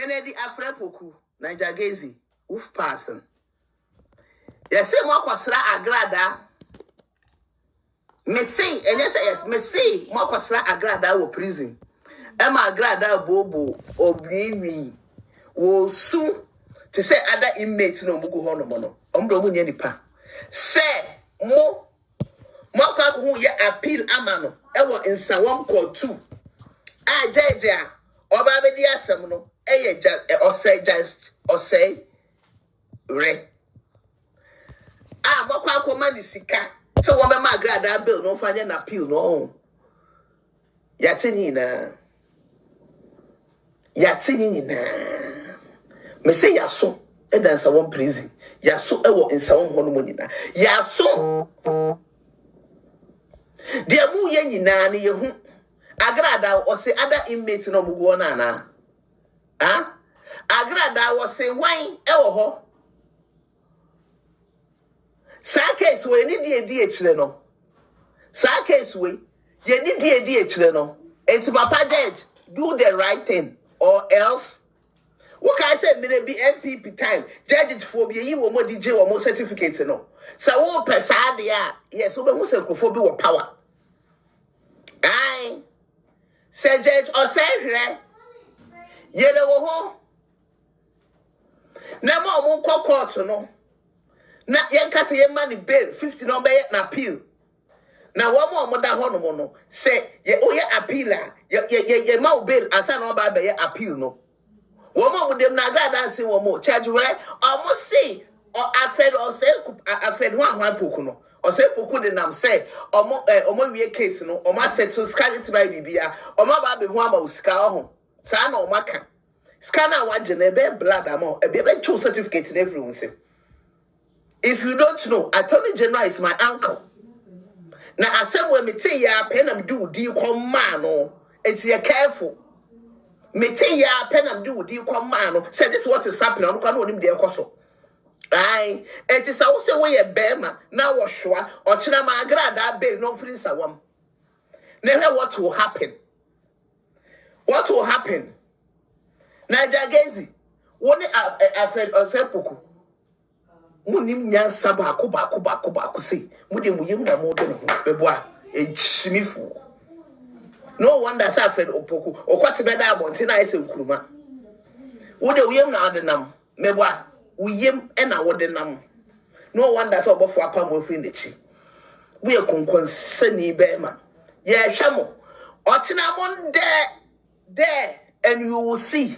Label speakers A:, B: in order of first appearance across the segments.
A: Kennedy Afrepoku, Nigagezi, Wolf person. Yes, say more kwasra Agradaa. Me say, and yes, me say more kwasra Agradaa wo prison. Emma Agradaa bobo obiwi wo soon to say other inmates no mugu hono mono. Ombro mu nipa. Say mo kwa who ye appeal amano. Ewo insa 1 call 2. Jaja oba be di asem no eye or say re. Mo kwa akoma ni sika. So wo be ma Agradaa bill no fa na appeal no. Yatini na. Me say yaso e dansa won prison. Yaso ewo insa won hono mo nyina. Yaso de mu ye nyina ne ye hu Agradaa or say other inmates no mu go na na. Agradaa was say wine ewo ho. Sa case we ni die chire no. Sa case we ye ni die chire no. It's papa judge do the right thing or else. What can I say? Me be MPP time. Judge for be you more DJ or more certificate no. So what person there? Yes, so we must have with power. Aye. Say judge or say here. Ye the wo. Na mo court no. Na yen kase yen money bail 50 no be na appeal. Na one more that hono no say ye appealer ye ma bail asa no ba be appeal no. One more with them na Agradaa say one more charge where almost say or afed or say afed one poku no or say poku de nam say omo wie case no o ma settle scarlet by bibia o ma ba be ho ama usika ho sa na o maka scanner wa jene be blood am e be true certificate in everyone say. If you don't know, Attorney General is my uncle. Now, I said, when me say ya pen am do you come man no, it's you careful. Me say ya pen am do you come man no. Say this what is happening. I'm going to him there koso. Aye, it is also way a bema now was sure or china ma Agradaa bail no free sawam. Now what will happen? What will happen? Now Jagezi, one afraid of seppuku. Munim nyansa baako say mudem yim na mo de no beboa ejimifu. No wonder say afed opoku okwate beda abonte na ese nkuruma wo de yim na ade nam meboa uyim e na wo de nam. No wonder say obofo apam ofri ndechi we konkonsani be ma ye hwamo otena mon there and you will see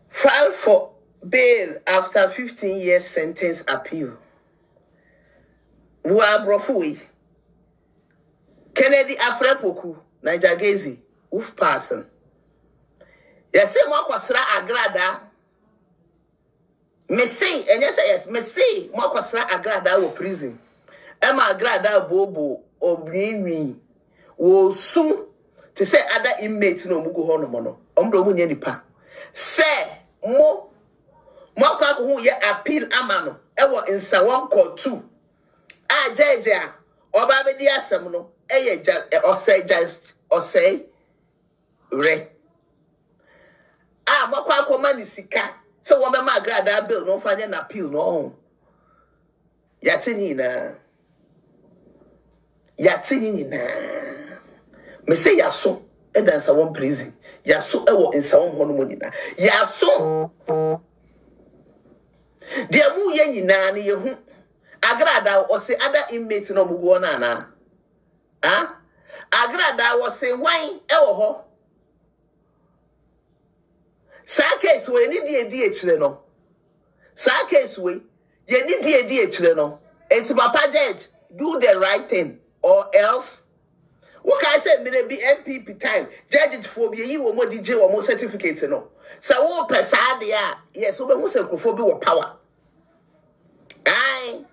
A: File for bail after 15 years sentence appeal. Brofui. Kennedy Afrepoku, Nigagezi, Wolf person. Yes, say more kwasra Agradaa. Me say, and yes, me say more kwasra Agradaa wo prison. Emma Agradaa bobo obiwi wo soon to say other inmates no mugu hono mono. Ombro mu nipa. Say mo kwa who ye appeal amano ewo insa 1 call 2 jaja oba be di asem no eye or say re mo kwa akoma ni sika so wo be ma Agradaa bill no fa na appeal no yatini na me say yaso e dansa won prison yaso ewo insa won hono monina yaso de mu ye nyina ne ye hu Agradaa o say other inmates no mu go na na Agradaa o say wine ewo ho sa case we ni die chire no sa case we ye ni die chire no it's papa judge do the right thing or else. What can I say? Me be MPP time. Judge for be you more DJ or more certificate no. So what person there? Yes, so we must have with power. Aye.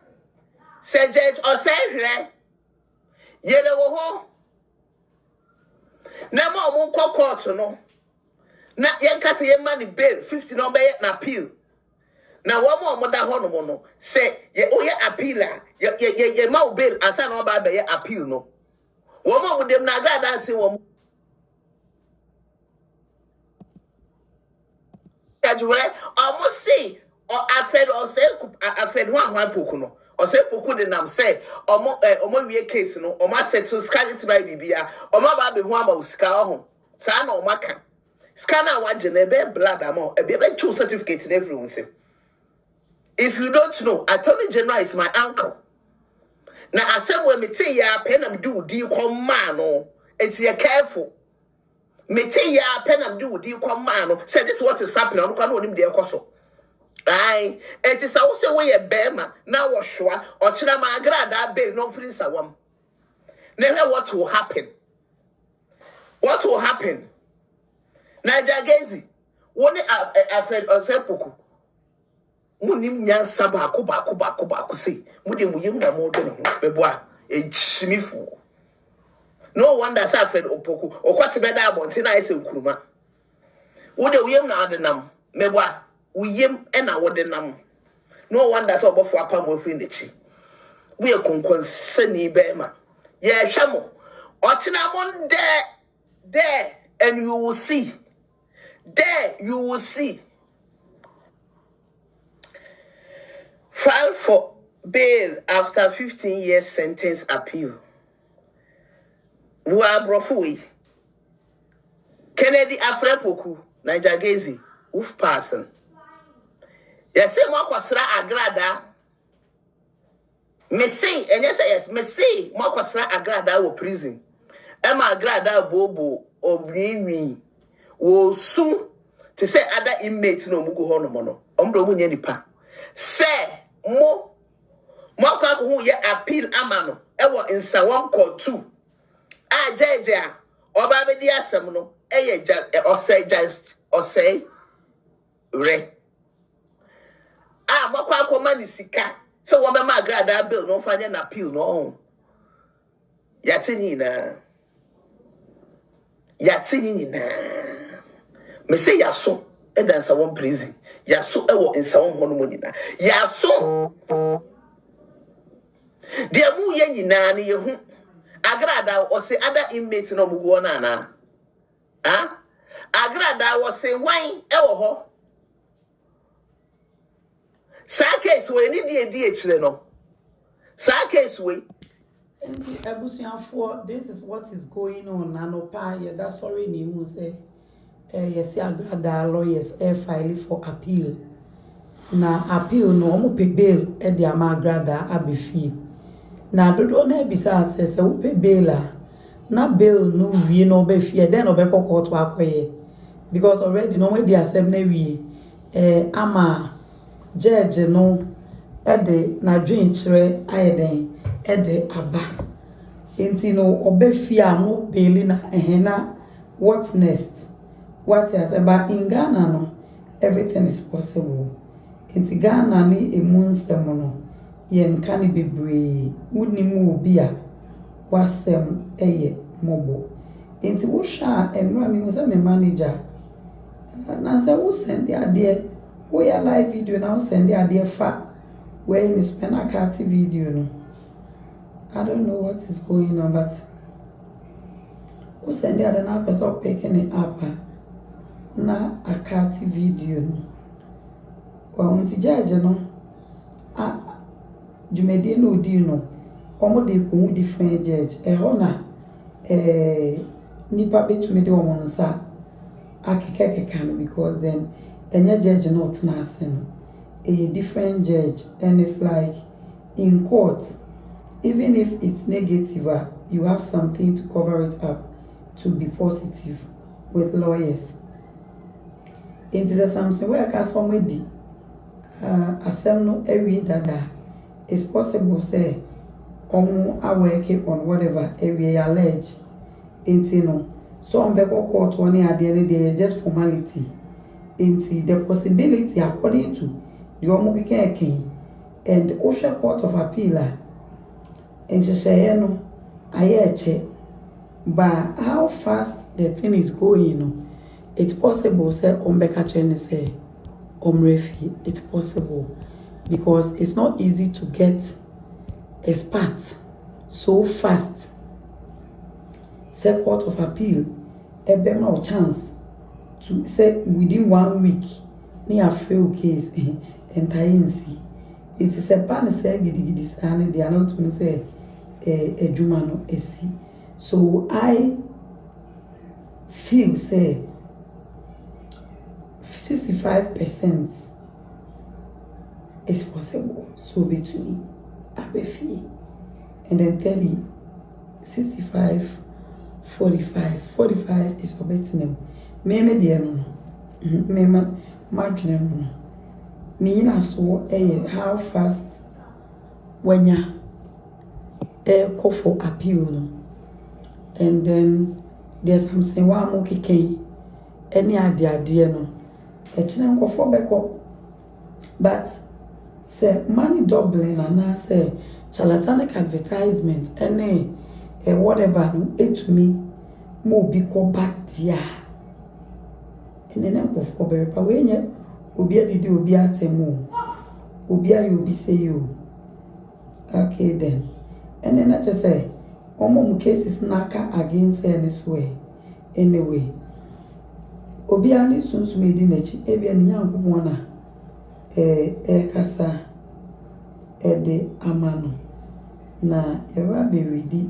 A: Say judge or say here. Ye the wo. Na mo court no. Na yen kase yen money bail 50 no be na appeal. Na one more that hono no. Say ye appealer. Ye ma bail asa no ba be appeal no. Woman with them Agradaa say woman. Almost say or I fed or say I fed one pokuno or say poku de nam say or we case no or ma settle scarlet by bibia or ma ba be one about scar home. Sana or maka. Scanner one genebe blood amount a baby true certificate in everyone say. If you don't know, Attorney General is my uncle. Now I said when me say ya pen am do come man oh it's you careful. Me say ya pen am do come man oh say this is what is happening on no him there koso. Aye, it is also way a bema now was sure or china ma Agradaa bail no free sawam. Never what will happen. What will happen? Naija Gezi, one I fed on Sepuku. Munim nyan saba kuba say mudim yim na mo do no beboa echimifu. No wonder say fed opoku okwati beda abonti na ese nkuruma. Wo de yim na adenam meboa uyim e na wodenam. No wonder say obofo apam ofri ndechi. We konkon sani bema. Ye hwemo. Ochina mon there and you will see. There you will see. File for bail after 15 years sentence appeal. Brofui. Kennedy Afrepoku, Naija Gezi, Wolf person. Yes, say more kwasra Agradaa. Me say, and yes, me say more kwasra Agradaa wo prison. Emma Agradaa bobo obrini wo soon to say other inmates no mugu hono mono. Omdo munye nipa. Say mo kwa who ye appeal amano ewo insa 1 call 2 jeja oba be di asem no eye or say re mo kwa akoma ni sika so wo be ma Agradaa bill no fanya na appeal no yatini na me say yaso e dan sa one prison yaso ewo insa won hono mo nyina yaso de mu ye nyina ne ye hu Agradaa o say other inmates no mu go na na Agradaa o say wan ewo ho sa case we ni die chire no sa case we
B: Enti ebusuafo, this is what is going on. Anopa ye da sorry ni hu say yes Agradaa lawyers file for appeal. Na appeal no omo pe bail e de ama Agradaa abefi. Na dodo na bisa se wo pe bail na bail no wie no be fi then obekọ court akoye because already no we dey accept na wie ama judge no e de na dwen kire ayeden e de aba enti no obefi amo bail na ehena what next what has about in Ghana no everything is possible enti Ghana ni emunsem no ye nka ni bebre woni mu obi a wasem eye mobo enti wo sha enra mi say me manager na say wo send the ade wo ya live video na wo send the ade fa where in spend a cat video no I don't know what is going on but wo send the ade na person picking it up na a cat video no wa unti judge no jumedi no di no omo de ko different judge hona nipa betumi de omonsa akekeke kan because then any judge not na asen a different judge and it's like in court even if it's negative you have something to cover it up to be positive with lawyers it is something where can somebody asem no every dada it's possible say are working on whatever area allege into no so on the court one at the end of the day just formality into the possibility according to the Omukeke and the Osha Court of Appeal and she say no I check but how fast the thing is going it's possible say Ombeka Chen say Omrefi it's possible because it's not easy to get experts so fast say Court of Appeal a better chance to say within 1 week near fail case entire see. It is a pan say gidi and they are not to say a jumano esi. So I feel say 65% is possible. So between I fee and then 30, 65, 45 is for betting them. Meme dear no, meme margin no. Me so how fast when ya call for appeal no. And then there's something one more kicking any idea no. A china go for back up. But say money doubling and I say charlatanic advertisement any whatever no it to me more be called bad yeah. And then go for better but when you obi adidi obi atemu obi ayo obi say you okay then and then I just say omo cases naka against any way anyway obi ani sunsu medi nachi ebi ani yankopon na kasa de amano na ewa be ready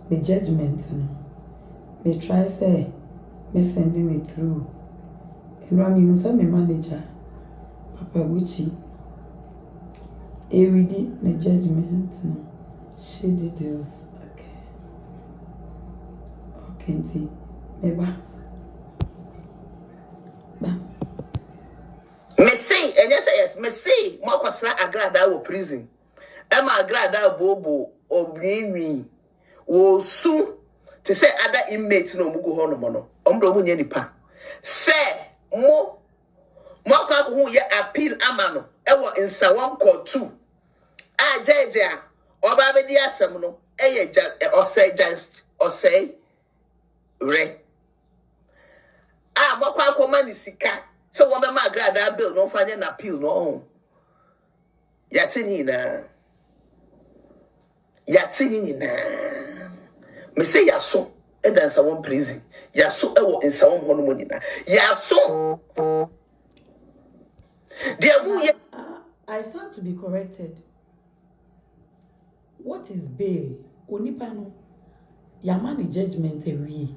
B: the judgment no me try say me sending it through. And Rami Musa, my manager, Papa Gucci, ready the judgment, no, shady deals. Okay, see, ba.
A: Me say, and yes, me say, Mokosra Agradaa wo prison. Emma Agradaa bobo obini wo su to say other inmates no mugo hono mono. Omdo mu nye nipa. Say mo kwa who ye appeal amano ewo insa 1 court 2 a jeje a oba be di asem no eye or say re mo kwa ko mani sika so wo be ma Agradaa bill no fa na appeal no yatini na me say yaso e dansa one prison yaso ewo insa won hono monina yaso.
B: I stand to be corrected. What is bail? Onipano. Yamani judgment ewi.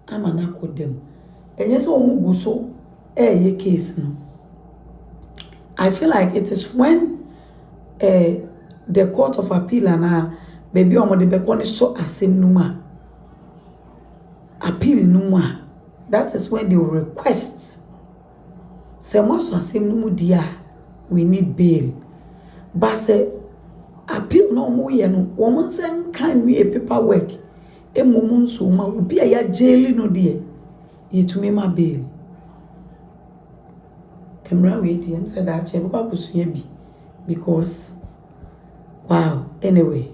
B: Amana kodem. And yes, omuguso ye case no. I feel like it is when the Court of Appeal and baby omo de bekoni so asem numa. Appeal numa. That is when they will request. Say most asem numu dia. We need bail. But say appeal no more ye no. Woman say can we a paperwork. E mumun so ma ubi ya jail no dear. Ye to me my bail. Emra wait him said that because wow. Anyway.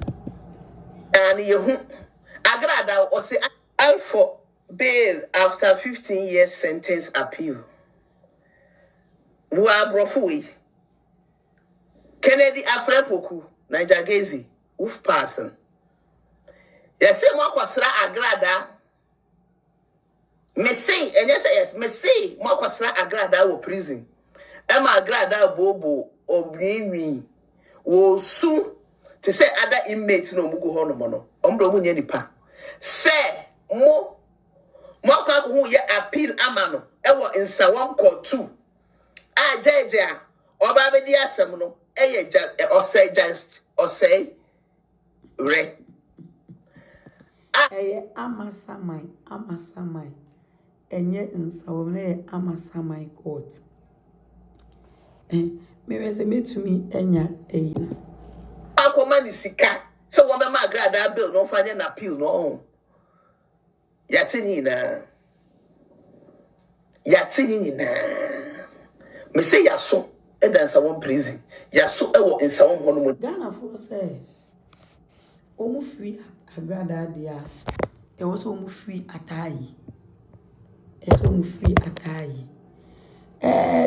A: And you Agradaa or say I for bail after 15 years sentence appeal. Wa brofui. Kennedy Afrepoku, Nigagezi, Wolf Parson. Yes, Mokosra Agradaa. Me say, and yes, me say, Mokosra Agradaa wo prison. Emma Agradaa bobo obini wo su to say other inmates no mugo hono mono. Omdo mu nye nipa. Say mo kwa who ye appeal amano. Ewo insa 1 court 2. A jeje a oba be di asem no eye or say re
B: amasamai enye nsawomne amasamai court me wese metumi enya
A: akoma ni sika so wo be ma Agradaa bill no fa na appeal no yatini na me say yaso e dansa one prison yaso e wo insa won hono mo
B: Ghana for say omu free Agradaa dia e was omu free atai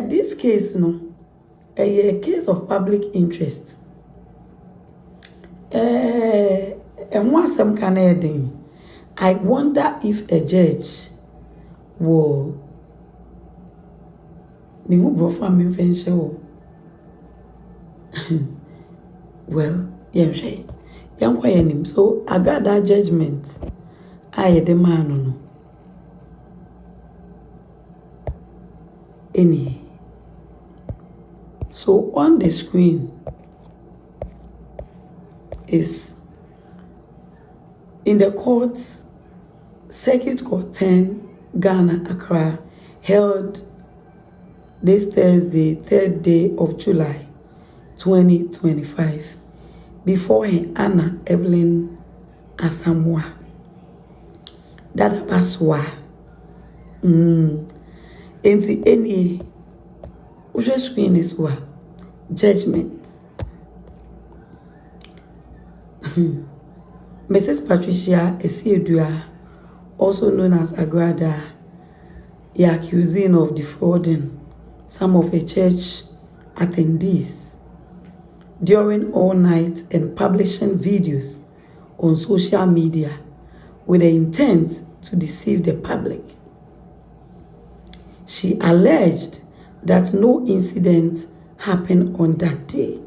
B: this case no a case of public interest and one some Canadian. I wonder if a judge will me who brought from invention. Well, young him. So I got that judgment. I demand no. Any. So on the screen is in the courts, Circuit Court 10, Ghana, Accra, held this Thursday, 3rd day of July, 2025, before her Anaa Evelyn Asamoah. Dada Baswa. Enti any which screen is what? Judgment. Mrs. Patricia Esiedua, also known as Agradaa, is accusing of defrauding some of her church attendees during all night and publishing videos on social media with the intent to deceive the public. She alleged that no incident happened on that day.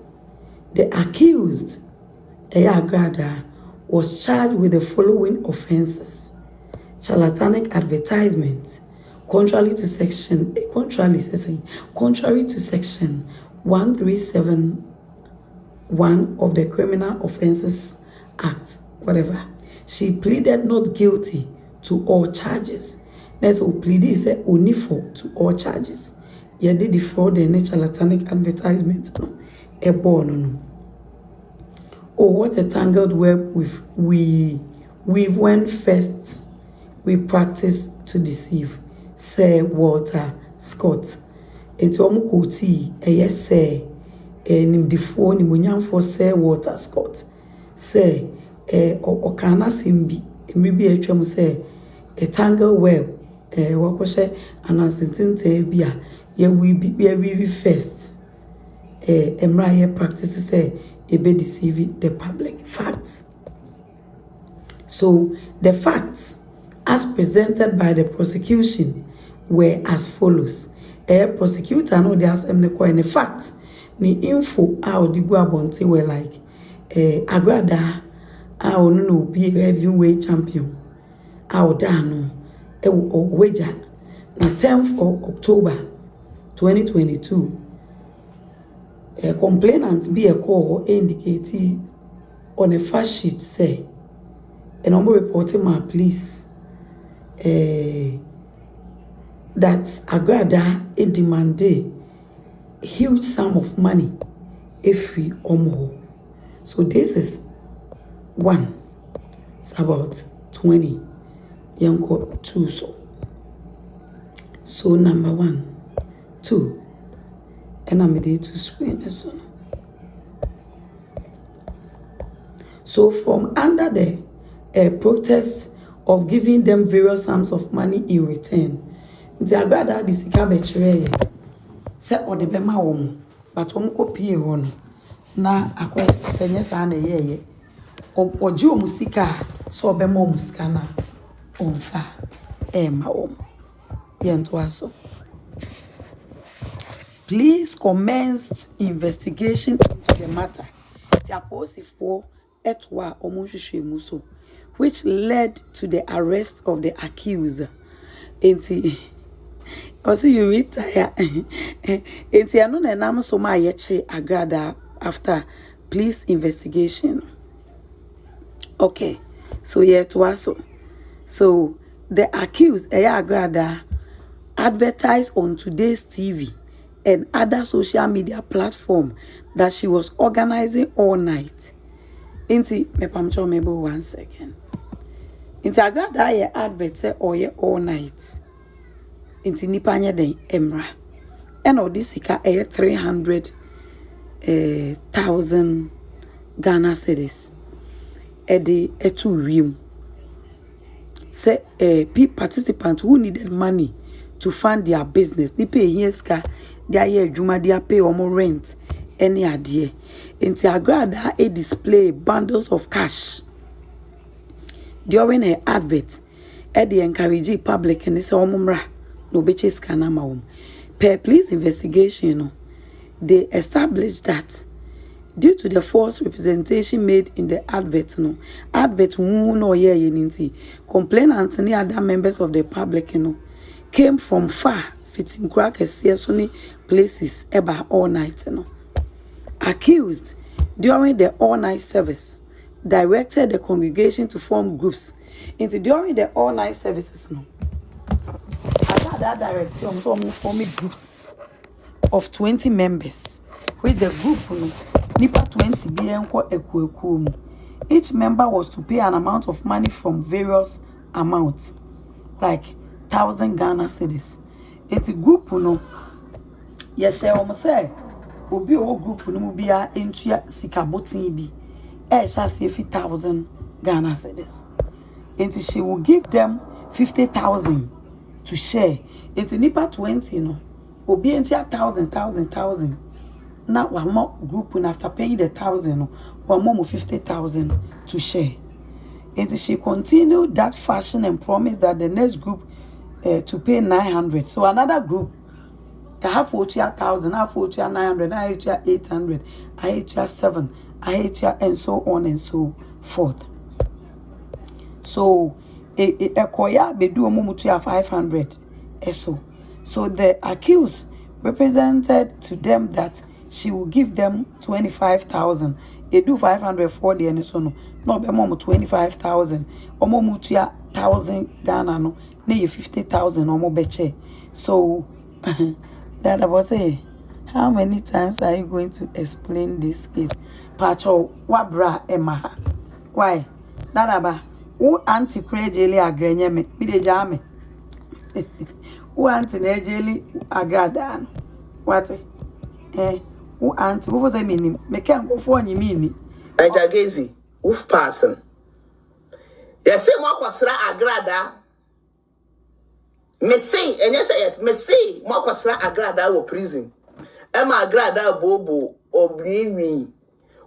B: The accused, Agradaa, was charged with the following offenses: charlatanic advertisement, contrary to section 1371 of the Criminal Offences Act, whatever. She pleaded not guilty to all charges. That's what pleaded is only for to all charges. Yeah, they defraud the charlatanic advertisement. No, a born. Oh, what a tangled web we went first. We practice to deceive. Sir Walter Scott. It's omukoti. Yes, sir. Nim defo ni munyam for Sir Walter Scott. Sir, okana simbi. Maybe a chum say a tangled web. Wakoshe anasintinte bia. Yeah, we first. Emra practices say ebe deceive the public. Facts. So the facts as presented by the prosecution were as follows. A prosecutor no there's in fact the info out the guabonte were like Agradaa no be a heavyweight champion. Our dano or wager na 10th of October 2022. A complainant be a call indicating on a fact sheet say a number reporting my police that Agradaa demanded a huge sum of money every or more. So this is one. It's about 20. Young two so number 1, 2, and I'm ready to screen this one. So from under the protest of giving them various sums of money in return, the Agradaa the sika bechere se o de bema wo but wo ko pie ho no na akoye tisenye sa na yeye oji o musika so obema musika na onfa ma wo yento aso. Please commence investigation into the matter. The aposifo etwa omunhwehwe muso, which led to the arrest of the accused. Enti also you retire. Enti anu na nam so ma yeche Agradaa after police investigation. Okay, so yeah to also. So the accused Agradaa advertised on today's TV and other social media platform that she was organizing all night. Inti mepamcho mebo 1 second. Inti Agradaa ye advert or ye all night. Inti nipanya den emra. Eno disika 300,000 Ghana cedis. Ede etu riem. Say participants who needed money to fund their business. They pay yeska, their year juma, they pay or more rent, any idea. Inti Agradaa display bundles of cash during an advert, Eddie encourage public and say omumra no beche scanner maum. Per police investigation, they established that due to the false representation made in the advert, complainants and other members of the public, came from far, fitting crackers, places, about all night, accused during the all-night service, directed the congregation to form groups. During the all-night services, that director forming groups of 20 members, with the group nipa 20 BN. Each member was to pay an amount of money from various amounts, like 1,000 Ghana cedis. It's group yes, say obi o group no bia entua sikabotin bi shall say 50,000 Ghana cedis. And she will give them 50,000 to share. It's nipa 20 obi entua 1,000. Now one more group after paying the 1,000 one more 50,000 to share. And she continued that fashion and promised that the next group to pay 900. So another group, I have 40,000, I have 900, I have 800, I have 7, I have and so on and so forth. So a koya be do mutu 500 so the accused represented to them that she will give them 25,000. They do 540 and so no be more 25,000 or more mutu 1,000 Ghana no ne 50,000 or more beche. So that I was say, how many times are you going to explain this case? Pacho wabra emaha. Why? That aba who anti krejeli agrenye me de jame. Who anti nejeli Agradaa. What? Who anti what was I meaning? Me can go for any meaning.
A: Ejagezi, who's person? Yes, say more kwasra Agradaa. Me say, and yes, me say, more kwasra Agradaa wo prison. Emma Agradaa bobo obrini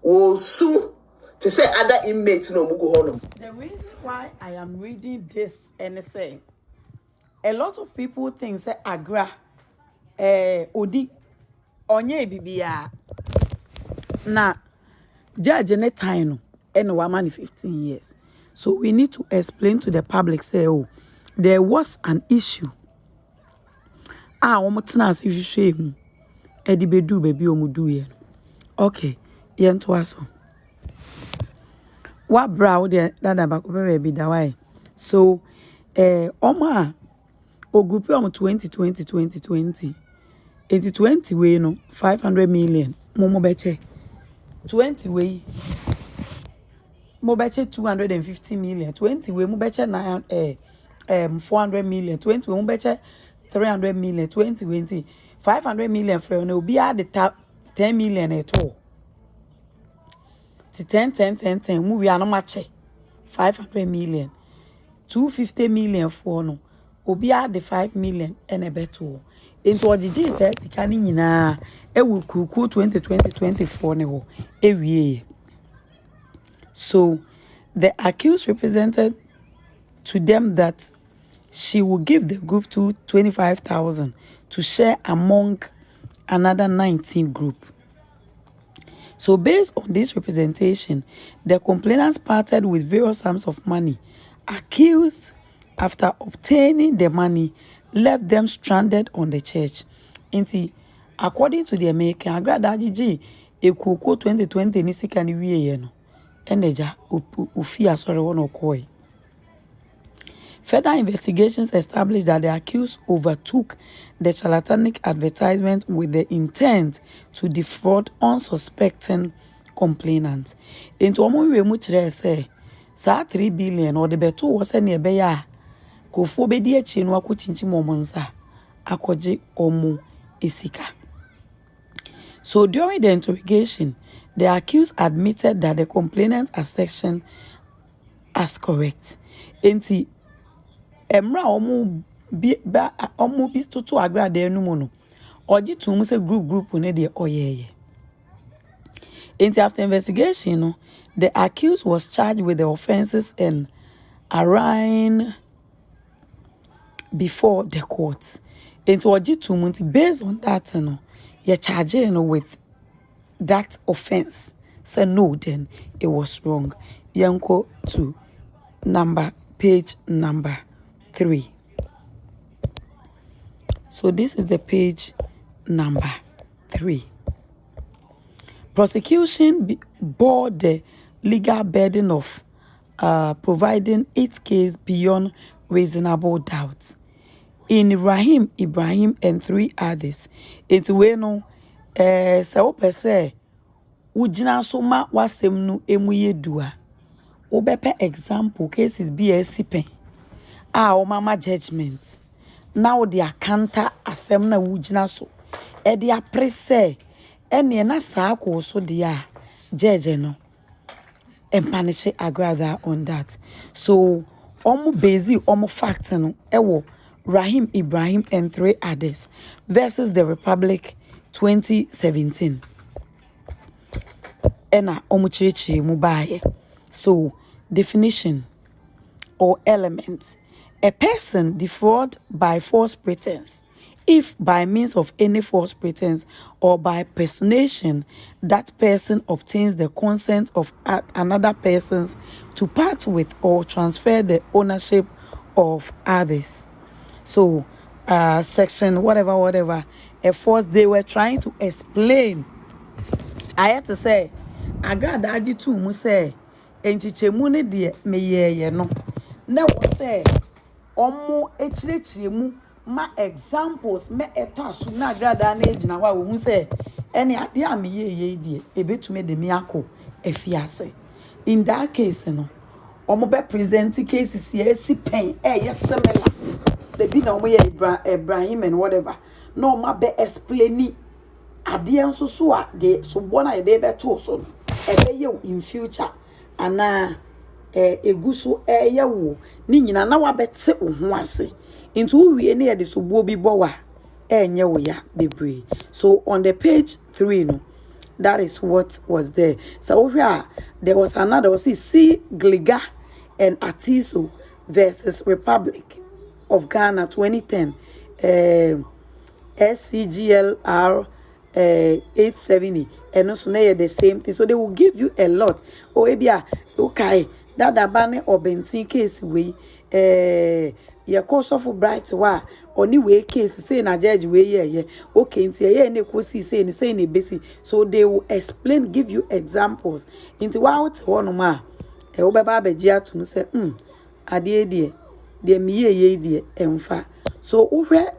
A: wo su to say other inmates no mugo hono.
B: The reason why I am reading this and say a lot of people think say Agra odi onye bibia na judge ne time no and one 15 years. So we need to explain to the public say oh there was an issue. Omotena as if you shame edi bedu baby omudu ye. Okay, yen to aso. What brow there that about baby dawai. So oma o group 2020 80 way no 500 million momo beche 20 way mo beche 250 million 20 way mo beche 400 million 20 way mo beche 300 million 20 500 million for no be at the top 10 million at all. 10 we are no match 500 million 250 million for no obi at the 5 million and a better into what the says can nyina e will kuku 2024 ne ho ewie. So the accused represented to them that she will give the group to 25,000 to share among another 19 group. So based on this representation, the complainants parted with various sums of money. Accused, after obtaining the money, left them stranded on the church. According to the American, Agradaa Gigi, Ekuko 2020 nisika ni wiye no. Eneja ufia sorry wono koi. Further investigations established that the accused overtook the charlatanic advertisement with the intent to defraud unsuspecting complainants. Into omo we mu kire say sa 3 billion or the beto was any be ya kofo be di achi no akochinchi momonsa akoje omo esika. So during the interrogation, the accused admitted that the complainant's assertion as correct. Enti emra omo bisto to Agradaa no mo no oji to mu say group ne de oyeye. Enti after investigation no, the accused was charged with the offenses and arraigned before the courts. Into oji 2 months based on that, you're charging with that offense. So no, then it was wrong. Yanko to page number 3. So this is the page number 3. Prosecution bore the legal burden of providing its case beyond reasonable doubt. In Ibrahim, and 3 others, it's when so say ujina so ma wasem no emuye dua. Obepe example cases BSC pen. O mama judgment. Now the counter asem na ujina so. E dia prese ene na sa ko so dia judge no. And punish Agradaa on that. So omo base omo fact no ewo Ibrahim and 3 others versus the Republic 2017. Ena omo chirichi mubaye. So definition or element: a person defraud by false pretense, if by means of any false pretense or by personation that person obtains the consent of another persons to part with or transfer the ownership of others. So section whatever a force they were trying to explain. I had to say Agradaa aji tu mu say enchichemu ne de meyeye no na wo say omo echirechiremu ma examples me eto asu na Agradaa na ejina wa wo hu say ene ade a meyeye de ebetume de me akọ afiase. In that case no omo be present cases here si pen yes similar the be na omo ye Ibrahim and whatever no ma be explain ade enso so a de so bona ye de be to so ebe ye in future ana eguso ye wo ni nyina na wa bete wo ho ase into wie ne ye de so bo bi bo wa enye wo ya bebre. So on the page 3 no, that is what was there. So here there was another, see Gliga and Atiso versus Republic of Ghana 2010 SCGLR 870 and also the same thing. So they will give you a lot. Oh ebia okay that abane or bentin case we your course of bright wa oni we case say na judge we yeah okay nti ye ne ko si say ne basi. So they will explain, give you examples into what one ma e wo beba beji atum say ade de mi ye de emfa. So uhwe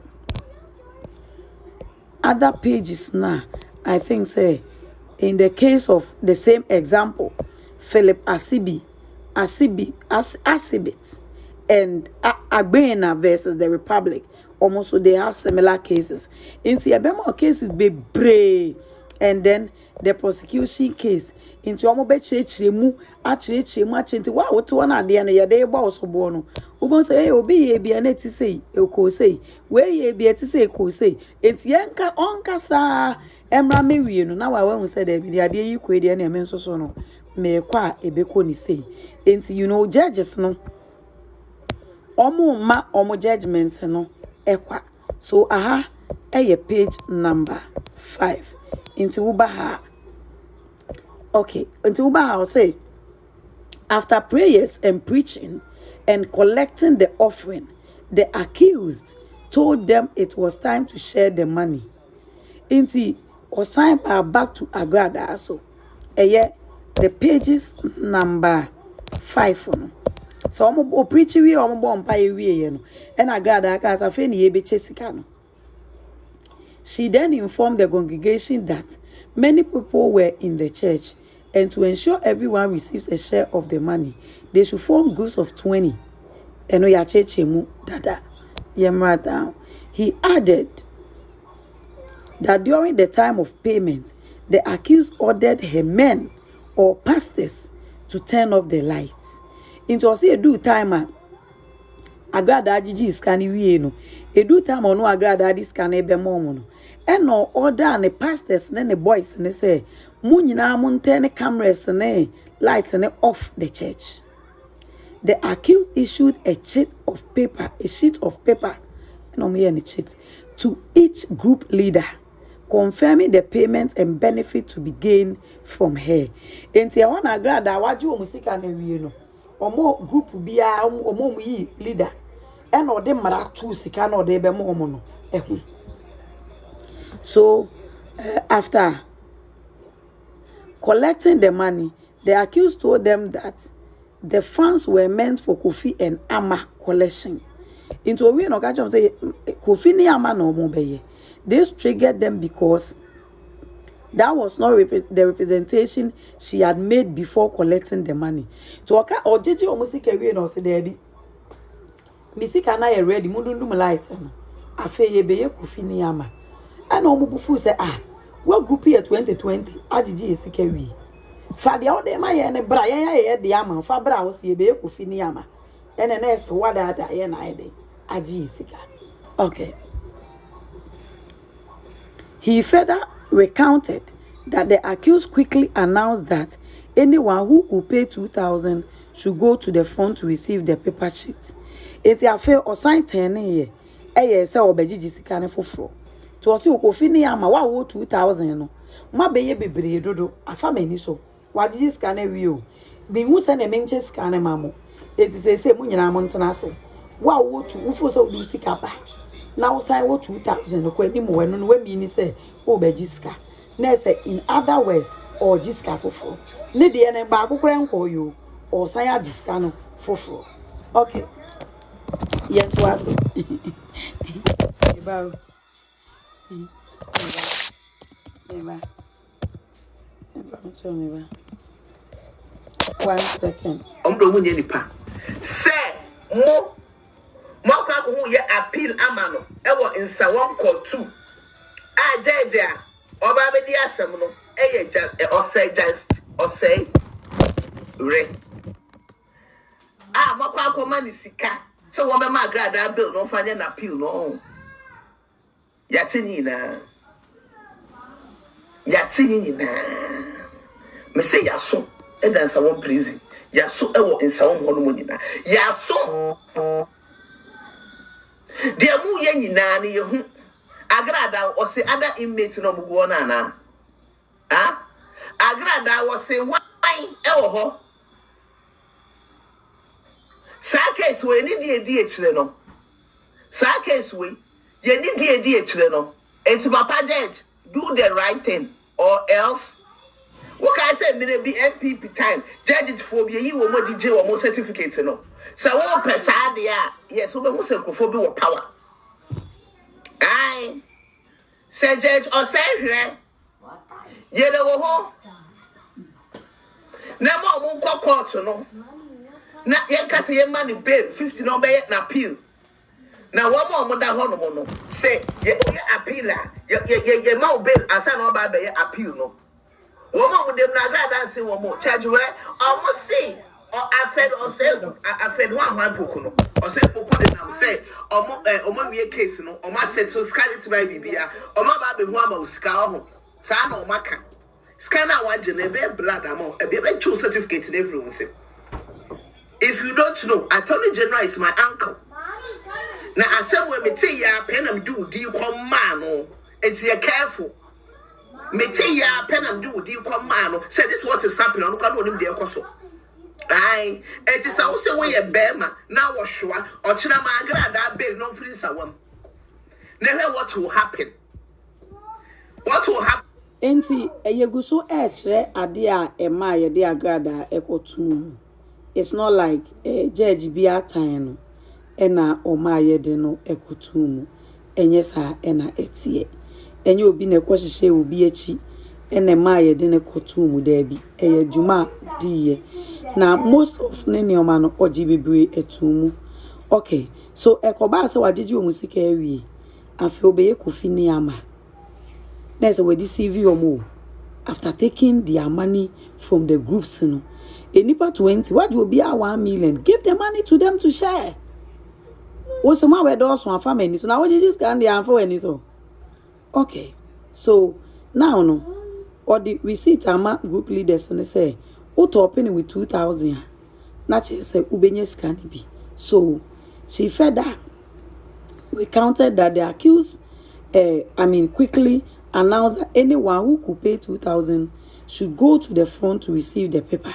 B: other pages now, I think say in the case of the same example, Philip Asibit and Agradaa versus the Republic, almost so they have similar cases. Into a more cases be brave, and then the prosecution case into omo be chirechiremu into what one at the end ya dey ba osobo no ubon say obi ye bia na ti say e ko say we ye bia ti say ko say enti yenka onka sa emra me wie no na wa wan say da bi de ade yi ko de na me nso so no me kwa ebeko ni say enti judges no omo ma omo judgment no ekwa. So page number 5 into ubaha. Okay, until I'll say, after prayers and preaching and collecting the offering, the accused told them it was time to share the money. Inti or sign back to Agradaa. So, the pages number 5. So, I'm preaching we are on pay we and Agradaa cause a feni ye be chesikano. She then informed the congregation that many people were in the church, and to ensure everyone receives a share of the money, they should form groups of 20. He added that during the time of payment, the accused ordered her men or pastors to turn off the lights. Into a do timer. Agradaa jiji iskani wiye no. Edu time ono Agradaa iskani ebe momo no. Eno order ne pastors ne ne boys ne say mu nyina mu ntene cameras ne lights ne off the church. the accused issued a sheet of paper, to each group leader, confirming the payments and benefit to be gained from her. Enti I want Agradaa waju omusika na wie no. Omo group bia omo yi leader. And or de mara tu sika na de be mo omo no. Ehu. So after collecting the money, the accused told them that the funds were meant for Kofi and Ama collection. Into we no catch say Kofi ni Ama no mo beye. This triggered them because that was not the representation she had made before collecting the money. To oka ojeje omusika we no se there bi. Misika na ye ready mundundum light no. Afa ye beye Kofi ni Ama. And omubufu say what group here 2020 ajiji esika wi. Fa de ode ma ye ne bra ye de ama fa bra wo se be Kofi ni ama ene na ese wada ada ye na ede aji sika. Okay, he further recounted that the accused quickly announced that anyone who could pay 2,000 should go to the front to receive the paper sheet. Eti afa o sign 10 ye se obejiji sika ne foforo to o se Kofi ni ama wa wo 2,000 no ma be ye bebre dodo afa mani so wadi scan wi o bi hu se na menche scan mamo eti se mu nyina mo ntena ase wa wo tu ufo so du sika ba na wo sai wo 2,000 ko ani mo wenu no we mi ni se o be jiska na se in other words or jiska foforo ne de ne ba akokore nko yo o sai a jiska no foforo. Okay, yes was eba eba 1 second.
A: Nipa. Say mo kwa ko ye appeal amano. E wo insa 1 call 2. Jeje a oba be di asem no eye osay re. Mo kwa ko mani sika. So wo be ma Agradaa bill no fa na appeal no. Yatini na. Me say yaso e dansa won prison. Yaso e wo insa won hono nyina. Yaso de mu ye nyina ne ye hu. Agradaa o say other inmates no bugo na na. Agradaa o say why e wo ho. Sa case we ni di echire no. Sa case we ye ni di echire no. Enti papa judge do the right thing or else what can I say me be NPP time judge for be you wo DJ wo mo certificate no so wo pesa de a yes wo be mo se kofo bi wo power ai say judge or say hwe ye le wo ho na mo court no na ye ka say ye man bail 50 no be na appeal. Now one more that honorable no say ye appealer ye ma bail asa no ba be appeal no one more with them na Agradaa say one more charge where almost say or afed one poku no or say poku de nam say omo we case no o ma settle scarlet by bibia o ma ba be hu ama usika ho sa na o maka scanner one je be blood am e be choose certificate in everyone say. If you don't know, Attorney General is my uncle. Now, I said, when me tell ya pen and do you come man? It's you careful. Me tell ya pen and do you come man? Say this what is happening. I don't know the coso. Aye, it is also when you bema now was sure or china Agradaa bail no free sawam. Never what will happen. What will happen?
B: Enti eyeguso echre ade a ema ye de Agradaa ekotu. It's not like judge bia time ena omaye de no ekotumu enye sa ena etie enye obi na ekohihye obi achi ena maye de ne kotumu da bi eye djuma diye na most of ne neoma no oji bebre etumu. Okay, so ekoba se wagigi omusika awie afi obeye Kofi ni ama na se we deceive omo after taking their money from the groups no enipa 20 what will be 1 million give the money to them to share. What's the matter with those one family? So now what just can they for any so? Okay, so now no, or the receipt ama group leaders and they say, "What open with 2,000? na che say ubenye sika ni bi. So she further recounted that the accused quickly announced that anyone who could pay 2,000 should go to the front to receive the paper.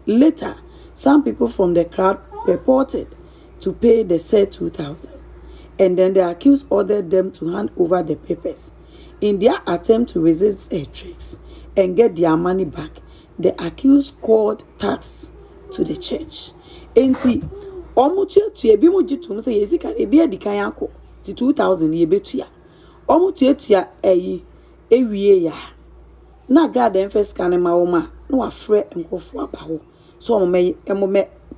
B: Later, some people from the crowd purported to pay the said 2,000, and then the accused ordered them to hand over the papers. In their attempt to resist her tricks and get their money back, the accused called tax to the church. Enti, omutuatua bi mo gitum say yesika ebi edikan akọ ti 2,000 ye betua. Omutuatua ewie ya. Na Agradaa first kan ma wo ma na wa frɛ nkofo abaho. So me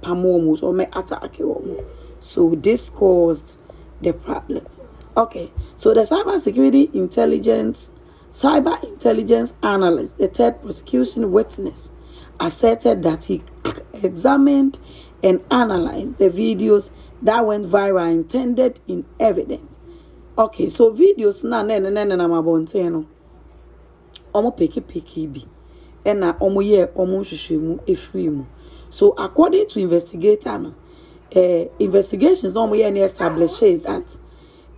B: pamo so me attack wo. So this caused the problem. Okay, so the cyber intelligence analyst, the third prosecution witness, asserted that he examined and analyzed the videos that went viral intended in evidence. Okay, so videos na mabonte omo peki bi na omo ye omo hwehwemu efrimu. So according to investigator investigations omo ye established that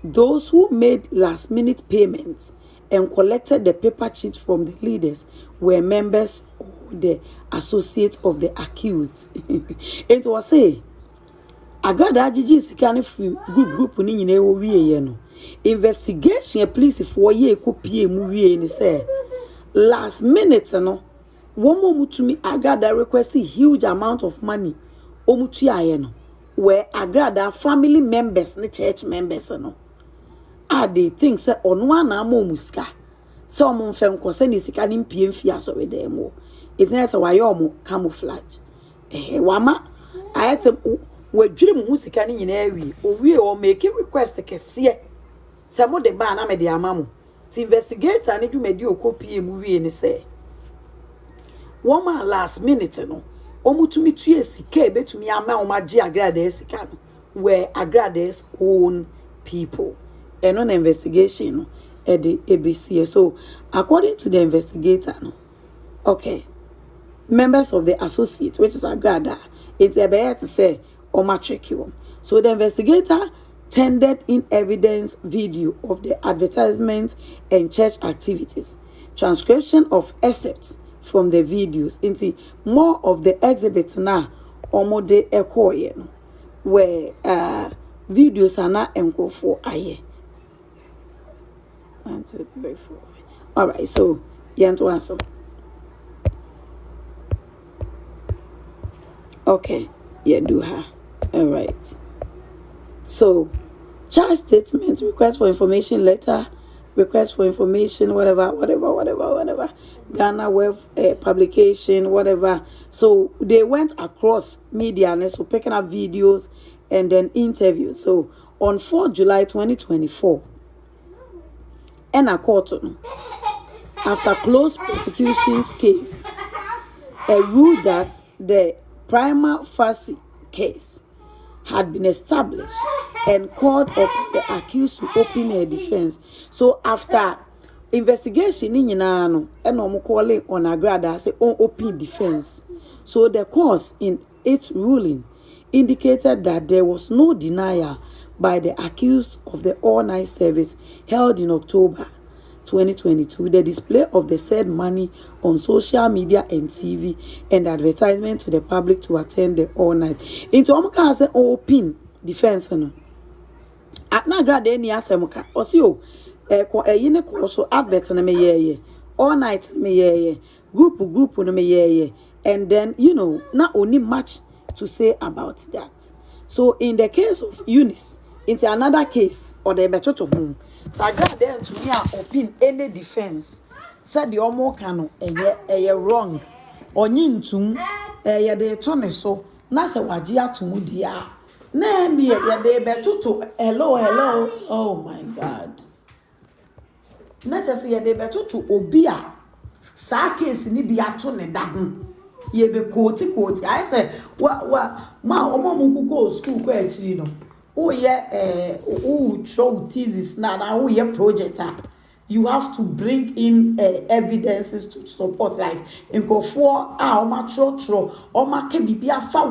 B: those who made last-minute payments and collected the paper sheet from the leaders were members or the associates of the accused. It was say Agradaa Gigi Sikani group ni nyina wo wiye no. Investigation police for ye kopie mu wiye ni say last minute no womo mutumi Agradaa requested huge amount of money omutuaye no where Agradaa family members ni church members no. They think say onwa na mo muska say omo mfem ko say ni sika ni mpie mfia so we dem wo it's say why omo camouflage wama ayete wadwire mu sika ni nyina awie owie o make request kese say mo de ba na me de amamu ti investigator ni dwumadi okopie mu wie ni say woma last minute no omutumi tue sika ebetumi ama omagye Agradaa sika no where Agrada's own people. And on investigation at the ABC. So, according to the investigator, okay, members of the associate, which is Agradaa, it's a better to say, or matricule. So, the investigator tendered in evidence video of the advertisements and church activities, transcription of excerpts from the videos, into more of the exhibits now, omode ekoye, where videos are not enko for aye. 1, 2, 3, 4. All right, so to answer. Okay, do her. All right. So, charge statement, request for information letter, request for information, whatever. Ghana Web publication, whatever. So they went across media and so picking up videos and then interviews. So on 4 July 2024. And a court, after closed prosecution's case, ruled that the prima facie case had been established and called up the accused to open a defense. So after investigation in Yanano, and calling on Agradaa say on open defense. So the court in its ruling indicated that there was no denial by the accused of the all-night service held in October 2022, the display of the said money on social media and TV and advertisement to the public to attend the all-night. Into Omoka say open defense no. At na Agradaa ni asemuka. Osio yine koso advert na me ye all-night me ye group na me ye and then not only much to say about that. So in the case of Eunice, into another case or the better to whom so Agradaa to me open any defense said the omo kano wrong or nyintum de tone so na se waji atumu dia na me de better to hello oh my god na just ye de better to obi a sa case ni bi ato ne da ho ye be quote I say ma omo mu go school ko achiri no. Oh yeah, show thesis now. Oh yeah, project. you have to bring in evidences to support, like nkofo oma trotro oma ke bibia fa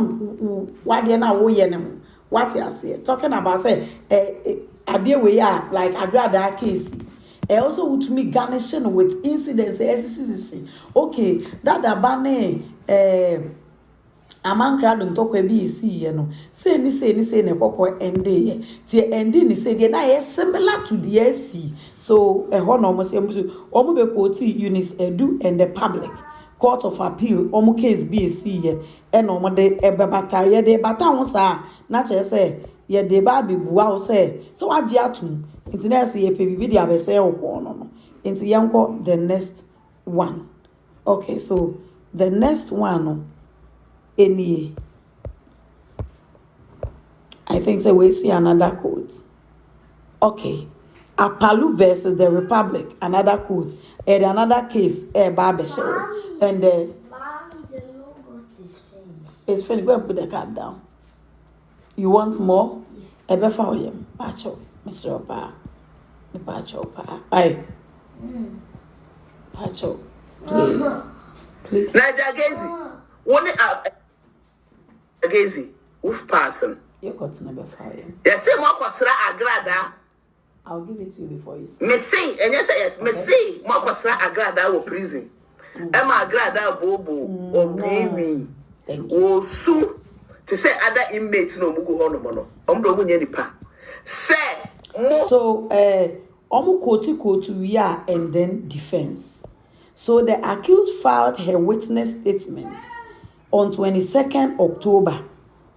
B: wade na wo ye ne ho. What you say talking about say ade we ya like Agradaa case. Also with me garnishing with incidents SCCC. Okay, that abane amankra do ntokwa bi isi ye no say ni ne kokko ende ye tie ende ni say de na ye similar to the SC. So ho no mo say omo be quote Eunice Edu and the public court of appeal omo case bi isi ye e no mo de ebebata ye de bata ho sa na che say ye de ba bi bua ho say so agi atum nti na say ye pe bi de abese ho ko no nti yanko the next one. Okay, so the next one no any I think so we see another quote. Okay. Apalu versus the Republic, another quote. And another case, Barbeshow. And the it's finished. Go and put the card down. You want more? Yes. Ebe for him. Pacho, Mr. Opa. The Pacho Opa. Aye. Pacho. Please. Please.
A: Naja Gazy. One Gazy. Who've person?
B: You got to number 5.
A: Yes, say more kwasra Agradaa.
B: I'll give it to you before you say.
A: Me say, and yes, yes, me say more kwasra Agradaa wo prison. Emma Agradaa bobo or baby. O su to say other inmates no mugu hono mono. Omdo munye nipa. Say
B: so omu koti ya and then defense. So the accused filed her witness statement on 22nd October.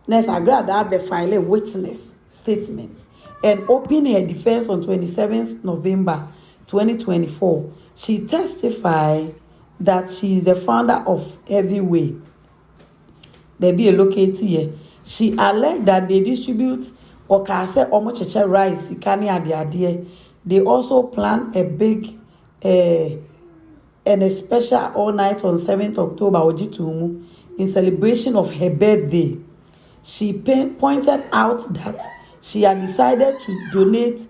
B: Next, Agradaa be file a witness statement and open her defense on 27th November 2024. She testified that she is the founder of Heavyweight. They be located here. She alleged that they distribute or kase omocheche rice, kani ade. They also plan a big and a special all night on 7th October Ojitumu in celebration of her birthday. She pointed out that she had decided to donate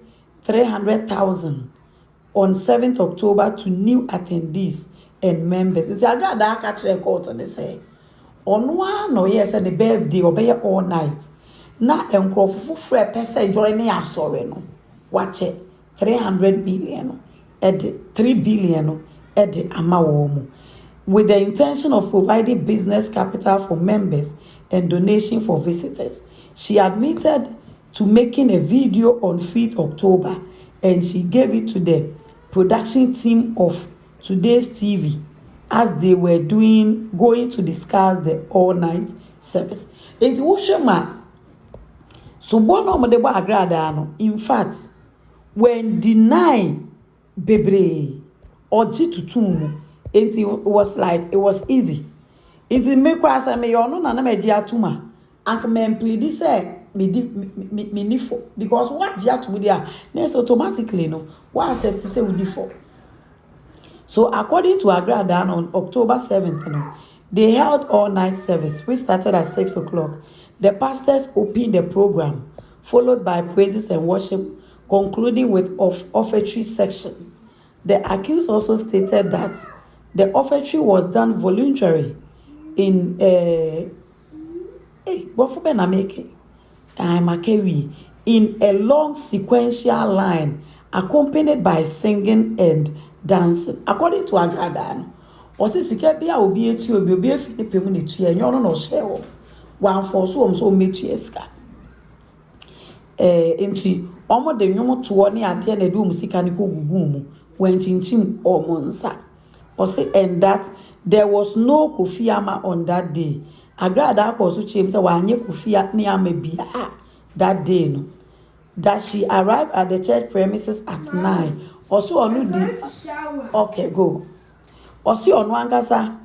B: 300,000 on 7th October to new attendees and members. It's a Agradaa catch record and they say, on one or yes, and the birthday or be all night. Na enkrofo frɛ pese joining us sorry no. Watch it 300 million at 3 billion at the amawomu with the intention of providing business capital for members and donation for visitors. She admitted to making a video on 5th October and she gave it to the production team of Today's TV as they were going to discuss the all-night service. It's Wushema. So bono modebo Agradaa no. In fact, when deny bebre oji tutumu, it was like it was easy. It make us say me no na me ji atuma. Anka me plead say me nifo because what ji atumu there next automatically no what accept say we nifo. So according to Agradaa on October 7th, no, they held all night service which started at 6 o'clock. The pastors opened the program, followed by praises and worship, concluding with offertory section. The accused also stated that the offertory was done voluntarily in in a long sequential line, accompanied by singing and dancing. According to Agradaa, osi sike bia obi eti obi efi ne pemu ne tua enyo no no hye one for so metu eska enti omo de nwom to ne ade na de sika ne ko gugu mu wan chinchim omo nsa osi and that there was no Kofi Ama on that day. Agradaa ko so chem say wanye Kofi Ama bia that day no, that she arrived at the church premises at 9. Also onu di okay go osi onu ankasa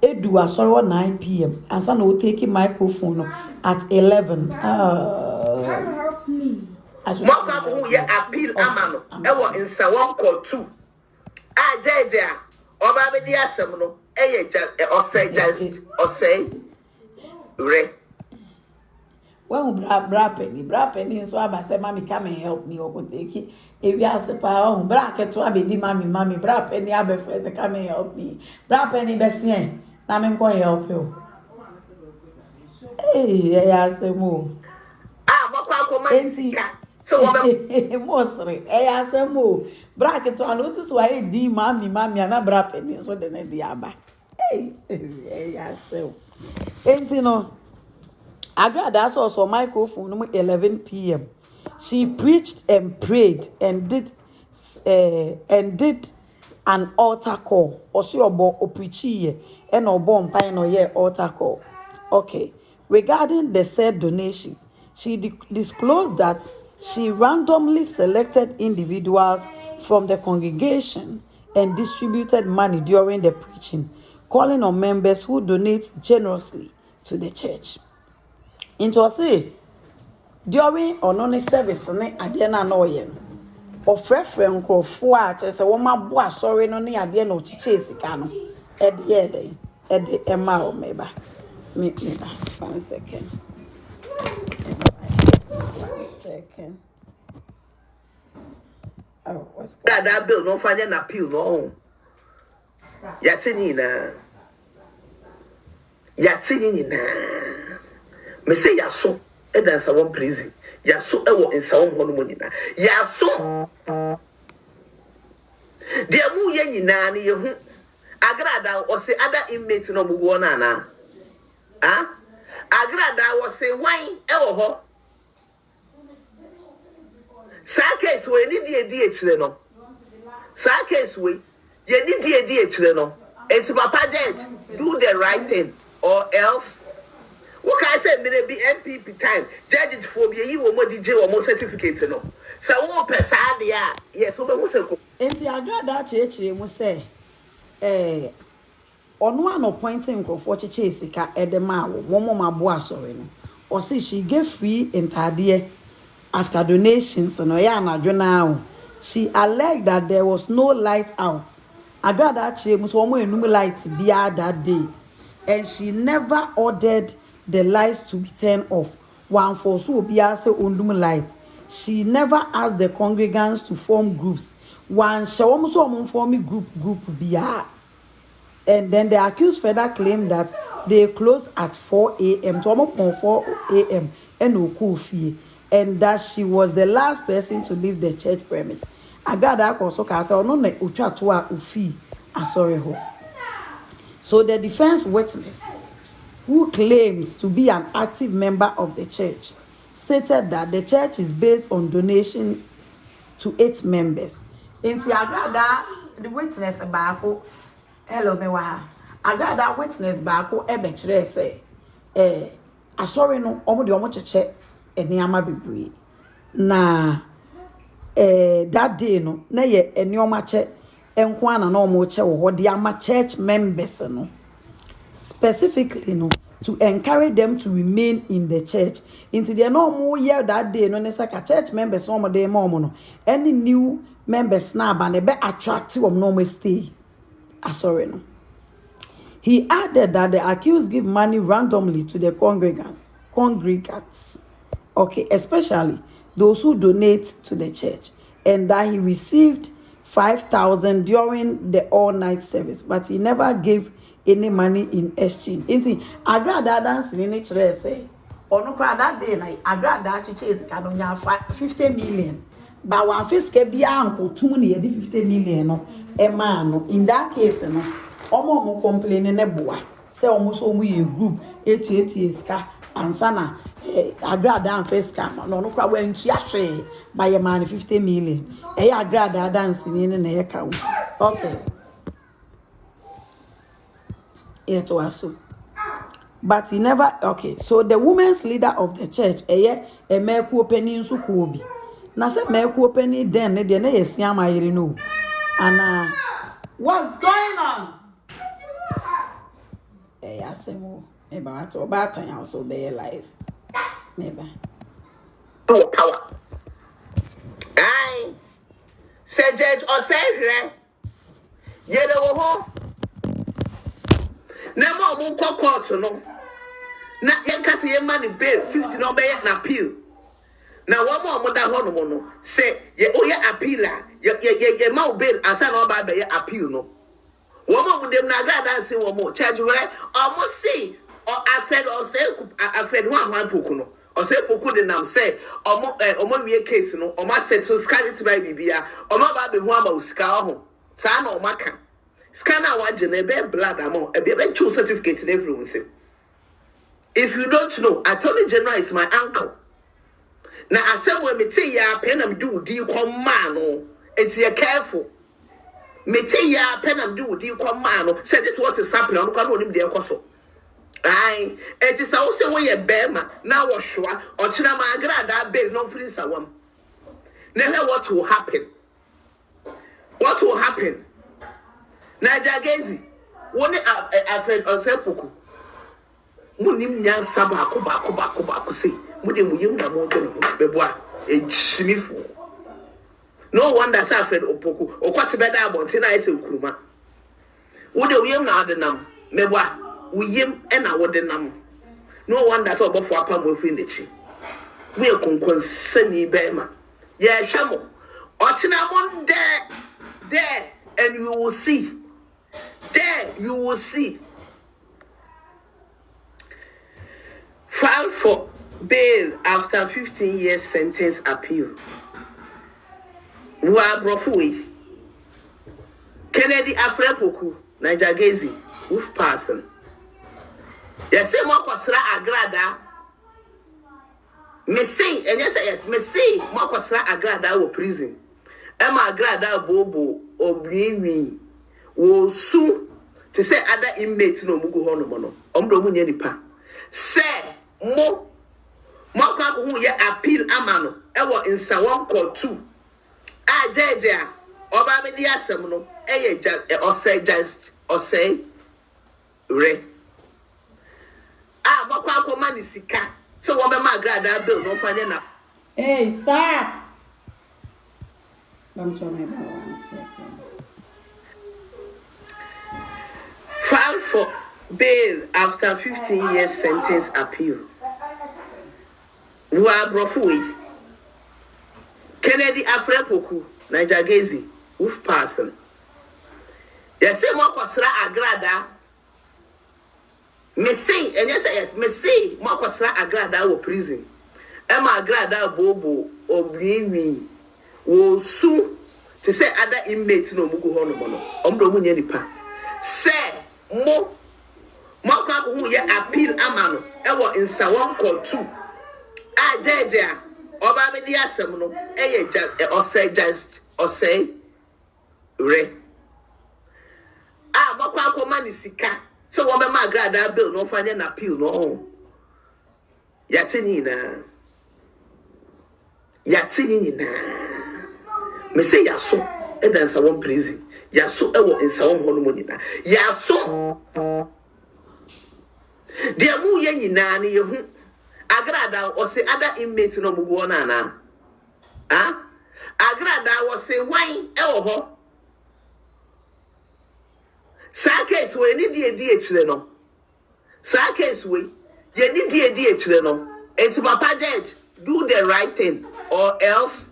B: edu asoro 9 p.m. ansa na o take microphone at 11.
C: Help me.
A: Moka ko ye appeal amano e wo insa 1 call 2 jeje a oba be di asem no eye osay re
B: when bra penny so aba say mommy come and help me or go take it. If you ask pa oh bra ke to abedi mommy bra penny abe first come and help me. Bra penny be sien na me go help you. Hey, ya say mo. So mostly ya say mo. Bra ke to anu to so ai di mommy na bra penny so de na di aba. Hey, ya say. Enti no Agradaa also microphone 11 p.m. She preached and prayed and did an altar call. Also obo oprichi and obo mpai no ye altar call. Okay. Regarding the said donation, she disclosed that she randomly selected individuals from the congregation and distributed money during the preaching, calling on members who donate generously to the church. Into a say during only service ne ade na na oye ofrefre nkrofo a chese wo maboa sorry no ne ade na ochiche sika no ede ema o meba me 1 second 1 second. Oh, what's going
A: that bill no find an appeal no yatinina me say yaso e dan sa one prison yaso e wo nsa wo hono nyina yaso de mu ye nyina ne ye hu Agradaa o say other inmates no mu wo na na Agradaa o say wan e wo ho sa case we ni die etire no sa case we ye ni die etire no enti papa judge do the right thing or else. What can I say? May be MPP time. Judge for me, you will more DJ or more certificate. No, so what person there? Yes, so we say.
B: Enti Agradaa church mu say, ono an appointing for church sika edema wo mo maboa sorry no. Or say she gave free entire after donations no ya anadwo now. She alleged that there was no light out. Agradaa church mu so mo enum light bia that day, and she never ordered the lights to be turned off. One for so be say ondum light. She never asked the congregants to form groups. One so form group bia. And then the accused further claimed that they closed at 4 a.m. to almost 4 a.m. and and that she was the last person to leave the church premise. Agradaa also say no na utwa to a ufi asori ho. So the defense witness, who claims to be an active member of the church, stated that the church is based on donation to 8 members. Inti Agradaa, the witness baako, hello mewa. Agradaa witness baako ebe kire say, asori no omo de omo cheche eniama bebre. Na that day no na ye enioma che enkwa na omo che wo de ama church members no. Specifically no to encourage them to remain in the church until they no more year that day no necessarily church members no more dey more no any new members na ba na be attractive of no stay sorry no. He added that the accused give money randomly to the congregants, okay, especially those who donate to the church, and that he received 5,000 during the all-night service, but he never gave any money in exchange. Inti Agradaa dance in nature say ono kwa that day na Agradaa chiche ka no nya 50 million. But one fiske bia anko tum ne 50 million no e ma no. In that case no omo complain ne boa. Say omo so mu ye group 88 ska ansana Agradaa first scam no kwa wan tua hwe by a man 50 million. E Agradaa dance ni na ye ka. Okay. But he never, okay, so the women's leader of the church, a meku opening so kobi. Na se meku opening then ne yesiama iri no. Anaa, what's going on? Asemo, eba ato bata ya also be live. Maybe.
A: Power. Aye. Say judge or say yellow ho. Na mo court no na yen kasi say money bail 50 no be an appeal. Now one more that hono say ye appealer ye mau bail and say no be appeal no. One more with them na Agradaa say one more charge where almost say or I fed one poku no. Or say poku de nam say omo wie case no o ma settle scan it by bibia o ma ba be ho ama usika ho sa na o maka scan na wa je na be blood amo e be true certificate na everyone say. If you don't know, Attorney General is my uncle. Now I said when me say ya pen am do di come man no it's you careful. Me say ya pen am do di come man no say this what is happening no kan onim de ekoso. Aye, it is also when you bema now was sure or china ma Agradaa bail no free sawam. Now what will happen? What will happen? Na jagezi one afred on sepuku. Munim nyan saba ko say mude muyim na mo do beboa ejimifu. No wonder say afred opoku okwati beda abonte na ese ukuruma. Wude uyem na adenam meboa uyem e na wodenam. No wonder say obofo apa mo free nechi. We konkonsani bema. Yeah, shamo. Otina mon there and you will see. There you will see. File for bail after 15 years sentence appeal. Wa brofui. Kennedy Afrepoku, Najagezi, Wolf person. Yes, say more kwasra Agradaa. Me say, and yes, me say more kwasra Agradaa wo prison. Emma Agradaa bobo obrini wo su to say other inmates no mugu hono mono. Omdo mu nipa. Say mo kwa who ye appeal amano ewo insa 1 call 2 a jeje a oba be di asem no eye osay re mo kwa akoma ni sika so wo be ma Agradaa bill no fanya na.
B: Hey, stop. I'm trying about 1 second.
A: File for bail after 15 years sentence appeal. Wa brofui. Kennedy Afrepoku, Najagezi, Wolf person. Yes, say more kwasra Agradaa. Me say, and yes, me say more kwasra Agradaa wo prison. Emma Agradaa bobo obrini wo su to say other inmates no mugu hono mono. Omdo mu nipa. Say mo kwa who ye appeal amano ewo insa 1 call 2 a jeje a oba be di asem no eye osay re mo kwa akoma ni sika so wo be ma Agradaa bill no fanya na appeal no yatini me say yaso e dan sa won prison yaso ewo insa 1 hono mo nyina yaso de mu ye nyina ne ye hu Agradaa o say other inmates no mugo na na Agradaa o say wan e wo ho sa case we ni die ekire no sa case we ye ni die ekire no enti papa judge do the right thing or else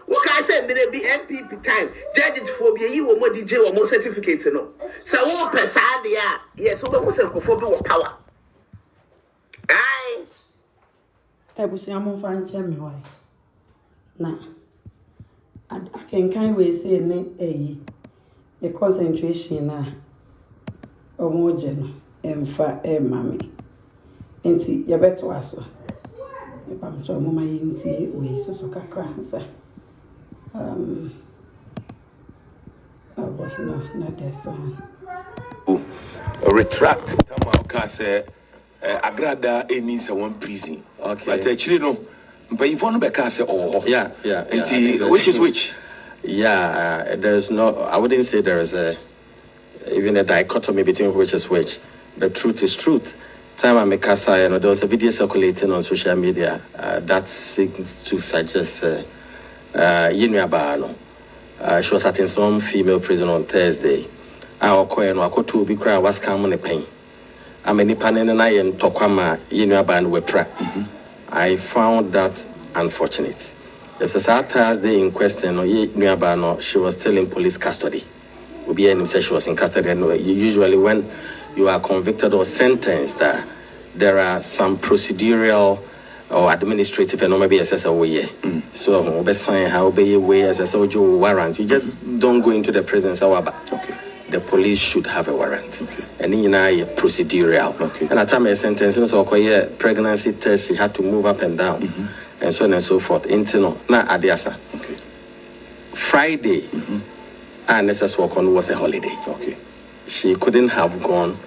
A: what can I say me be NPP time judge for be yi wo mo DJ wo mo certificate no so wo pesa de a yes wo mo se kofo bi wo power. Aye.
B: Ebusia mo fan chemi why. Na. I can kind way say ne a concentration na omoje no emfa mami. Enti ye beto aso. E pam cho mo mai nti we so kakra nsa. No, not this one.
D: Retract. Come say Agradaa means a 1 prison. Okay. But actually no. But if one can say yeah. Which is which?
E: Yeah, there's no. I wouldn't say there is even a dichotomy between which is which. The truth is truth. Time I make us, there was a video circulating on social media that seems to suggest Yinwabano. She was at some female prison on Thursday. Our coin, our to be crying was coming a pain. I'm a Nipanen and I and Tokwama, Yinuaban Wepra. I found that unfortunate. It's a Thursday in question, Yinuabano, she was still in police custody. Ubianim said she was in custody. And usually, when you are convicted or sentenced, there are some procedural or administrative and maybe SSO way. So, sign how be way SSO warrant. You just don't go into the presence of the police should have a warrant. And in a procedural. And at time a sentence, so pregnancy test, she had to move up and down, and so on and so forth. Intino na adiasa. Friday, and Mrs. Walkon was a holiday. She couldn't have gone.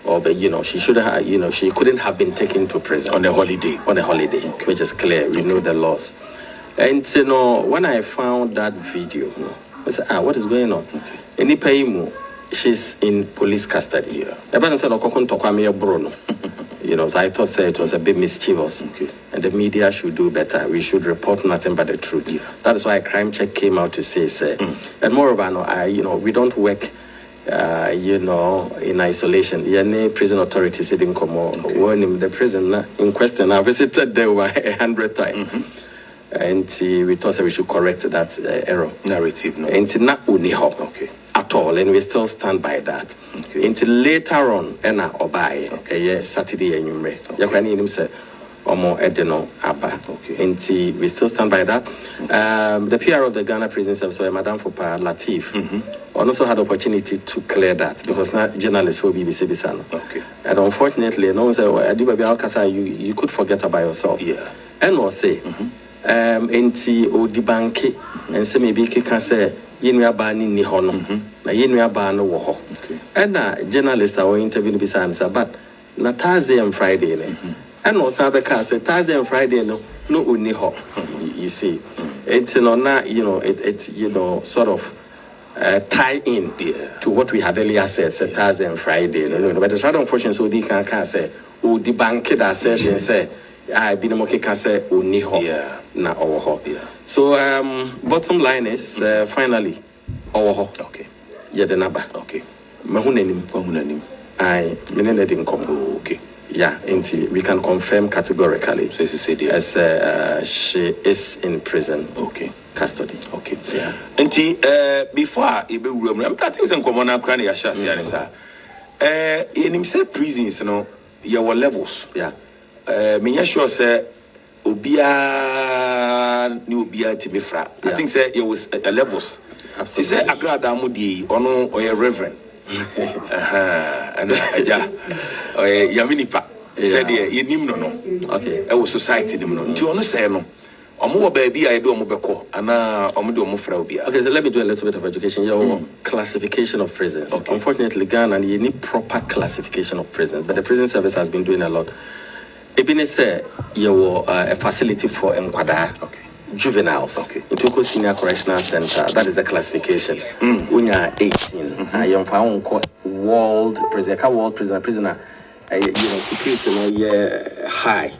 E: Or, she should have, she couldn't have been taken to prison
D: on a holiday.
E: Which is clear. We know the laws. And when I found that video, I said, what is going on? She's in police custody. So I thought it was a bit mischievous, and the media should do better. We should report nothing but the truth. That is why Crime Check came out to say, and moreover, we don't work. In isolation. Prison authorities didn't come on. The prison in question, I visited there over 100 times. And we thought we should correct that error.
D: Narrative, no.
E: And not uniho at all. And we still stand by that. Until later on, Anaa Obai, Saturday and Yumre. Yakwani him say, Omo Edeno Abba. And we still stand by that. The PR of the Ghana Prison Service, Madam Fopa Latif, also had opportunity to clear that because now journalists for BBC Bisano. And unfortunately, no one said, you could forget about yourself. And or say, enti Odibanke, and say maybe can say, Yenuabani ni hono, na Yenuabano woho. And journalists are interviewing Bisano, but na Thursday and Friday. And also other cars say Thursday and Friday no uniho. You see, it's not it's sort of tie in to what we had earlier said Thursday and Friday. But it's rather unfortunate. So they can say the bank that session say I been okay can say uniho na oho. So bottom line is finally oho. The number. Mahunenim. I didn't come. Yeah, until we can confirm categorically. So as she is in prison. Custody.
D: Yeah. Until before I'm starting some common Agradaa yashasi sir. In himself prisons, there were levels.
E: Yeah.
D: Me sure say obia ni obia tibifra. I think say it was levels. Absolutely. He said Agradaa mudi ono or a reverend. And Yaminipa said, "You no. Okay, our society no. Do you understand? No, omo baby I do omo beko, ana omo do omo fra obia."
E: Okay, so let me do a little bit of education. Your classification of prisons. Unfortunately, Ghana, you need proper classification of prisons, but the prison service has been doing a lot. Ebine say you a facility for Enquada. Juveniles. Into Senior Correctional Center. That is the classification. Unya 18. I am found world prisoner. Security high.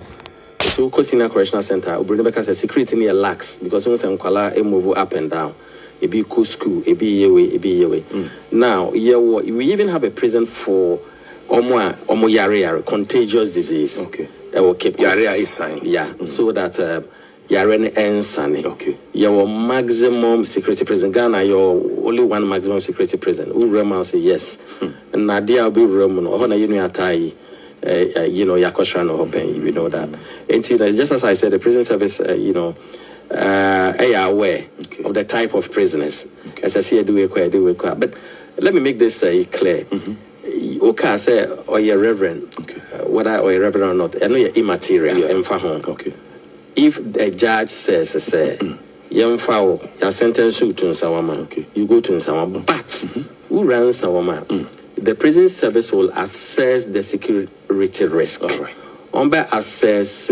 E: So Senior Correctional Center. Ubrinebeka says security near lax because when some kwala move up and down. It be school. It be yewe. Now we even have a prison for omo yare contagious disease.
D: Yare is sign.
E: Yeah. So that Yaren Ensani. Your maximum security prison. Ghana, your only one maximum security prison. Urema say yes. Nadia will be Roman or Hona Uniatai, Yakoshan or Hopen, you know that. And just as I said, the prison service, are aware of the type of prisoners. As I see, I do it. But let me make this clear. Okay, say, or you're reverend, whether or you're reverend or not, I know you're immaterial. If a judge says, young foul, your sentence to Nsawama, you go to Nsawama. But who runs Nsawama? The prison service will assess the security risk. Assess,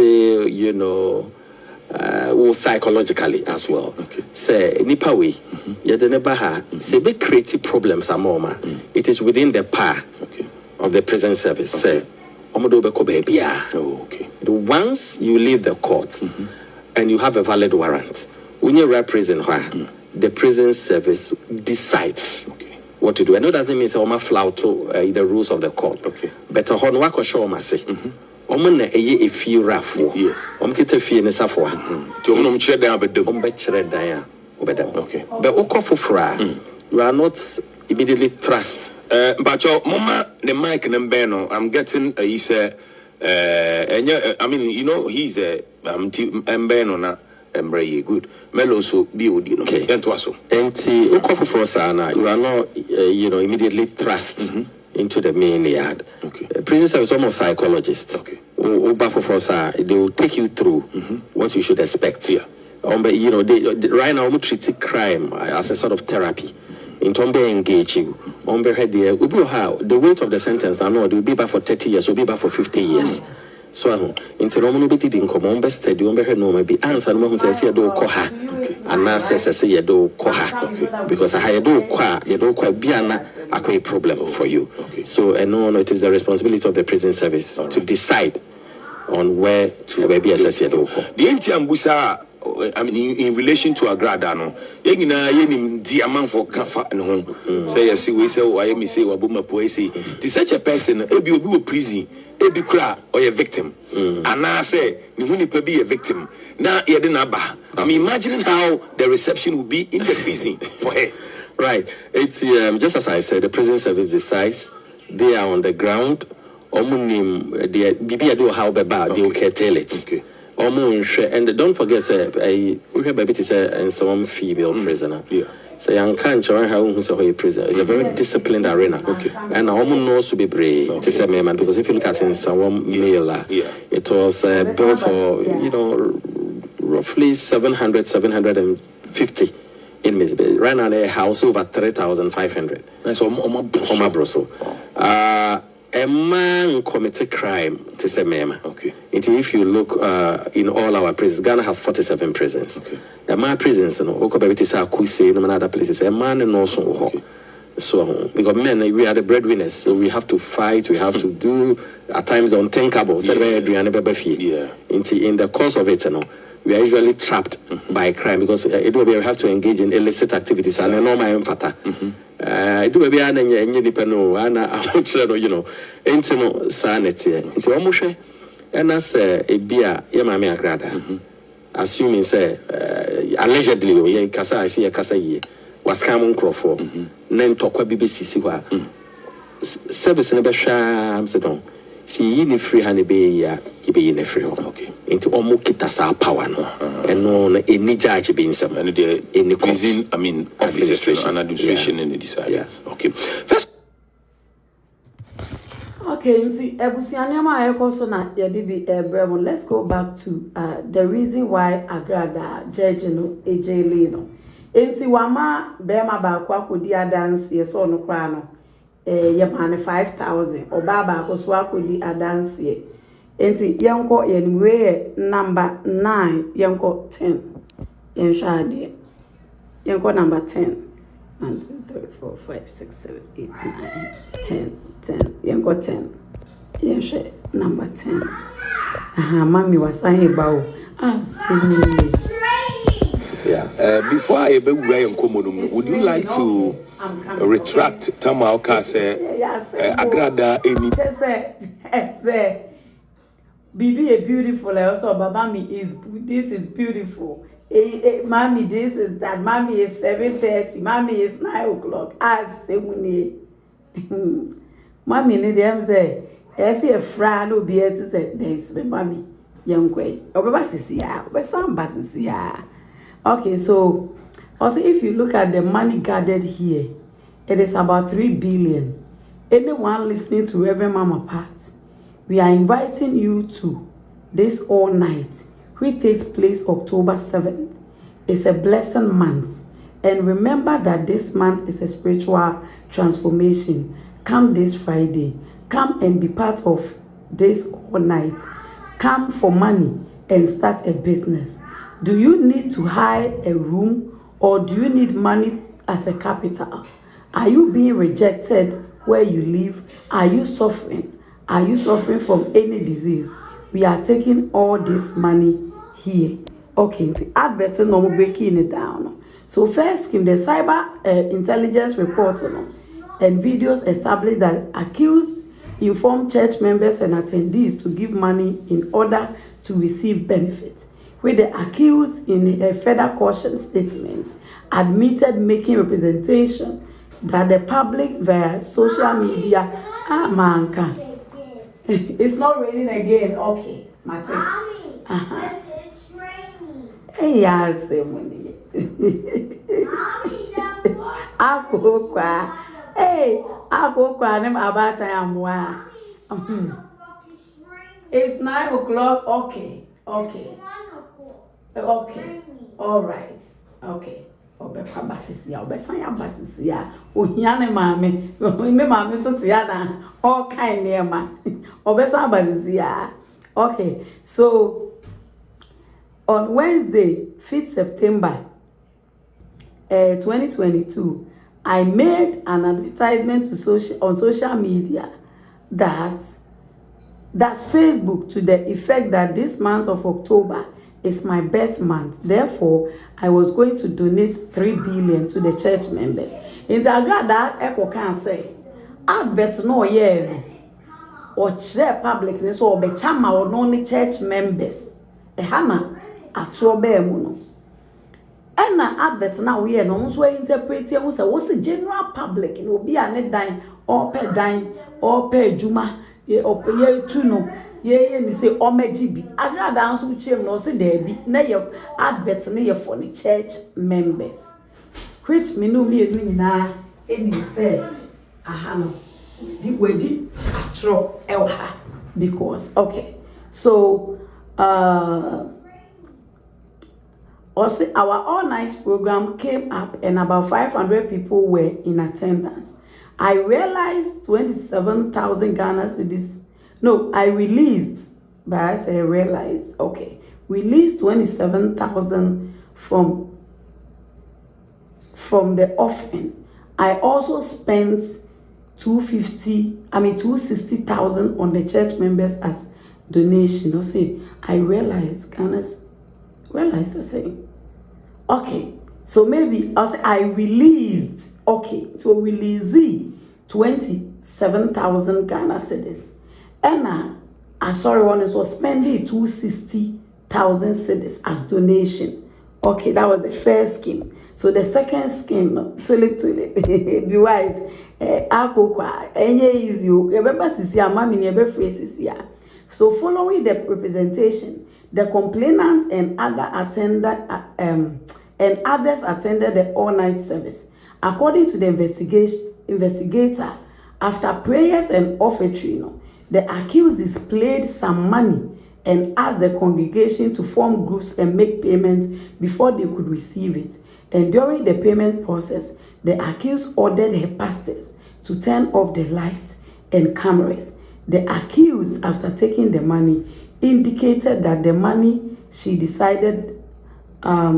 E: psychologically as well. Say, Nipawi, Yadenebaha, say, big creative problems are more. It is within the power of the prison service. Say, once you leave the court and you have a valid warrant, when you are prison, the prison service decides what to do. And that doesn't mean say Oma flout to the rules of the court.
D: Okay.
E: But a horn wako show ma say. Omana a few raff.
D: Yes.
E: Kita fee ne safwa.
D: To no mchire dan abedem.
E: Ombechire dan obedem.
D: Okay.
E: But oko fra, you are not immediately thrust.
D: But your mama the mic and no, I'm getting he said I mean, you know, he's a Mbeno na good. Melo so build, you know.
E: Okay.
D: And so.
E: And you are not immediately thrust into the main yard.
D: Okay.
E: Prison service almost psychologist.
D: Okay.
E: They will take you through what you should expect.
D: Yeah.
E: They right now we treat crime as a sort of therapy. In terms of engage you, the weight of the sentence now they will be back for 30 years, will be back for 50 years. So in terms of didn't come on best study, no maybe answer no who says do koha and now says say do koha because I do kwa biana a problem for you. So no, it is the responsibility of the prison service to decide on where to maybe assess your do.
D: The Antiambusa. I mean, in relation to Agradaa, no, yenim di amount for kafa no. Say yes, we say why me say wabuma poesi. To such a person, ebi obi prison, ebi kra or a victim. Anaa say ni huni pe be a victim. Na yede na ba. I mean, imagining how the reception will be in the prison for her.
E: Right. It's just as I said, the prison service decides. They are on the ground. Omunim the bibi do how beba they will curtail it.
D: Okay.
E: And don't forget, we have baby to say and some female prisoner.
D: Yeah.
E: So young can't join her who's a prison. It's a very disciplined arena.
D: Okay.
E: And a woman knows to be brave to say man, because if you look at it in some male, it was built for roughly 750 inmates. Right now they house over 3,500.
D: That's Oma
E: a man committed crime to say mema.
D: Okay.
E: If you look in all our prisons, Ghana has 47 prisons.
D: Okay.
E: A man prisons, no other places. A man and also. Okay. So because men, we are the breadwinners, so we have to fight. We have to do at times unthinkable.
D: Yeah.
E: In the course of it, we are usually trapped by crime because we have to engage in illicit activities and normal emphasis. I do maybe an independent internal sanity. Into almost and as a beer, Yamami Agradaa, assuming say allegedly, Casa, I see a Casa was coming Crawford, then talk with BBC. Service never sham, said on. See, in free honey be in a free home. Okay. Into Omukitasa power, and no any judge being some in the prison, I mean, officers and administration in the decide. Yeah. Okay. First.
B: Okay, see, let's go back to the reason why Agradaa judge AJ Leno. Enti wama bema ba kwa kodi dance yes no kra no ye man 5,000 obaba akoso akodi dance ye enti yenko yenwe number 9 yenko 10 yenshade yenko number 10 1 2 3 4 5 6 7 8 9 10 yenko 10 yenshe number 10 aha mami wasahe bawo asimi.
D: Yeah. Before I ever would you like to retract Tamauka say Agradaa any?
B: Say Bibi is beautiful. Also, Babami this is beautiful. Mommy, this is that. Mommy is 7:30. Mommy is 9 o'clock. Say Mommy need them say. I see a friend who be able to say there is my mommy. Young way. Obeba sisi ya. Obe samba sisi ya. Okay, so also if you look at the money gathered here, it is about 3 billion. Anyone listening to Reverend Mama Pat, we are inviting you to this all night, which takes place October 7th. It's a blessed month. And remember that this month is a spiritual transformation. Come this Friday. Come and be part of this all night. Come for money and start a business. Do you need to hire a room or do you need money as a capital? Are you being rejected where you live? Are you suffering? Are you suffering from any disease? We are taking all this money here. Okay, the advert no breaking it down. So first, in the cyber intelligence report, and videos established that accused informed church members and attendees to give money in order to receive benefits, with the accused in a further caution statement admitted making representation that the public via social media manka. It's not raining again. Okay, Mate.
C: It's raining.
B: Hey, yeah, money. Akokwa. Hey, akokwa nem abata yamwa. It's 9 o'clock. Okay. Okay. Okay. All right. Okay. Obekwa basisia, obesanya basisia. Ohiane mame. Me mame so tia na all kind nema. Obesa basisia. Okay. So on Wednesday, 5th September 2022, I made an advertisement on social media that's Facebook to the effect that this month of October is my birth month. Therefore, I was going to donate 3 billion to the church members. In the Agradaa, Echo can say, adverts no yeah, or share public, or be chama or non church members. Ehana atobe emuno. Ena adverts now we no so interpret you say what's the general public no be an dine or per dine or per juma ye tu no ye ni say omeji bi Agradaa nso chem no say there be na ye adverts na ye for the church members, which me no me nyina eni say aha no di wedi atro ewa because okay. So also our all-night program came up and about 500 people were in attendance. I realized 27,000 Ghana cedis. No, I released, but I say realized. Okay, released 27,000 from the offering. I also spent 260,000 on the church members as donation. I say I realized Ghana's realized. I say okay. So maybe I released, okay, to release 27,000 Ghana cedis. And I sorry one is was spending 260,000 cedis as donation. Okay, that was the first scheme. So the second scheme, tulip, be wise. Akokwa, enye easy. Remember sisia, mami nebe phrase sisia. So following the representation, the complainant and others attended the all-night service. According to the investigator, after prayers and offertory, the accused displayed some money and asked the congregation to form groups and make payments before they could receive it. And during the payment process, the accused ordered her pastors to turn off the lights and cameras. The accused, after taking the money, indicated that the money she decided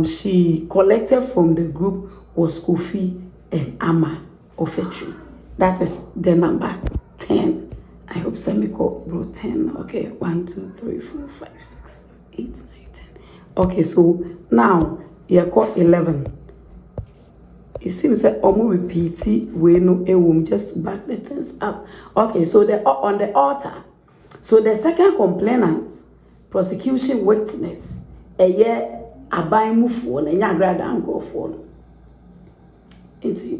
B: she collected from the group was Kofi and Ama offertory. That is the number 10. I hope Semiko wrote 10. Okay, 1, 2, 3, 4, 5, 6, 8, 9, 10. Okay, so now you got 11. It seems that Omu repeat we no just to back the things up. Okay, so on the altar. So the second complainant, prosecution witness, a year abai mufo na nya Agradaa and for it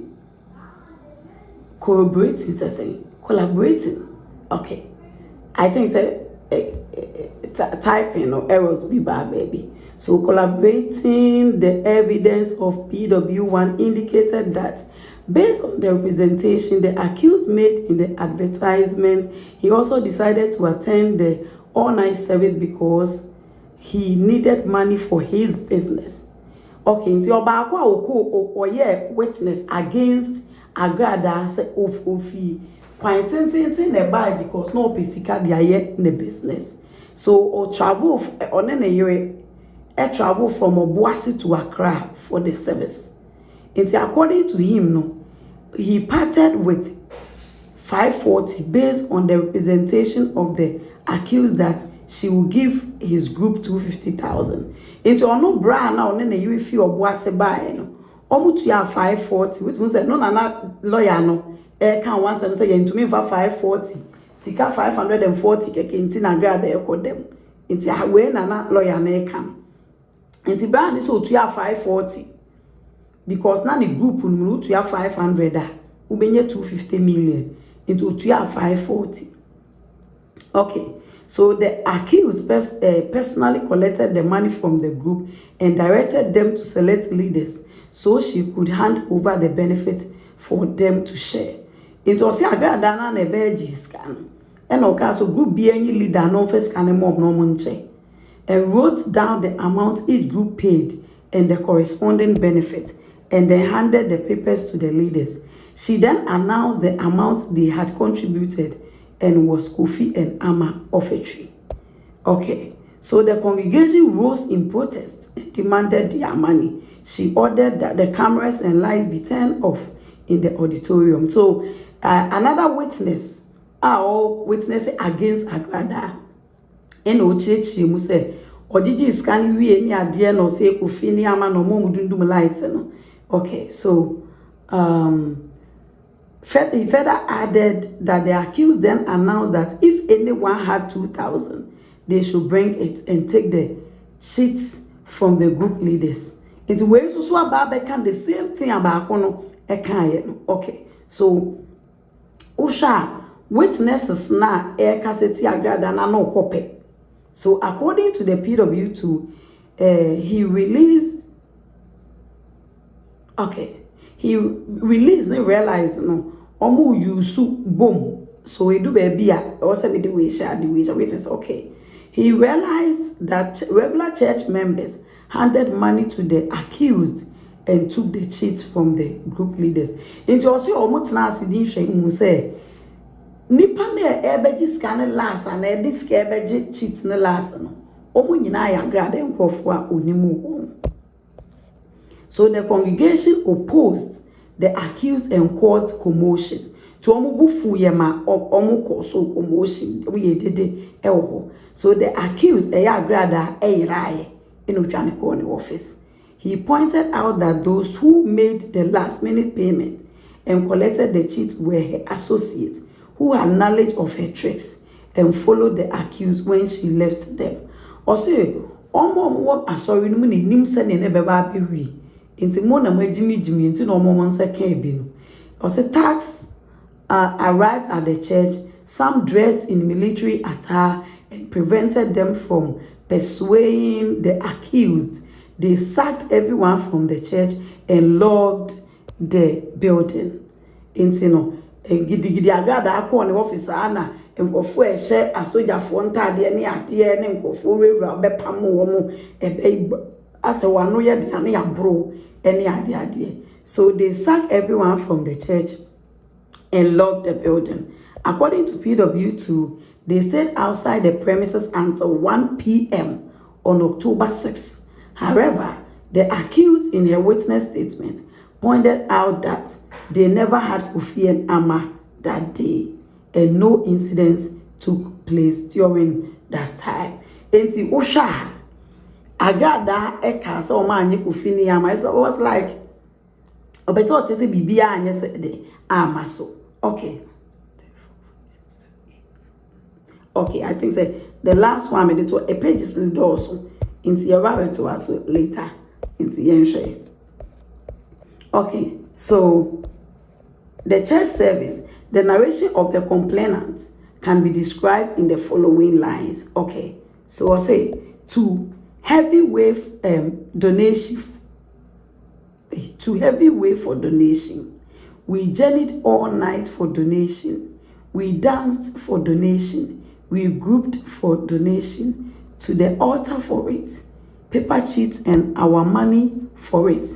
B: collaborating, say collaborating. Okay, I think typing or errors be bad, baby. So collaborating, the evidence of PW1 indicated that based on the representation the accused made in the advertisement, he also decided to attend the all-night service because he needed money for his business. Okay, into your back or witness against Agradaa say ofi quite buy because no pesika dia yet in the business. So or travel on a year travel from Obuasi to Accra for the service. And according to him, he parted with 540 based on the representation of the accused that she will give his group 250,000. Into no bra now on a year if you Obuasi buy no. Omu to ya 540, which means no lawyer no. can once and say into me for 540 sika 540 keke nti na Agradaa ekodem nti we na lawyer na ekam nti brand so otua 540 because na the group no otua 500 a ubenye 250 million into otua 540. Okay, so the accused personally collected the money from the group and directed them to select leaders so she could hand over the benefit for them to share. Into Osi Agradaa na nebeji scan. And okay, so group be any leader no first can mob no munche. And wrote down the amount each group paid and the corresponding benefit and then handed the papers to the leaders. She then announced the amounts they had contributed and was Kofi and Anaa of a tree. Okay, so the congregation rose in protest and demanded their money. She ordered that the cameras and lights be turned off in the auditorium. So another witness, all witnesses against Agradaa, and Ochechi mu say, Ojiji scanning we any idea no say Kofi ni Anaa no mo mudundum lights no. Okay, so he further added that the accused then announced that if anyone had 2,000, they should bring it and take the sheets from the group leaders. It's way so about the same thing about kono ekaye. Okay, so Usha witnesses na cassette Agradaa na no copy. So according to the PW2, he released. Okay, he released. They realized no. Omu yusu boom. So we do baby also with the wish which is okay. He realized that regular church members handed money to the accused and took the cheats from the group leaders. Into also omutna sidin say nipa na ebeji scan last and this ebeji cheats na last no. Omu nyina ya Agradaa nkofo a onimu. So the congregation opposed the accused and caused commotion. To omubufu yema omu koso commotion we did elho. So the accused Agradaa iraye in Uchaneko office. He pointed out that those who made the last minute payment and collected the cheat were her associates who had knowledge of her tricks and followed the accused when she left them. Also, omo asori no ni nim se ne beba abewi. Inti mo na majimi inti no omo nse kan bi no. Also tax arrived at the church, some dressed in military attire and prevented them from persuading the accused. They sacked everyone from the church and locked the building. Inti no gidi Agradaa ko ne office ana nkofo ehye asojafo ntade ne ade ne nkofo rewura bepam wo mo ebe ase wano ye de ane ya bro ene ade. So they sacked everyone from the church and locked the building. According to PW2, they stayed outside the premises until 1 p.m. on October 6. However, the accused in her witness statement pointed out that they never had Kofi and Anaa that day and no incidents took place during that time. Enti Usha Agradaa eka so manyi Kofi ni Anaa. It was like obeto chese bibia anye se de amaso. Okay. Okay, I think say the last one made it to a page is in also into your rabbit to us later into Yenshe. Okay, so the church service, the narration of the complainant can be described in the following lines. Okay, so I'll say to heavy wave donation. To heavy wave for donation. We journeyed all night for donation. We danced for donation. We grouped for donation. To the altar for it. Paper cheats and our money for it.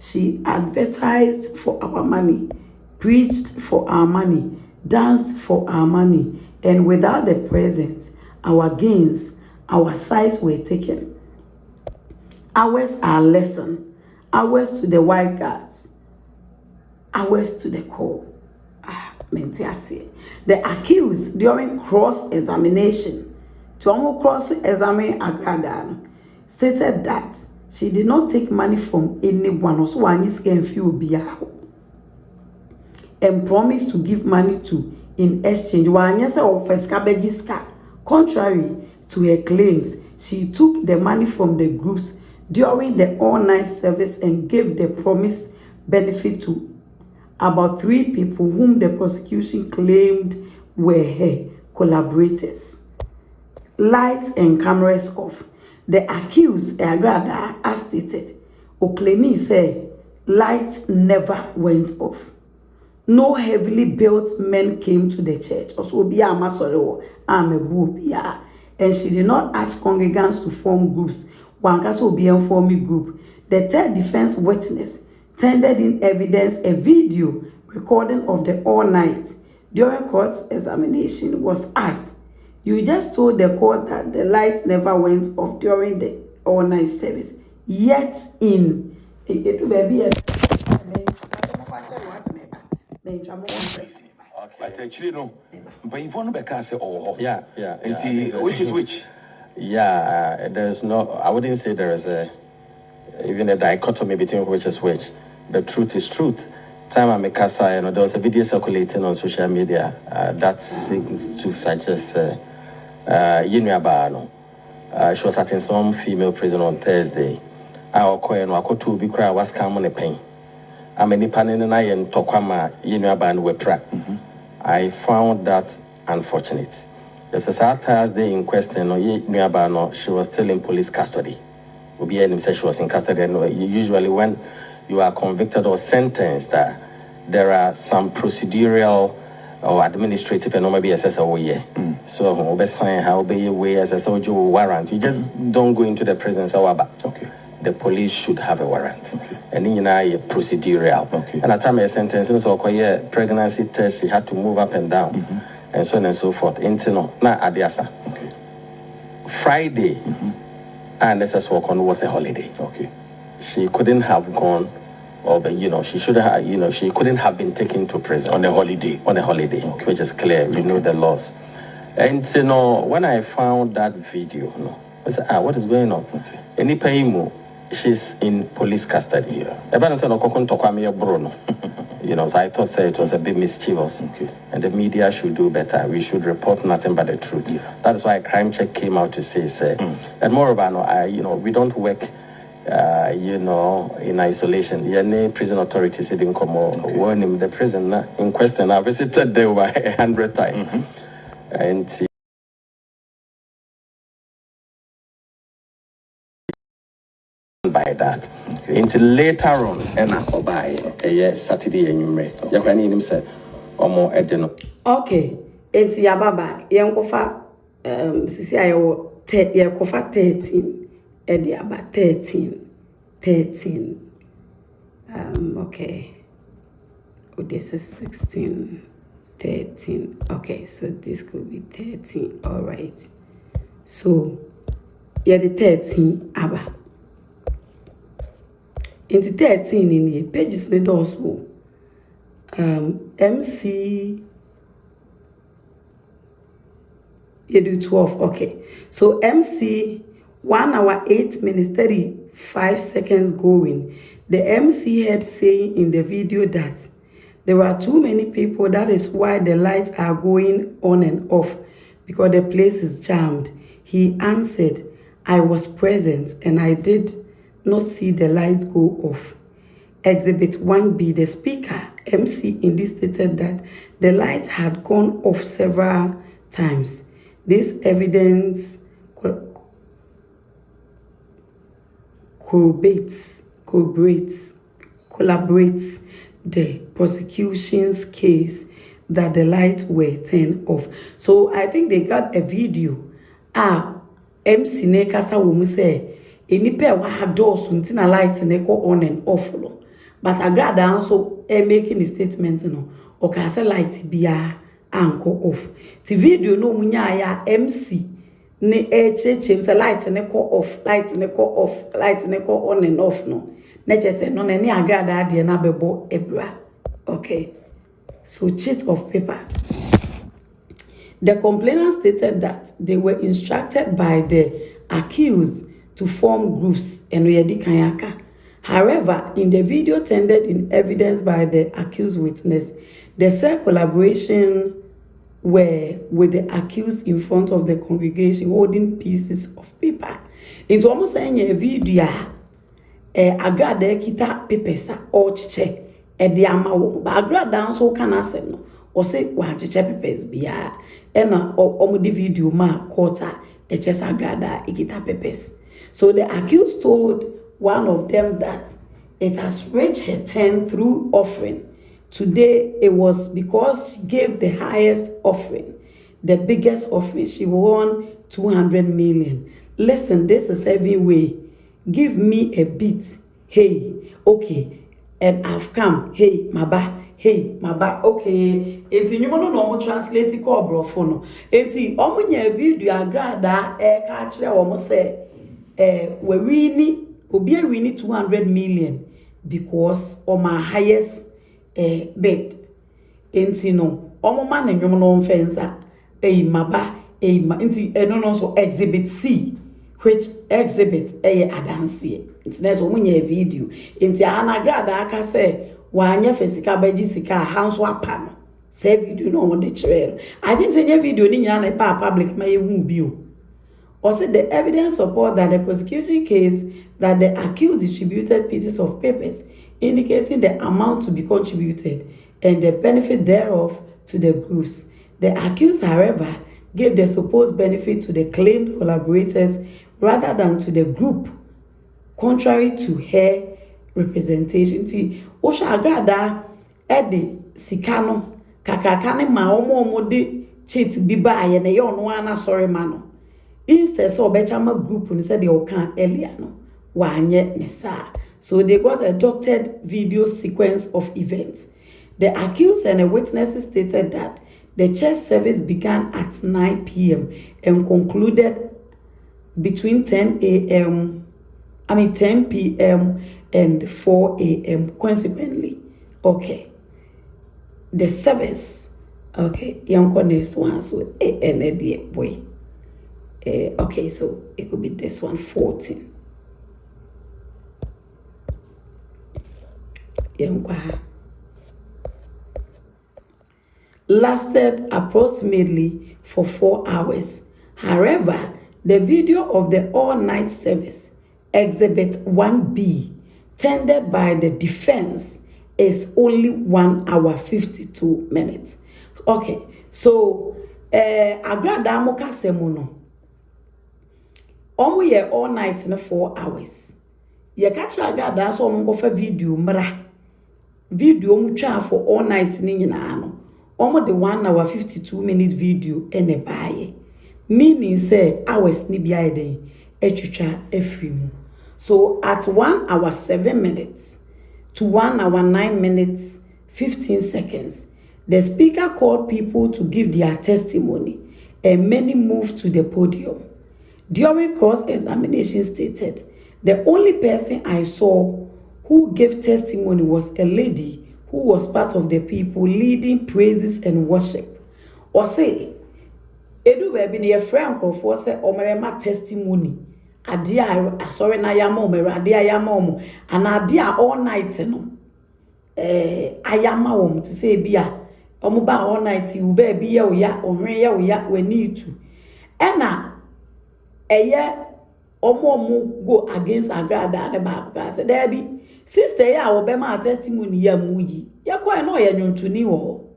B: She advertised for our money. Preached for our money. Danced for our money. And without the presents, our gains, our sides were taken. Ours are lesson. Ours to the white guards. Ours to the core. The accused during cross-examination, to almost cross-examine Agradaa, stated that she did not take money from anyone. Also, one is can feel and promised to give money to in exchange. Contrary to her claims, she took the money from the groups during the all-night service and gave the promised benefit to about 3 people whom the prosecution claimed were her collaborators. Lights and cameras off. The accused, Agradaa, as stated, Oklemi said lights never went off. No heavily built men came to the church. And she did not ask congregants to form groups. Forming group. The third defense witness tendered in evidence a video recording of the all night. During court's examination was asked, "You just told the court that the lights never went off during the all night service. Yet in it will be a
D: But actually, no. But if one can say, oh,
E: Yeah.
D: Which is which?
E: Yeah, there's no, I wouldn't say there is even a dichotomy between which is which. The truth is truth. Time I make there was a video circulating on social media that seems to suggest Yinuabano. She was attending some female prison on Thursday. I was calm a pain. I'm any panel and I and Tokwama Yinuaban were trapped. I found that unfortunate. There was a Thursday in question, she was still in police custody. Obianim said she was in custody. And usually when you are convicted or sentenced, there are some procedural or administrative and maybe SSO. So sign how be way SSO warrant. You just don't go into the prison. Okay. The police should have a warrant.
D: Okay.
E: And then procedural.
D: Okay.
E: And at time a sentence, so pregnancy test, he had to move up and down, and so on and so forth. Intino na adiasa.
D: Okay.
E: Friday, and SSO was a holiday.
D: Okay.
E: She couldn't have gone, or she should have, she couldn't have been taken to prison
D: On a holiday.
E: Okay. Which is clear. We know the laws. And when I found that video, I said, what is going on?
D: Okay.
E: Any paymo. She's in police custody. So I thought it was a bit mischievous.
D: Okay.
E: And the media should do better. We should report nothing but the truth.
D: Yeah.
E: That is why Crime Check came out to say, and moreover, we don't work, in isolation. Prison authorities didn't come warn the prison in question. I visited there over 100 times. And by that until later on Anaa by Saturday and you said more edeno.
B: Okay, and Yababa, Yankofa, Sisi, I will take Yakofa 13, Ediaba 13. Okay. Oh, this is 16, 13. Okay, so this could be 13. All right. So, the 13, Abba. Into 13 in the pages made also MC you do 12. Okay, so MC 1 hour 8 minutes 35 seconds going. The MC had saying in the video that there are too many people, that is why the lights are going on and off because the place is jammed. He answered, I was present and I did not see the lights go off. Exhibit 1B, the speaker, MC, in this stated that the lights had gone off several times. This evidence collaborates the prosecution's case that the lights were turned off. So I think they got a video. MC Nekasa will say, any pair had doors until a light and echo on and off. But Agradaa also making a statement, or can say light be anchor off. The video no munya MC ne church light and echo off, light and echo off, light and echo on and off. No, nature said no any Agradaa the nabebo ebra. Okay, so sheet of paper. The complainant stated that they were instructed by the accused to form groups and Kayaka. However, in the video tendered in evidence by the accused witness, The said collaboration were with the accused in front of the congregation holding pieces of paper. Into almost saying a video, Agradaa kita papers or chiche, the amount, but Agradaa so can answer no, or say one chiche papers be and the video ma quarter, a chess Agradaa ikita papers. So the accused told one of them that it has reached her turn through offering. Today it was because she gave the highest offering, the biggest offering. She won 200 million. Listen, this is every way. Give me a beat. Hey, okay. And I've come. Hey, maba. Hey, maba. Okay. Enti you want to know translate it call bro for no. Enti omunye video Agradaa ka kire omo say we really obi a win 200 million because of my highest bed. Enti no omo man na nwom no mfensa maba enti no so exhibit C, which exhibit adansie. Enti na so munye video enti Agradaa aka say wanye fesika baji sika hanso apa no say video no mo de kire. I think say video ni nyina na pa public ma yehu bio. Also, the evidence support that the prosecution case that the accused distributed pieces of papers indicating the amount to be contributed and the benefit thereof to the groups. The accused, however, gave the supposed benefit to the claimed collaborators rather than to the group, contrary to her representation. Osha Agradaa edi sikano kakakane ma omo de cheat biba ye ne yo no ana sorry mano. Instead, so Bechama group and said they can earlier no wanye nesa. So they got a doctored video sequence of events. The accused and the witnesses stated that the church service began at 9 p.m. and concluded between 10 p.m. and 4 a.m. Consequently, okay. The service, okay, young next one so and boy. Okay, so it could be this one, 14. Lasted approximately for 4 hours. However, the video of the all-night service, Exhibit 1B, tendered by the defense, is only 1 hour 52 minutes. Okay, so Agradaa moka semono. Omo ye all night in 4 hours. Ye catch Agradaa so omo go fa video mra. Video mu twa for all night ni nyina no. Omo the 1 hour 52 minutes video ene baaye. Meaning say hours ni bia eden etwitwa afrimu. So at 1 hour 7 minutes to 1 hour 9 minutes 15 seconds, the speaker called people to give their testimony and many moved to the podium. During cross-examination stated, the only person I saw who gave testimony was a lady who was part of the people leading praises and worship. Or say, Edu baby ni a friend of force or my testimony. Adia sorry na yama adia yama and adia all night no. Ayama to say bia omuba all night you baby ya ya we need to. Ena omo go against Agradaa the back say there be sister ya obema testimony ya muyi ya kwa no ya nyontuni wo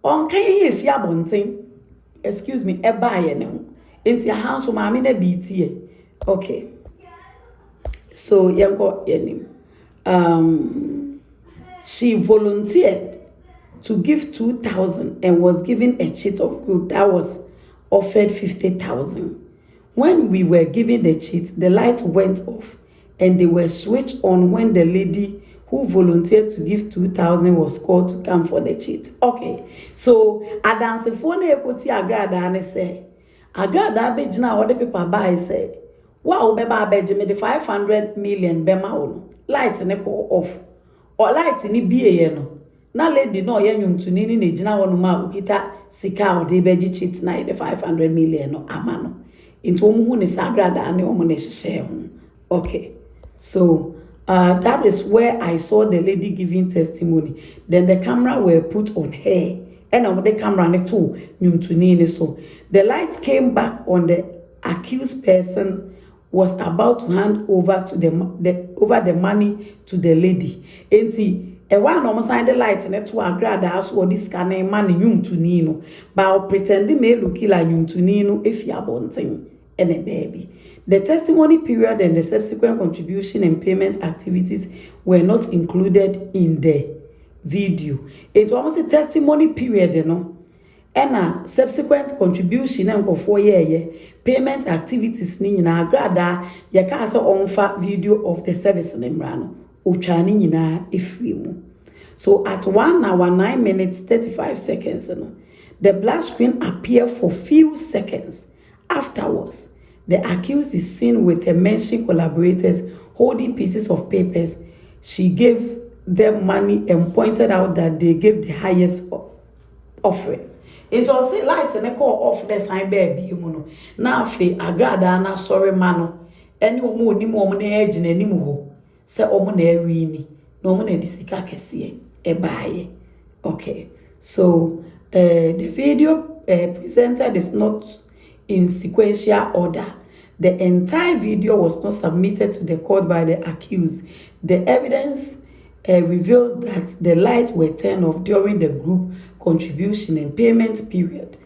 B: on kan ye fi abonten excuse me eba ye ne ho enti ahanso maame na biitie. Okay, so yanko yenim she volunteered to give 2,000 and was given a cheat of group that was offered 50,000. When we were given the cheat, the light went off and they were switched on when the lady who volunteered to give 2,000 was called to come for the cheat. Okay, so adanse phone ekoti Agradaa ne say Agradaa bejina what the people buy say wow beba beje me the 500 million bema ono light ne ko off or light ni biye no na lady no ye nwuntuni ni ne gina wono ma ukita sika o de beji cheat na the 500 million no ama no into omu hu ne Agradaa ne omu ne hye ho. Okay, so That is where I saw the lady giving testimony. Then the camera were put on her. And on the camera too, so the light came back on the accused person was about to hand over to the money to the lady. And see, a one almost signed the light in it to Agradaa house or this scanning money to Nino, but pretending may look like to Nino if you are wanting and a baby. The testimony period and the subsequent contribution and payment activities were not included in the video. It's almost a testimony period, you know. And a subsequent contribution and go 4 year payment activities ni na Agradaa ya ka so onfa video of the service nemrano ochane nyina efrimu. So at 1 hour 9 minutes 35 seconds, you know, the black screen appeared for few seconds. Afterwards, the accused is seen with the mentioned collaborators holding pieces of papers. She gave them money and pointed out that they gave the highest offering. It was a light and a call off the sign baby, you know. Now, fe Agradaa na sorry mano. Any more ni more edge and any more. Say omone rini. No one disika kesiye. Ebaye. Okay. So the video presented is not in sequential order. The entire video was not submitted to the court by the accused. The evidence reveals that the lights were turned off during the group contribution and payment period,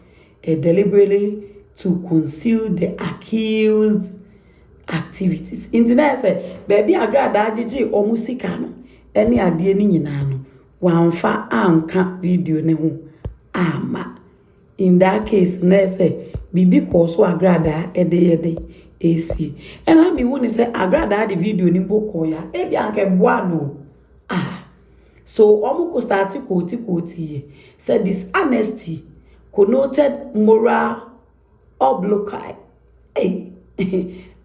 B: deliberately to conceal the accused activities. Internet say, baby Agradaa jiji omusika no, any adie ni nyina no, wanfa anka video ne ho ama. In that case, na say, bibi koso Agradaa ede AC. And I mean when say Agradaa the video ni boko ya, ebi anke boa no. So omuko start koti said dishonesty connoted moral obloquy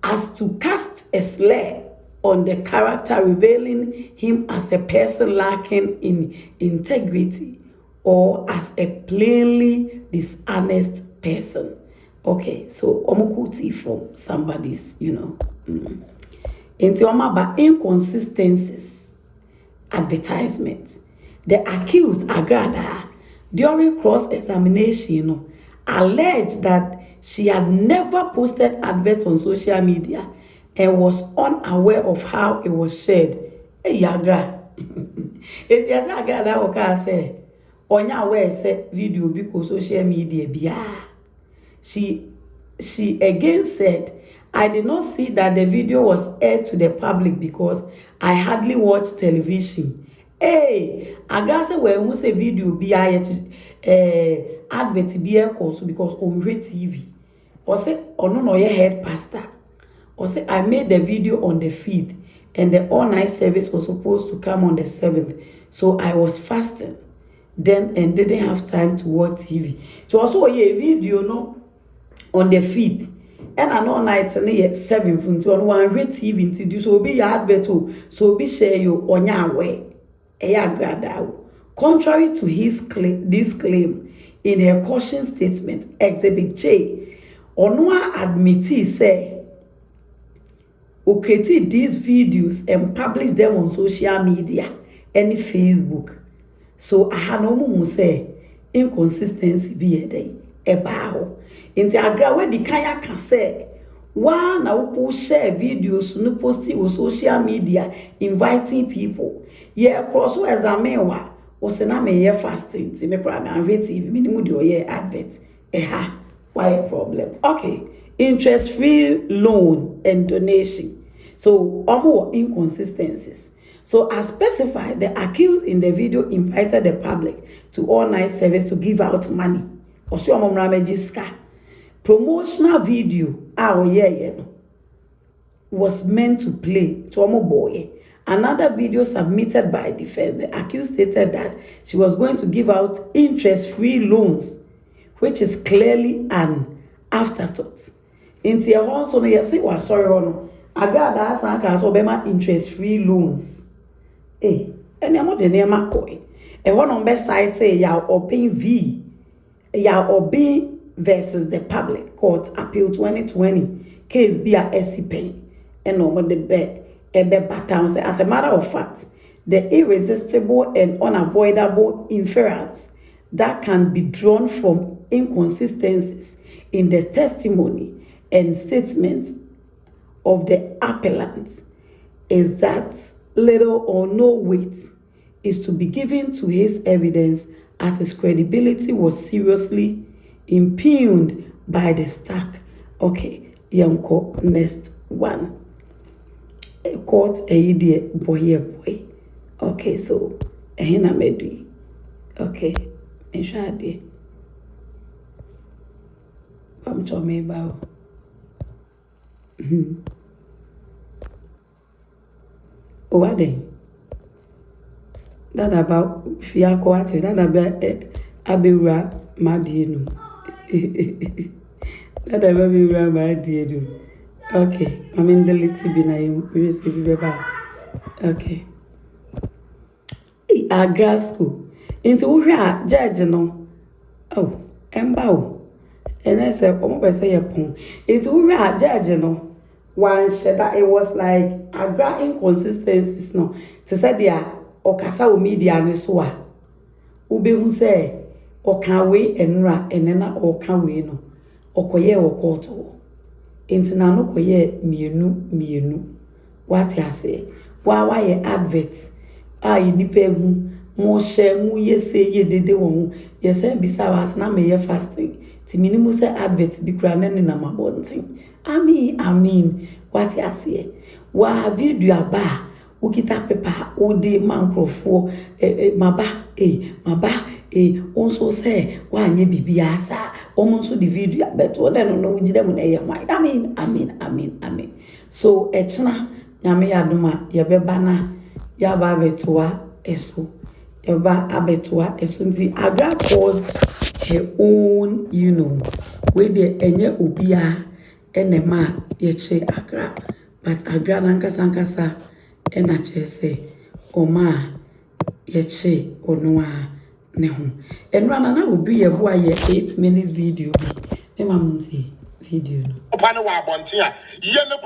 B: as to cast a slur on the character, revealing him as a person lacking in integrity or as a plainly dishonest person. Okay, so omukuti from somebody's, you know. Into omaba inconsistencies. Advertisement. The accused Agradaa during cross-examination alleged that she had never posted adverts on social media and was unaware of how it was shared. Hey, Agra. It's yes, Agradaa oka say, onya aware say video because social media biya. She again said, I did not see that the video was aired to the public because I hardly watch television. Hey, Agradaa say when we say video be advert be also because on TV. Or say ono no ye head pastor. Or say I made the video on the 5th and the all-night service was supposed to come on the 7th. So I was fasting then and didn't have time to watch TV. So also a video no on the 5th. And an all night and yet 7 from to one rate TV to do so be your advert so be share you on your way. Contrary to this claim in her caution statement, Exhibit J, Onua admittee say, who created these videos and published them on social media and Facebook. So I had no more say inconsistency be a day. Ebaho. Inti Agradaa where the kaya can say one na upo share videos no post on social media inviting people. Yeah, cross examewa was na me ye fasting. Ti me program and TV minimum the ye advert. Why a problem? Okay. Interest-free loan and donation. So more inconsistencies. So as specified, the accused in the video invited the public to all-night service to give out money. Promotional video was meant to play to boy. Another video submitted by defense, the accused stated that she was going to give out interest-free loans, which is clearly an afterthought. In the also, yes, was sorry, Agradaa has obema interest-free loans. And I'm not the name of coin. A one on best side say ya obeying V. Ya obey versus the public court appeal 2020 case be a SCP and no the bet As a matter of fact, the irresistible and unavoidable inference that can be drawn from inconsistencies in the testimony and statements of the appellant is that little or no weight is to be given to his evidence, as his credibility was seriously impugned by the stack. Okay, Yanko, next one. Court a boy. Okay, so hina medri. Okay, inshade. Pam chome ba. O ade. That about fiako ate. That about abewura madienu. That about abewura madienu. Okay, I'm in the little bit na okay. Agradaa school. Into where judge no. Oh, embao. And I said, oh, I say pon. Into where judge no. One said that it was like Agradaa inconsistencies no. To say there okasa o media ne so a. Ube hu say okan we enra enena okan we no. Okoye okoto. Inti na no koye mienu what ya say wa ye advert nipa hu mo share mu yese ye dede wo ye say bisa was na me ye fasting ti minimu say advert bi kura na na mabonten amen what ya say wa video ba ukita paper odi mankrofo maba also say wa nye bibia sa omonso the video beto den no ugide mu na ye hwan amen so echna nyame yadoma ye beba na ya ba betoa eso ye ba abetoa eso nti Agradaa caused her own we de enye obia enema ye che Agradaa but Agradaa nankasa ena chese oma ye che onwa ne ho enra na obi ye bo aye 8 minutes video me mamunti video no
F: opane wa abonte a ye ne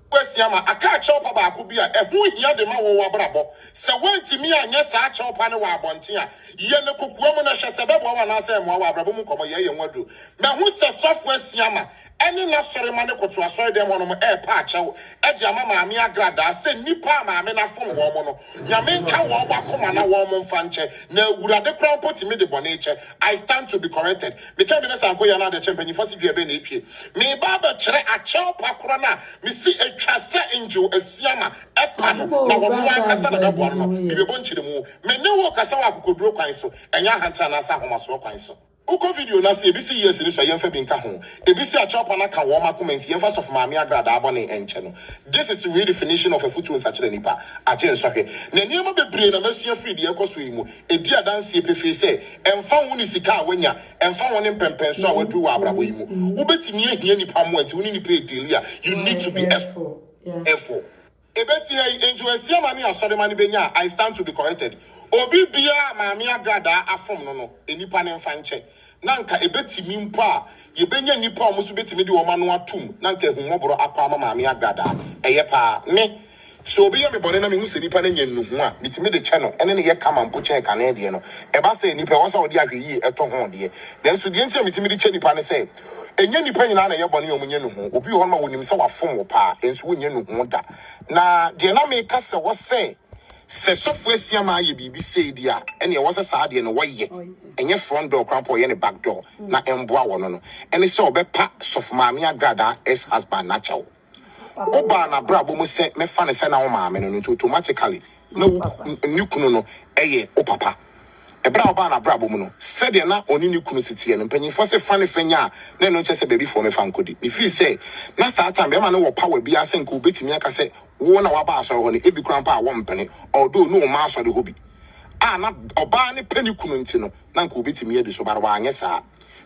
F: kwasiama aka chopa ba ko bia ehu hia de ma wo wabrabo se wantimi anya sa chopa ne wa abonte a ye ne kokuo mu na hwe se bebo wa na se mo wa wabrabo mu komo ye nwadu me hu se sofo asiama ene na sore ma ne koto asore dem no mo pa achew e dia mama ami Agradaa se nipa ma ame na fom wo mo no nyame nka wo wakoma na wo mo mfa nche na awurade kra potimi de bone eche I stand to be corrected me ka be na sanko ya na de champion fosi dua be na epie me baba kire achew pakro na me si atwase angel asiama epa no na wo mo akasa na bebo no be bonchire mu me ne wo kasa wa kokoduro kwan so enya hanta na sa homa so kwan so uko video na se ebisi yes ni so yemfa bi nka ho ebisi a chop na ka wo ma comment yemfa so for maami Agradaa abone enche no this is the redefinition of a foot in such a nipa aje nso hwe na niema bebre na masua free de ekoso yi mu edi adanse epefe se emfa wo ni sika a wanya emfa wo ni mpempen so a wadu wa abrabo yi mu ubetimi ahia nipa mo anti wo ni nipa edeli a you need to be careful ebesi angel asiama ni asore mani benya I stand to be corrected obi bia maami Agradaa afom no enipa ne mfa nche nanka ebetimi mpo a yebenya nipa o muso betimi de wo ma no atum nanka ehumoboro akwa maami Agradaa eye pa ne so obi ya me bone na me hu se nipa na nyannu hu a mitimi de channel ene ne ye kama mpo che ka na de no e ba se nipa wo sa odi ahwe yi eto ho de na so de ntia mitimi de che nipa ne se enye nipa nyina na ye bone o munye no hu obi ho ma wonim se wafom wo pa enso wonye no hu da na de na me ka se wo se sofo asiama ye bibi sei dia ene ye wose saade no woye enye front door krampo ye ne back door na emboa wo no ene se obepa sof maami Agradaa ex husband na chawo oba na brabo mu se me fa ne se na wo maami no automatically na nukunu no eye o papa ebra oba na brabo mu no se de na oni nukunu sitie no mpanyifo se fa ne fanya na no nche se baby for me fa nkodi me fi se na sa time be ma no wo power bia se nko betimi aka se wo na waba asoro ho ne ebi krampa a wo mpene odo no ma asoro ho bi na oba ne pani kunu nti no na nko betimi edu so bare wa anye saa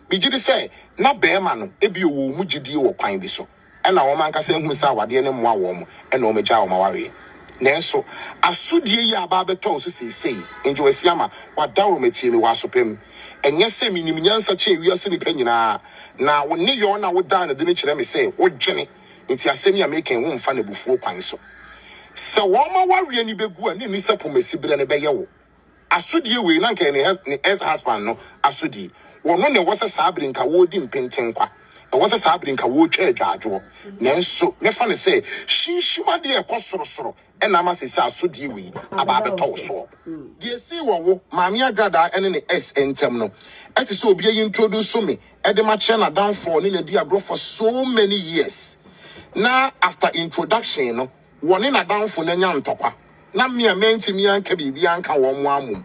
F: bi gidi se na be ma no ebi wo mu gidi wo kwan bi so na wo man ka se hu sa wade ne moa wo mo na wo megya wo ma ware nenso asudie yi aba beto so sei enjo asiama wadawro metie me wasopem enye se minim nyansa che wiase ni panyina na wo ne yo na wo dan na de ne kire me se wo dwene nti asemi a meken wo mfa na bufuo kwan so So wama wari ni begu ani ni sepo mesibire ne beye wo. Asudie we na nka ne ex husband no asudie. Wono ne wose saabire nka wo di mpenten kwa. E wose saabire nka wo twa adwadwo. Nanso me fa ne say shinshima de ekosoro e na ma se asudie we aba beto so. Die si wo maami Agradaa ene ne ex entem no. Eti so obi introduce me e de ma che na down for ne di abro for so many years. Now after introduction no one in a down for Nyan Topa. Na me a mentimi anka bibi anka womwamu.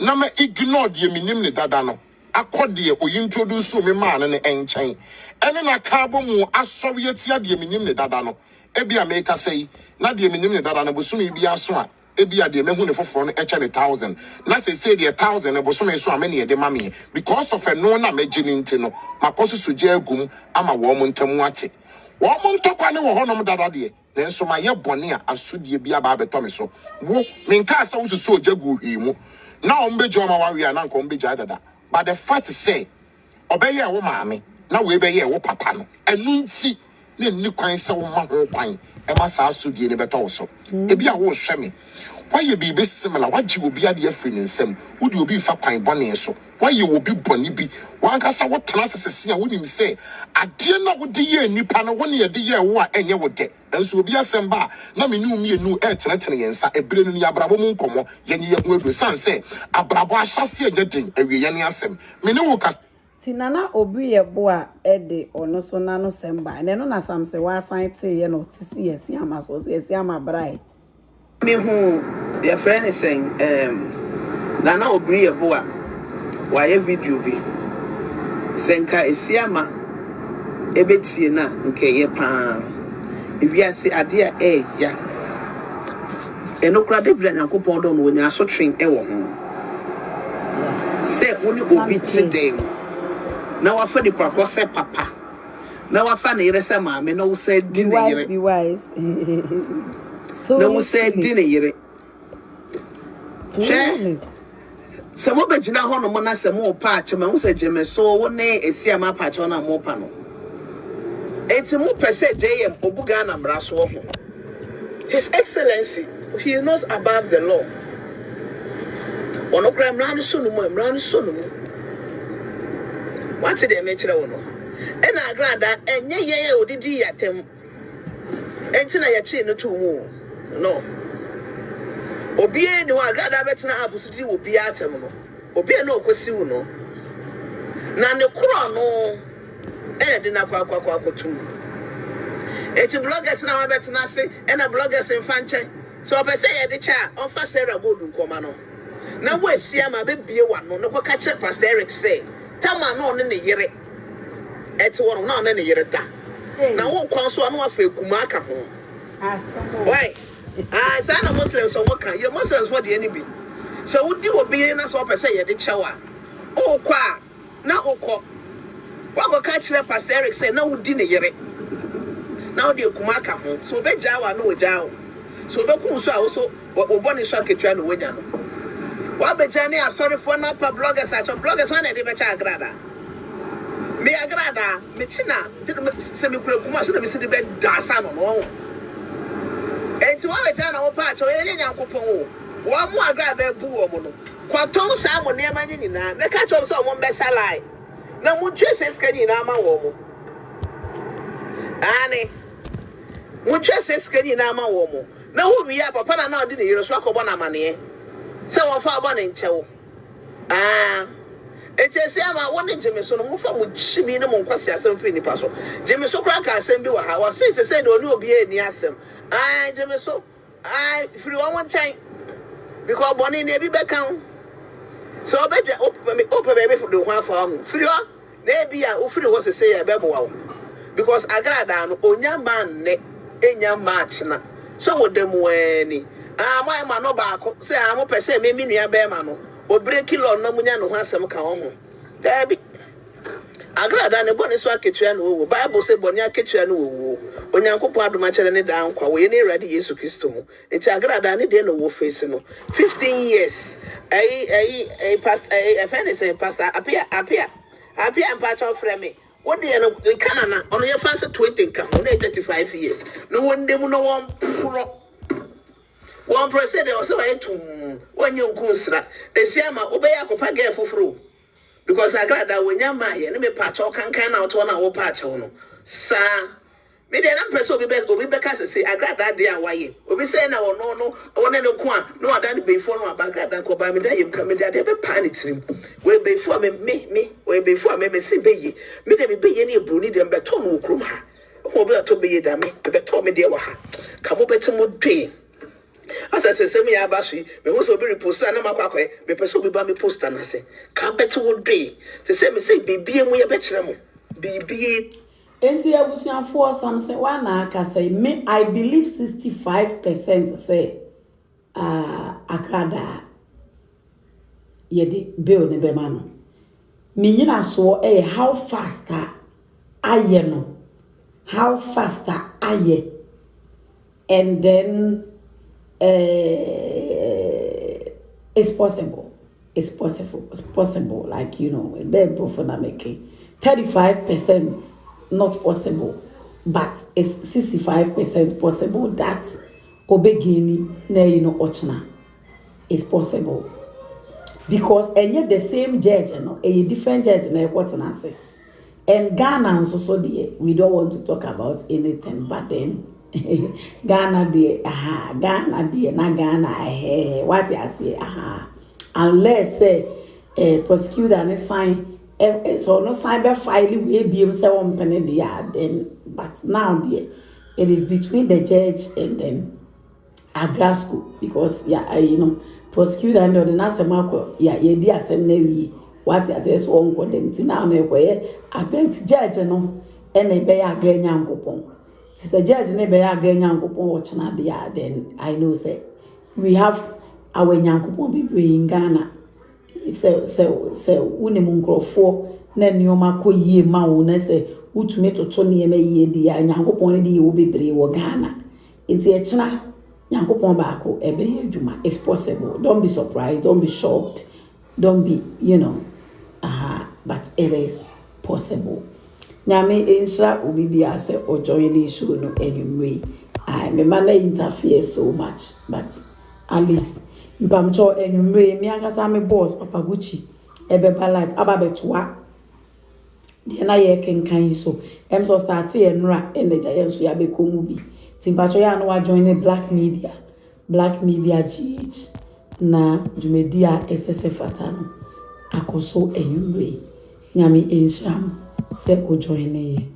F: Na me ignore the minim ne dadano. Akode o introduce me man ne enchen. Ene na kabo mu asori etia de minim ne dadano. Ebi America say na de minim ne dadano bosumi bi aso a ebi a de mehu ne foforo no eche 1,000. Na say the 1,000 e bosumi so amene de mame because of a no na megini nti no makoso suje agum ama wo mu ntamu ate. Woman talk on the honor that day. Then so my bonia asudie be about the Thomaso. Wo mean cast also so jagu him. Now umbe joma warrior and uncle jada. But the fact say, obey your woman, now we be your papa. And nun see, new kind so pine. And my sudie never also. If you won't show me. Why you be similar? What you will be at your friend in some? Would you be for pine bonny so? Why you will be bonny be? One cast what tenacity see, I wouldn't say. I dare not with the year, ni panel 1 year, the year, what and you would get. And so be a samba. Now me knew me new air tenantry and sa a brilliant Yabrabon como, Yanni will son say, Abraba shall see a getting a reaniasem. Me no cast.
B: Tinana obi ye boa ede ono so nano semba. And then on some say, why sign say, you know, to see a siama so say, siama brai.
A: Me who their friend is saying, Nana Obri a boa, why a video be Senka is Siama Ebetina, okay, ye pan. If you say, Adia, ya. And no crowd of Lena Copodon when you are so trained, say only Obi today. Now I find the purpose, say papa. Now I find the rest of my men, no say, dinner,
B: be wise.
A: No say dinner yere. Che. Some of the hono mona se mo patch, man say Jimmy so one e see my patch on a mo pano. It's a more per se JM Obugana Brasso. His Excellency, he is not above the law. One of them ran soon. What's the nature of no? And Agradaa and ye or did ye at him? And tonight ya chin no two more. No. Obie no Agradaa betina abusuti obi atem no. Obie no kwesi no. Na ne kro no e de na kwa tum. Eti bloggers na betina se e na bloggers mfanche. So opese ye de cha onfa Sarah Gold nkoma no. Na wo asia ma be bie wa no ne kwa che Pastor Eric say tama no ne yere. Eti wo no ne yere da. Na wo kwan so no afa ekuma aka ho. Why? Sana Muslims so what can you Muslims what the enemy? So would you be in us up and say you did shower? Oh, qua now, what go catch the Pastor Eric say no dinner yere. Now the Kumaka home, so be Jawa no Jaw. So the Kunsa also what Obani socket trying to win. What be Johnny? I'm sorry for not bloggers such a bloggers on a Agradaa. Me Agradaa, Michina, semi Kuma, so we see the bed Dasan on. And to our town or patch or any young couple, one more Agradaa boo. Quaton Salmon near Manina, the catch of someone best ally. No more dresses can in Ama Womo. Annie, more dresses can in Ama Womo. Now we have a panana dinner, you're a swap of one money. So of our one in Chow. It is Sama one in Jimmy, so no more from which she mean among Quasia some finny puzzle. Jimmy so crack I send you how I say to say, no, no, be any assem. Jimmy so if you want one time because Bonnie never back down. So I bet you open baby for the one for Frio. Maybe I offer was to say a baby because Agradaa on man ne in your match na. So what them when my man no back say I'm up say me near Bermano or break it on no munya no handsome come. Debbie Agradaa ne bonus wa kitchen wo Bible say bonia kitchen wo onyanko po adomachere ne dan kwa we ne ready Yesu Kristo mu enti Agradaa ne de no wo face no 15 years pastor pastor appear and patch of frame what dey no Canada on your fancy 20 come on 35 years no one dem no one pro one president also I to 1 year kusra the siama obey akopa girl fufuru because Agradaa when ya ma ye me patch o kan out one wo patch no sa me dey na person obi be ka say Agradaa dey awaye obi say na no one no ko a no adan before no Agradaa ko ba me dey yem ka me dey be panic trim we before me we before me say be ye me dey be ye na bruni dem be to no krum ha obi ato be ye da me be to me dey wa ha ka mo beti mo dwen as I say me abashi me wo so be repost na makwa me person be ba me poster na say ka beti wo dwen say me say bibie mu ye be kire mo bibie
B: enti abusuafo something one aka say me I believe 65% say Agradaa yedi bill ne be ma no me nyina so how faster aye no how faster aye and then it's possible like you know they're both not making 35% not possible but it's 65% possible that obegini na you know ochna is possible because and yet the same judge no a different judge na what na say and Ghana so the we don't want to talk about anything but then Ghana de Ghana de na Ghana what I say unless say prosecutor and sign so no cyber file we be himself on penny then but now it is between the judge and then Agradaa school because you know prosecutor and the nasa mako ye di asem na wi what I say so on them now na Agradaa judge no and e be Agradaa nyankopon it's a judge ne be Agradaa nyankopon watch na there then I know say we have our nyankopon be in Ghana so uni munkrofo na nioma ko yie ma wo na se utumi toto ne ma yie di ya nyankopon ne wo bebre wo Ghana nti e kina nyankopon ba ko ebe ye adwuma it's possible don't be surprised don't be shocked don't be you know but it is possible nyame insha obi bia se ojoye the issue no anyway me man interfere so much but at least mpamcho enumre mi angasa me boss papa Gucci ebeba life ababetoa de na ye kenkan so so start enra energy yenso ya bekomu bi timpacho ya no wa join black media GH na jumedia SSF atano akoso enumre nyame ensham se o join ye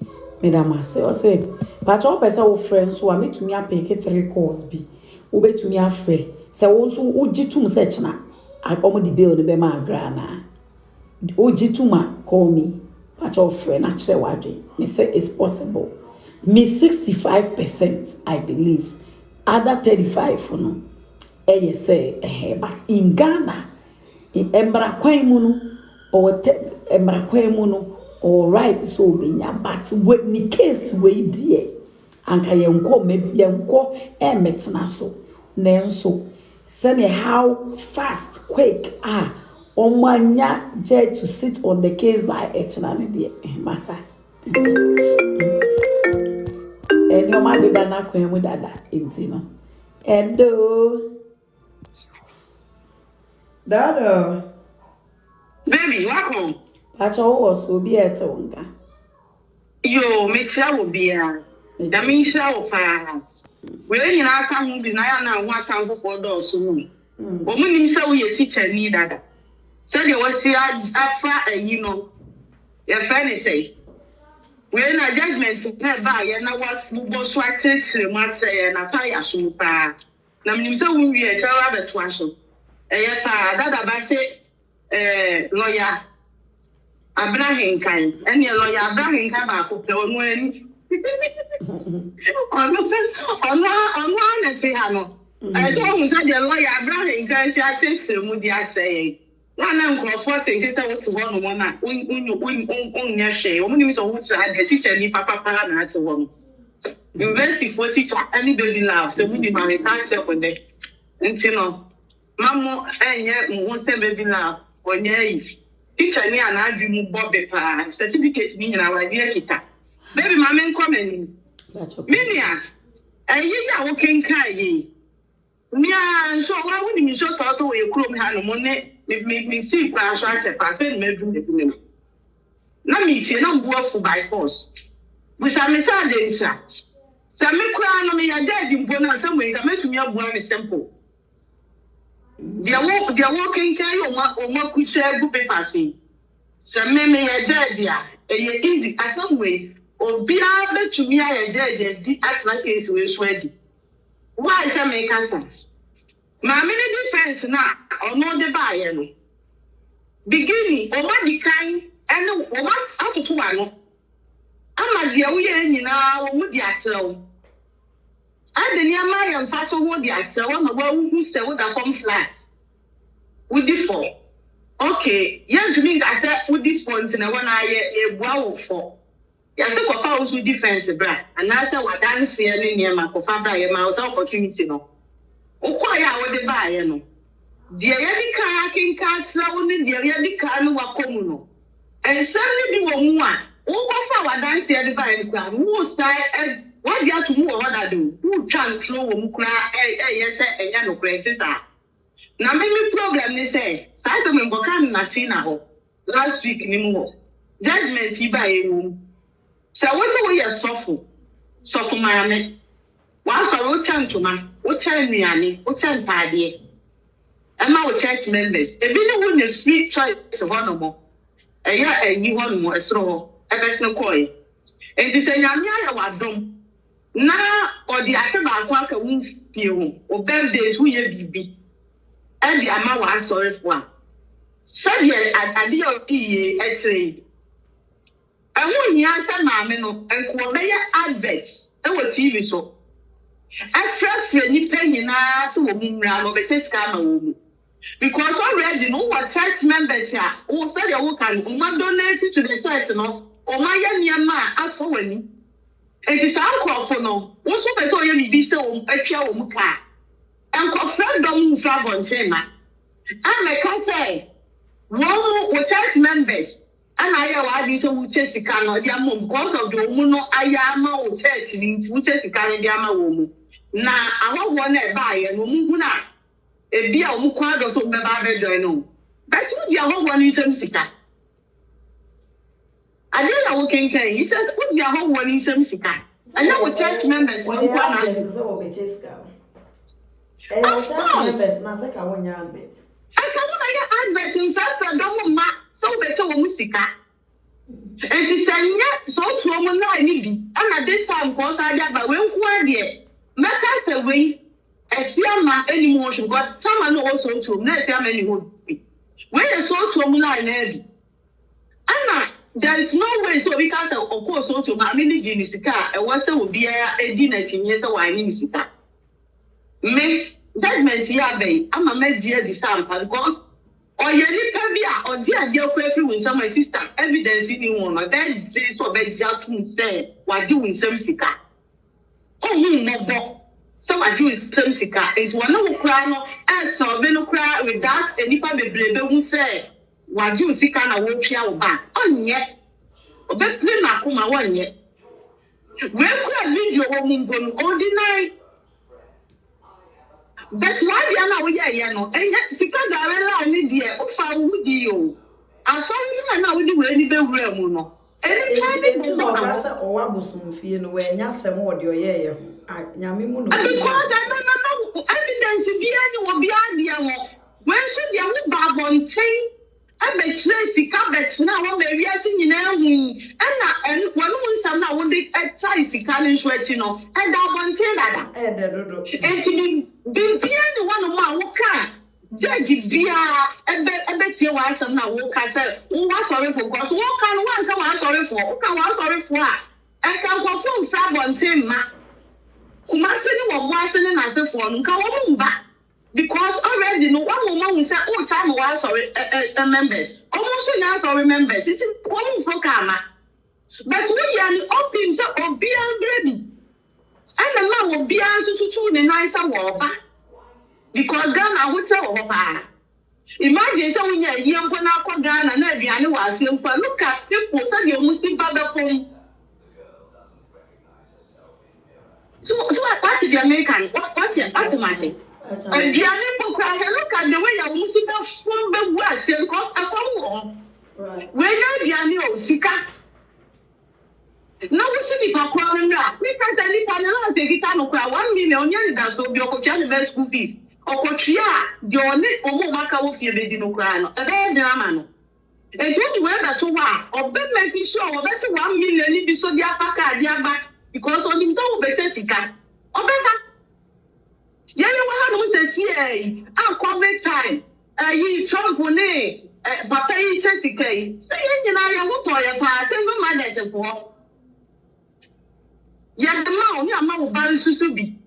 B: madam ase o se pacho pesa wo friends wo metumi apeke 3 calls bi wo betumi afre se wo so ujitum se china akomo di bill ne be ma Agradaa ujituma call me pacho friend na chere wadwe me say it's possible me 65% I believe other 35 no say but in Ghana in embra kwaimu no or embra kwaimu no or right so benya but when the case we die anka yenko maybe yenko metna so nenso say how fast quick omanya judge to sit on the case by echnane de masa your man did na kwemu dada intino edo dada
G: baby welcome
B: pacho was obi etewonga
G: yo me tia wo bia da me tia wo pa we nyina aka hu bi na ya na hu aka hu for do so mu o mu nim se wo ye teacher ni dada said you was here after you know your friend say we na judgment na ba ya na what bo so accent mat say na pa ya so pa na nim se wo wie chara beto aso ya pa dada ba say lawyer Abraham kind and your lawyer Abraham kind ba ko pe onu ani on na say no I saw who said the lawyer Abraham kind say accent mu di say one uncroforting this is what one woman unya share omuni so who to had the teacher ni papa na to one university for teacher any Babyluv so we dey my tax for there ntino mamo enye mo se Babyluv onye yi teacher ni ana adwi mu bobe pa certificate ni nyina wa dia kita baby mama nko mani minia ayi ya wo kenka yi Nia, so why wouldn't you show thought away chrome hand money if me see crash right a perfect bedroom the women? Let me say, no work by force. With a message, some crown on me a dead in Bona some ways. I met me up one is simple. They are walking carry or what could share good papers. Some men may a dead here, easy as some way, or be able to me a dead at my case will sweaty. Why can make us? My many defense now, or no the buyer. Beginning, or what the kind, and what out of one. I'm a dear, we ain't now with the axle. And the near my and part of what the axle, one of one who said what I come flats. With the four. Okay, yeah, to me, I said with this point, and I want a wow for. Yes, a house with defense, bra, and I said what dance here near my father, a mouse opportunity. No, oh, quite out the buyer. No, the Yadi car can only the Yadi car no communo. And suddenly be one. Oh, what dance here the buyer ground, who side and what you have to move what I do, who chance slow, who cry, yes, and yellow places are. Now, maybe problem they say, size of Mbokan Natina last week anymore. Judgment he by a room. So what's the way you're suffer my ame? Whilst I wrote to man, what time me, Annie, what time party? And my church members, if you know when the free choice of one more, a year and you want more, a straw, a person coin. And it's a yamia drum. Now, or the Akaba Quaka won't feel, or birthdays who ye be. And the Ama was sorry for one. Subject at the OPA X-ray. I want you answer Mamma and Quabaya adverts. And what TV so? I felt for any penny now to a woman of a scam. Because already know what church members here, or say your work and donated to the church, no, or my young man as for when. And it's our call for no. What's what I saw you be so a chair or car. And confirm don't move on Tema. And I can say, one church members. And I have this who chase the car, not Yamum, because of the woman, I am a church, which is the car in Yama woman. Now, I want one buy and Mumuna. A dear Muquad or so, never join. That's what your one is in Sika. I didn't know what can say. He says, what your home one is in Sika. I know what church members want one. Of course. I can't advert in fact, I don't want so better musica. And she said, yeah, so to woman, I need be. And at this time, because I got my way, who dear. Make us away. I see a man any motion, but someone also to next how many would be. When it's all to a woman, Anna, there is no way so because of course, also my mini Genisika, and what's will be a dinner in years of wine in Sika. Make judgments here, babe. I'm a major disciple because. Or you need to or dear question with some my sister, evidence in one, or then this or bed to say, what you with some sicker. Oh, no, so what you is some sicker is one of the crown, and so no cry with that, and if I be brave, who say, what you sick and I won't share back. Oh, yet, but we're not come one yet. Where could I video woman going all the night? That's why they are now here, no. And yet, Sika Darella, and India, or found with you. I'm sorry, now we do anything real, no. Any time, or one was some fear, where Yasa more, your yeah, Yamimu. Because I don't know evidence to be any will be idea. Where should you have on chain? I bet Sika bets now, maybe I sing in Elwin. And one was some now when they try Sika and Sweatino, and I want to say that. And she been behind one of my worker. Judge Bia, and bet you was some now worker said, who was sorry for God, what can one come out sorry for? Who can one sorry for? And can perform Fab on Tema. Who must say what was in another phone, come on back. Because already no one woman will say, oh, time was sorry, members. Almost now sorry members. It's one for Kama. But we are open so or be ready. And the man will be answered to the nicer water. Because Ghana would say, oh, imagine so when you're young when I call Ghana and every annual simple. Look at the person you must see Baba phone. So what is the American? What's your massive? And Gianni Pocra, look at the way I will sit down from the west and cause a phone.
B: Right.
G: Where Gianni Sika. No, what's in the Pacron? Because any panel has a guitar, 1 million yen that will be a coach best school fees. Or coachia, your net or more Macao of your baby no crown. A very drama. And you wear that to one, or Ben making sure that's 1 million if you saw the Apaka, because on his own Bethesda. Or better. Yeah, you says, yeah, I'll come time. You Trump will name, Papa, Jessica. Say, you know, I will toy a pass and go manager for. Yeah, the mount, your mouth balance to be.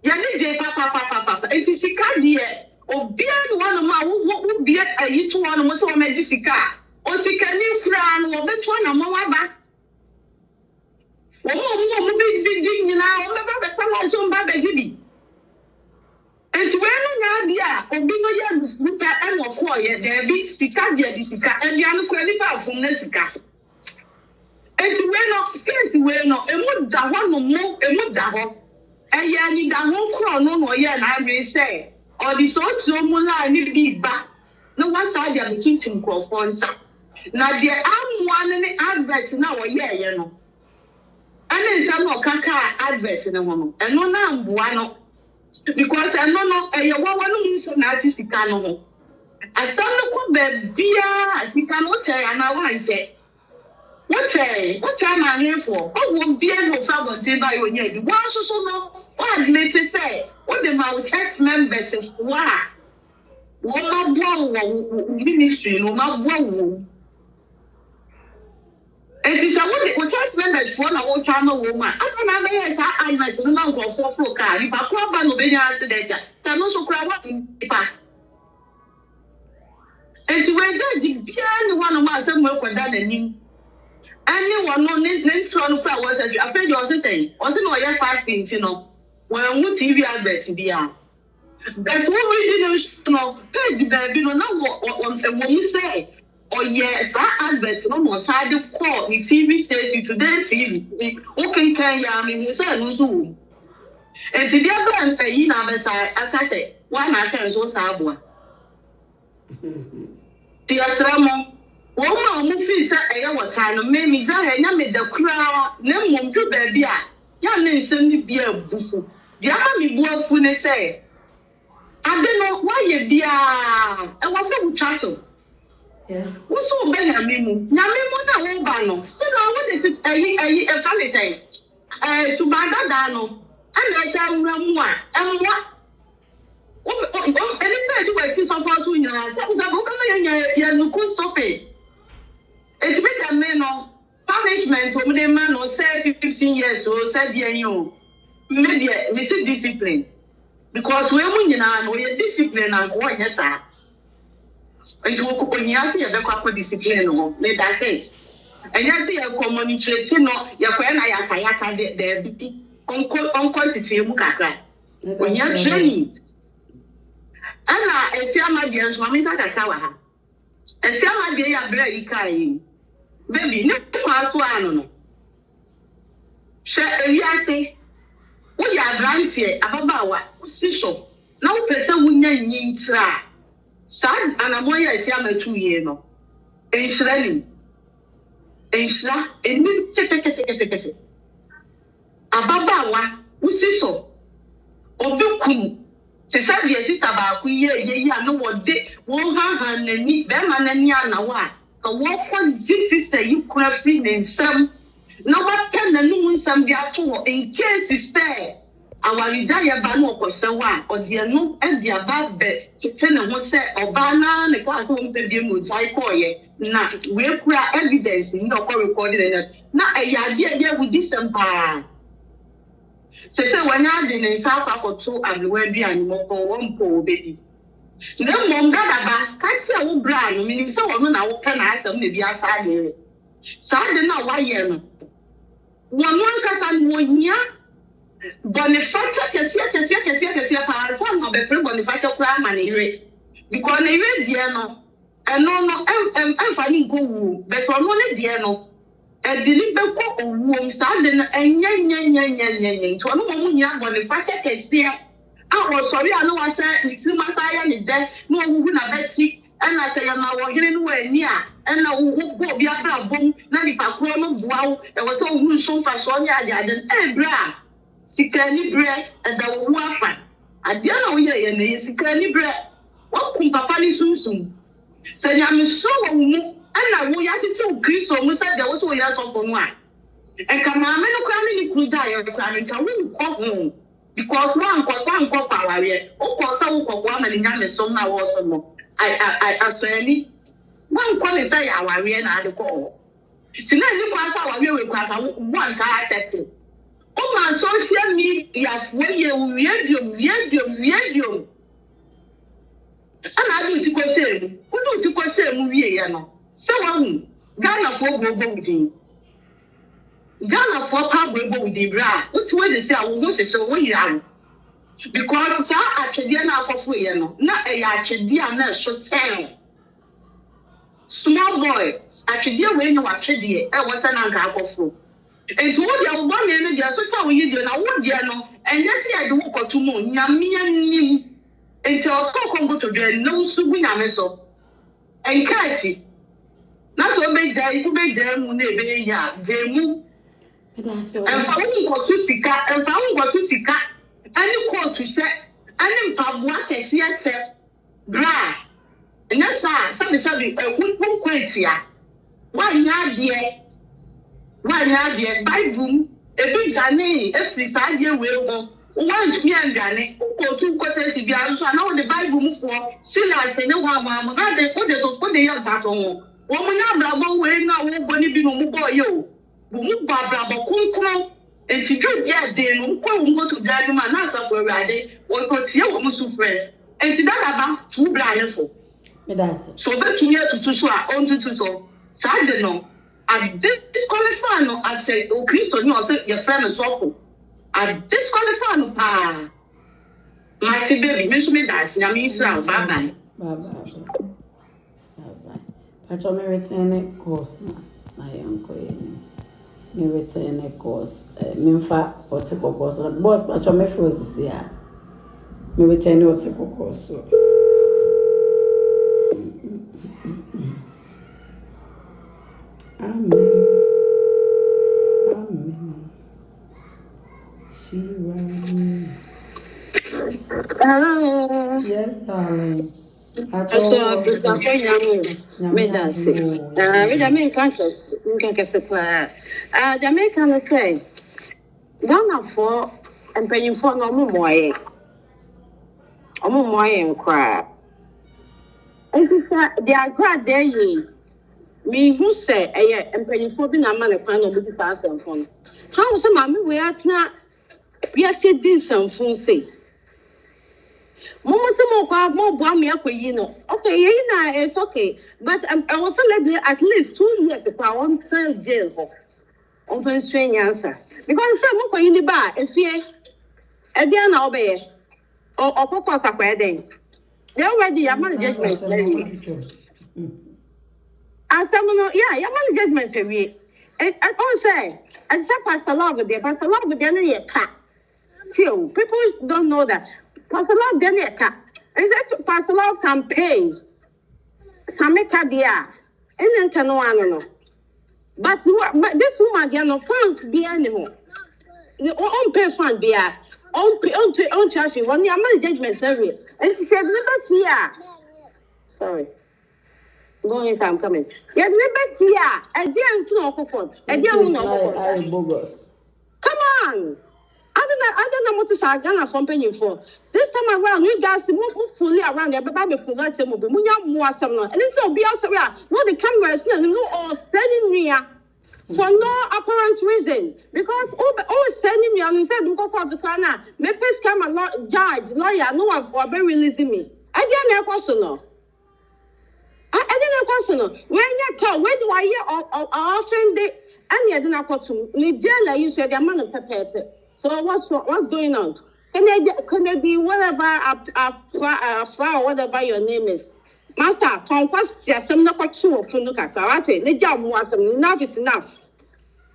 G: Yeah, papa, and Sika, dear, or be one of my what would be a hit one of my Jessica, or Sika, new friend, or bet one of my back. One more moving, you know, the summer soon by Baby. And when yeah, or be no young look at and of quiet, there be Sika, dear Sika, and the other qualified from Nessica. And when not, and what that one no more, and what that. And ya need that whole crown on or ya and I may say, or the sort of mula need be back. No one side of the teaching call for some. Now there are one in the adverts now, yeah, you know. And then some more caca adverts in a woman, and no now one because I know a woman is so nice to cano. I saw no beer as he cannot say, and I want to. What time I'm here for? Oh, won't be able to travel till by your head. Why so no? What did they say? What the Mount ex members of why? What my ministry, no matter what. And since I want the ex members for a old time woman, I don't know if I met the man for 4 car. If I crop on the accident, can also crowd in the park. And she went to one of my son work with that and him. Anyone no next one was afraid you also saying, wasn't no 5 things, you know, when TV adverts be out. That's what we didn't know. Page baby, no, what you say. Oh, yes, that adverts no more side of call the TV station today. TV, okay, can you? I mean, you said, no, and to the other and pay in our side, as I say, one I can so sabwa. The Asramo. Woman who feels a what time, maybe I made the crowd, no one to baby. Young and send me be a buffo. The army was when they say, I don't know why you dear. I was so chattel.
B: Yeah.
G: What's so bad? I mean, Yamimo, no, still, I wanted to a funny thing. Subada Dano, and I said, one, and what? Anybody do I see some part when you are? That was a local stop it. It's better men of punishment when the man was 15 years old, said, you media, it's a discipline. Because when you know, we are disciplined and going, yes, sir. And you walk on your discipline, let us say. And you see a community, you know, your Yaka, the unquantity mukaka. When you're training. Anna, I see my dear, Swami Kakawa. I see my dear, very kind. Baby, no pass one. Share a say, what you are branching about Sisho. Now, person will yin tra. Son, and a moya is young 2 years. It's running. It's not a new ticket. Ababawa, Usiso. Obukum. Se sabe a sister about ye, no one day, won't have any, them and any other one. A walk for this sister, you could have been in some. No one can know some the actual in case is there. Our desire bano or so one, or the no and the above bed to tell them what say or banana, the class home baby mood, I call ye. Now, we'll cry evidence in no recording. Now, a idea with this empire. So, when I did in South Africa, 2 and where be animal for 1 poor baby. No, Mom, Gadaba, can't say a brand, meaning so on our can ask them maybe outside here. So I don't know why you're one can 1 year. Boniface can see a parasol of the Boniface clan money. Because they read Diano. And no, I'm funny go, but for one Diano. A deliberate womb standing and yan. To a woman, Boniface can see. was sorry, I know I said, it's in my fire and death, no who na Betsy, and I say, I'm not anywhere near, and now who go be a boom, Nanny Pacono, wow, there was so good so far, Sonia, I didn't, bra, Sikani bread, and the waffle. I don't know, yeah, and he's Sikani bread. What come Papa soon? Say, I'm so, and I will have to Chris or Musa, there was a year of one. And come on, no cramming in Kuzai, and I wouldn't call home. Because one call power yet. Oh, cause I will call one and young so now also more. I swear, one call is say our real and the call. So now you pass our real one car taxi. Oh, my social media, when you radio. And I do to go say, who do to go say movie, so Ghana for go with him. Ghana for power go with the bra. Which way they say I will so when you are. Because I actually not for free, not a actually not so tell. Small boy, actually when you watch it, I was an uncle for. And to what you want in the so how you do now, what you know, and just see I do walk to moon, Yami until I go to the no Subuyameso. And catch it. That's what makes them when they move. And found got to Sika, and found got to Sika, and you call to set, and then Pabwa can see us, bra. And that's why some is a good quality. Why not dear? Why not dear? Bible, a big Danny, if we side here will go. Once me and Danny, who go to quarters if you are so now the Bible for, still I say no one, not the orders of put the young battle. Woman, I'm way now, won't be no more you. Barbara, and she drew the day, no one go to drive him and answer for Rade, or go to your almost friend. And she done about 2 blind for. So that's near to show our own to so. Sad no. I disqualify no, I said, oh, Christo, no, I said, your friend is awful. I disqualify no, my baby, Miss Midas, Yamisra, bye bye.
B: But I'm returning course now. I am going. Me return a course. Minfa or take a course. Boss, but I'm frozen here. Me return or take a course. Amen. Amen. She ran.
G: Hello.
B: Yes, darling.
G: So, Jamaican say, Ghana for and paying for no more. And cry. And they are glad there ye. Me who say, and paying for being a man of kind of this ass and phone. How some mammy we are not? We are said this and phone say. Mama some more bomb up you know. Okay, it's okay. But I was at least 2 years if I want to jail. Open strange answer. Because some more in the bar, if you again obey or pop up wedding. They already have money judgment. And some yeah, you have judgment for me. And I say, I said Pastor Love there, Pastor Love with the cat. People don't know that. Pastor Love then a cat. And that Pastor Love campaign. Some cadia. And then can no. But this woman, they are no funds be anymore. The own pay fund be on charging 1 year money judgment every. And she said, never fear. Sorry. Go inside, I'm coming. You never fear. And dear to no comfort. And dear no
B: bogus.
G: Come on. I don't know what to say. Ghana from paying for. This time around, you guys move fully around there, but I forgot to move. We have more some. And it's all be also no the cameras, no all sending me for no apparent reason. Because all sending me and said, go for the corner. Me pay scam a judge, lawyer, no one for be releasing me. I didn't have question. I didn't have question. When you call, when do I hear often they and you didn't have to Nigeria, you said your man of pepper. So what's going on? Can it be whatever a flower, whatever your name is? Master, some not quite sure for look at karate. The job was enough is enough.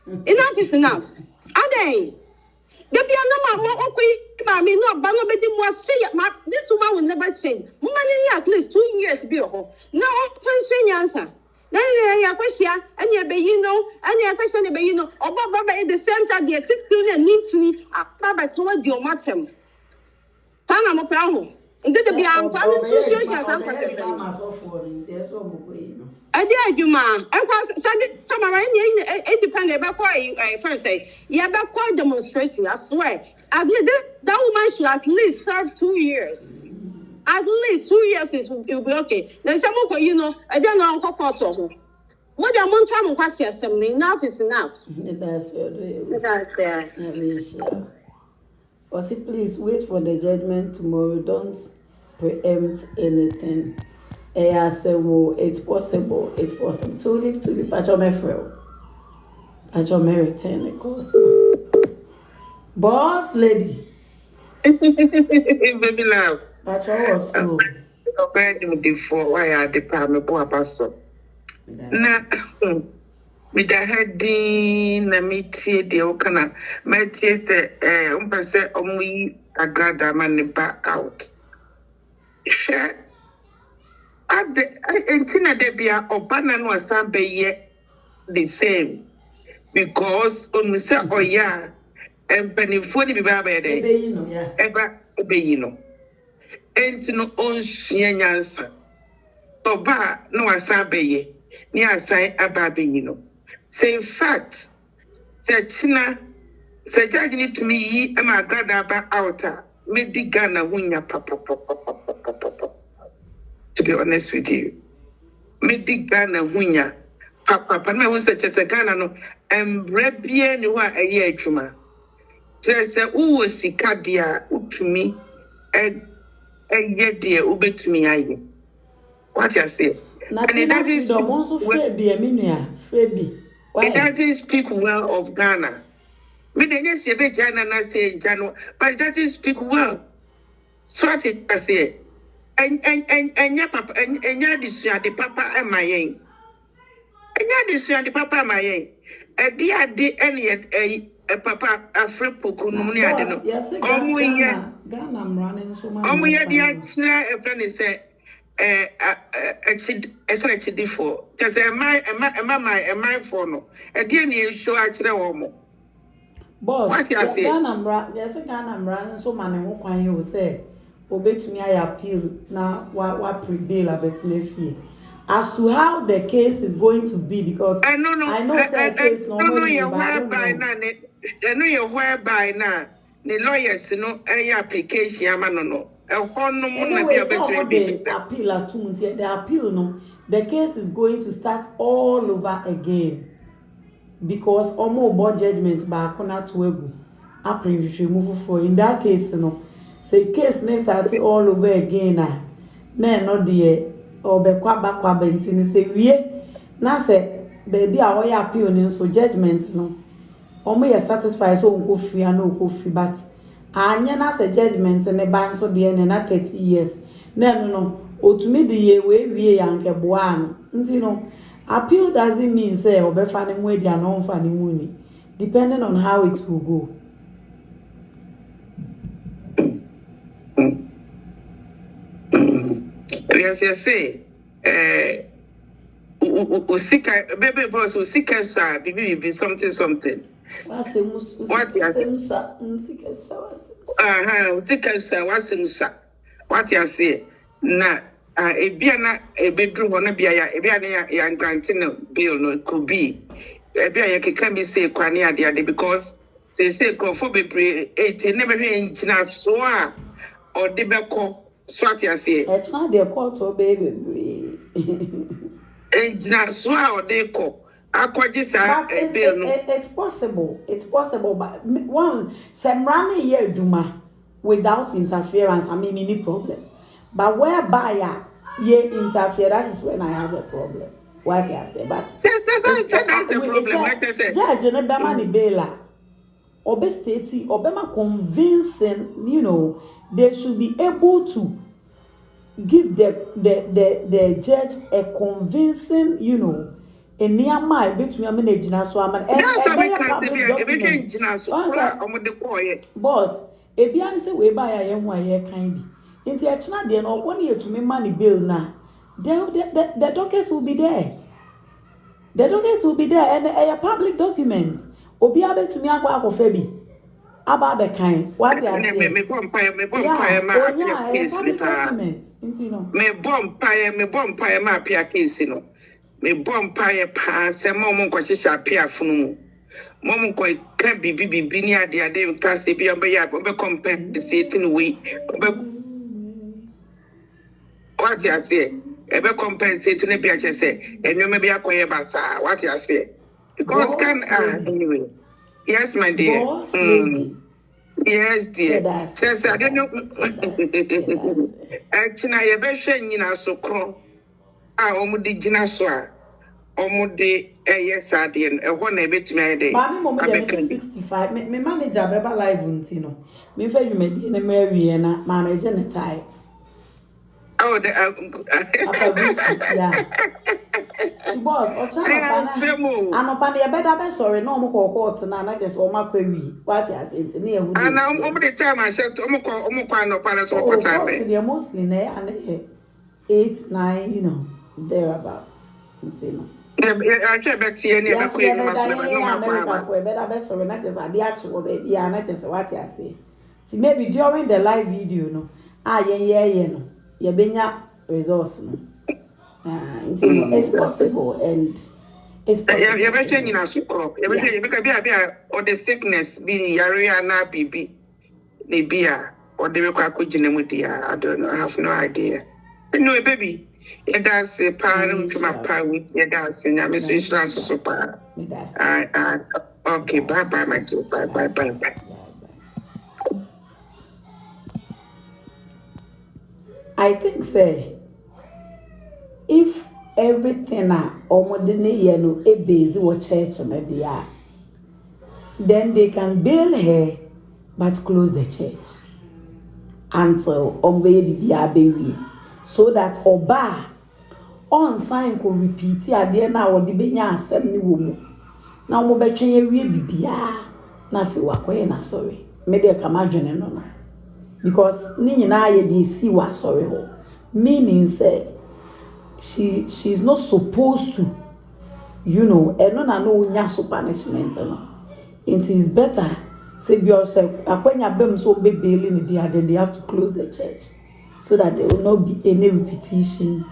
G: Enough is enough. Are they? There be a number more okay, mammy, no, but no betting was saying, this woman will never change. Money at least 2 years be a home. Now, I'm answer. Then you question, and you be and you question, or Baba at the same time, the 16 and need to need Baba toward your matem. Tana Mopao. And then be our planning to I did you, ma'am. I was Sunday, independent about I first say, yeah, about quite demonstration, I swear. I did that woman should at least serve 2 years. At least 2 years will be okay. There's someone, I don't know how to talk. What the amount of time was assembly, enough is enough.
B: That's Was it please wait for the judgment tomorrow? Don't preempt anything. It's possible. It's possible. To live Pacho Mefrel. Pacho Meritan, of course. Boss lady.
H: Babyluv.
B: Pacho was so.
H: Before why are the family poor person? Na with the heading na meetie the okana meetie the umpase omwi Agradaa man back out. Share at the entina debia obana no asambe ye the same because on say oya and penifo ni biba be dey eba obeyino entino onsua nyansa oba no asambe ye ni asai ababeyino. Say in fact, say China, say judge need to me ye am Agradaa ba outer, me di Ghana wunya papa. To be honest with you, me di Ghana wunya papa. Me who say Ghana no embrebie ni wa eye adwuma. Say uwo sika dia utumi eye dia ubetumi aye. What you say? And it doesn't speak well of Ghana. Me dey say be Ghana na say Jano, but it doesn't speak well. So what it say? Enya papa enya disua de papa amayen. Enya disua de papa amayen. Edi ade ene papa Afripoku no ni ade no. Omo ye
B: Ghana am running so much.
H: Omo ye dia chira e friend say actually for because am I for no a DNA show actually woman.
B: Boss,
H: what you say?
B: Ghana am running so man who can you say obey to me I appeal now what prevail about fear as to how the case is going to be because I know the case normally
H: I know you're whereby now the lawyers any application no.
B: Anyway, the appeal no, the case is going to start all over again because almost judgment back on that wegu move for in that case no say case next start all over again no the or be kwaba bentini say we na say baby a we appeal no so judgment no almost satisfied so go free and no go free but anya na say judgment ne ban so de na 30 years no otumi de ye we yanke boa no nti no appeal doesn't mean say obefa ne mu dia no mfa ne mu ni depending on how it will go.
H: Yes, say usika baby boss usika sa bibi something
B: what you
H: say na ebia na ebedru ho na bia ya granting bill no could be ebia ya keka bi say kwani ade because say crofo be pre 18 never engina so a or de beko so what you say
B: it's not the court or baby
H: engina so a or de ko
B: it's possible but one some running year juma without interference I mean any problem but whereby ye interfere that is when I have a problem what you say but
H: that's the problem like I said
B: judge no be man baila obe state obema convincing they should be able to give the judge a convincing Eniama between am na gina so am
H: boss
B: Ebian say we buy a young way kind be. Into a china de no one year to me money bill now. The docket will be there. The docket will be there and a public document. Obiabe to me aqua febi. About kind. What you say?
H: Me bomb pie,
B: Public documents.
H: Me bomb pie, ma appear case, you know. Me bomb pie pass, and mom was appear from Mom can be near the idea of Cassie be compensating way. What you say? Ever compensating a beer, say, and you may be a quiet bassa. What you say? Because anyway. Yes, my dear. Yes, dear. Says I don't know. Actually, I ever shame you now so crow. Omudi Jinaswa. Omude yes, I did. A one a bit made.
B: Mammy, 65. Me manager, Beba Live, Untino. Me fed you made in a Mariana, manager, and a tie.
H: Oh,
B: yeah. Boss, or I'm upon the better sorry, no more court, and I just all my query. What I said near. And
H: now, over the time I said, Omoquano Palace or what time?
B: They're mostly there and 8, 9, you know, thereabouts.
H: I can't bet see any other queen.
B: America for a better best or not just the actual baby, yeah, not just what I say. See, maybe during the live video, no. No. Yabenya resource, no. It's possible and it's possible.
H: You ever changing a super? You ever be or the sickness be Yariana BB, Libya, or the Wakujinamudia. I don't know, I have no idea. No, baby. You dance a pan to my pie with your dancing. I'm a Swiss dance super. Okay, bye, my dear. Bye.
B: I think, say, if everything no a busy or church then they can bail her but close the church until baby so that Oba on sign could repeat idea now or the benya assembly woman. Now mo between ye bibia na fi wakoye na sorry. Me dey come adwene no. Because ni nyina ye dey see wa sorry ho. Meaning say she's not supposed to, you know, and no nya so punishment no. It is better say be also akwanya bem so be bailing the then they have to close the church so that there will not be any repetition,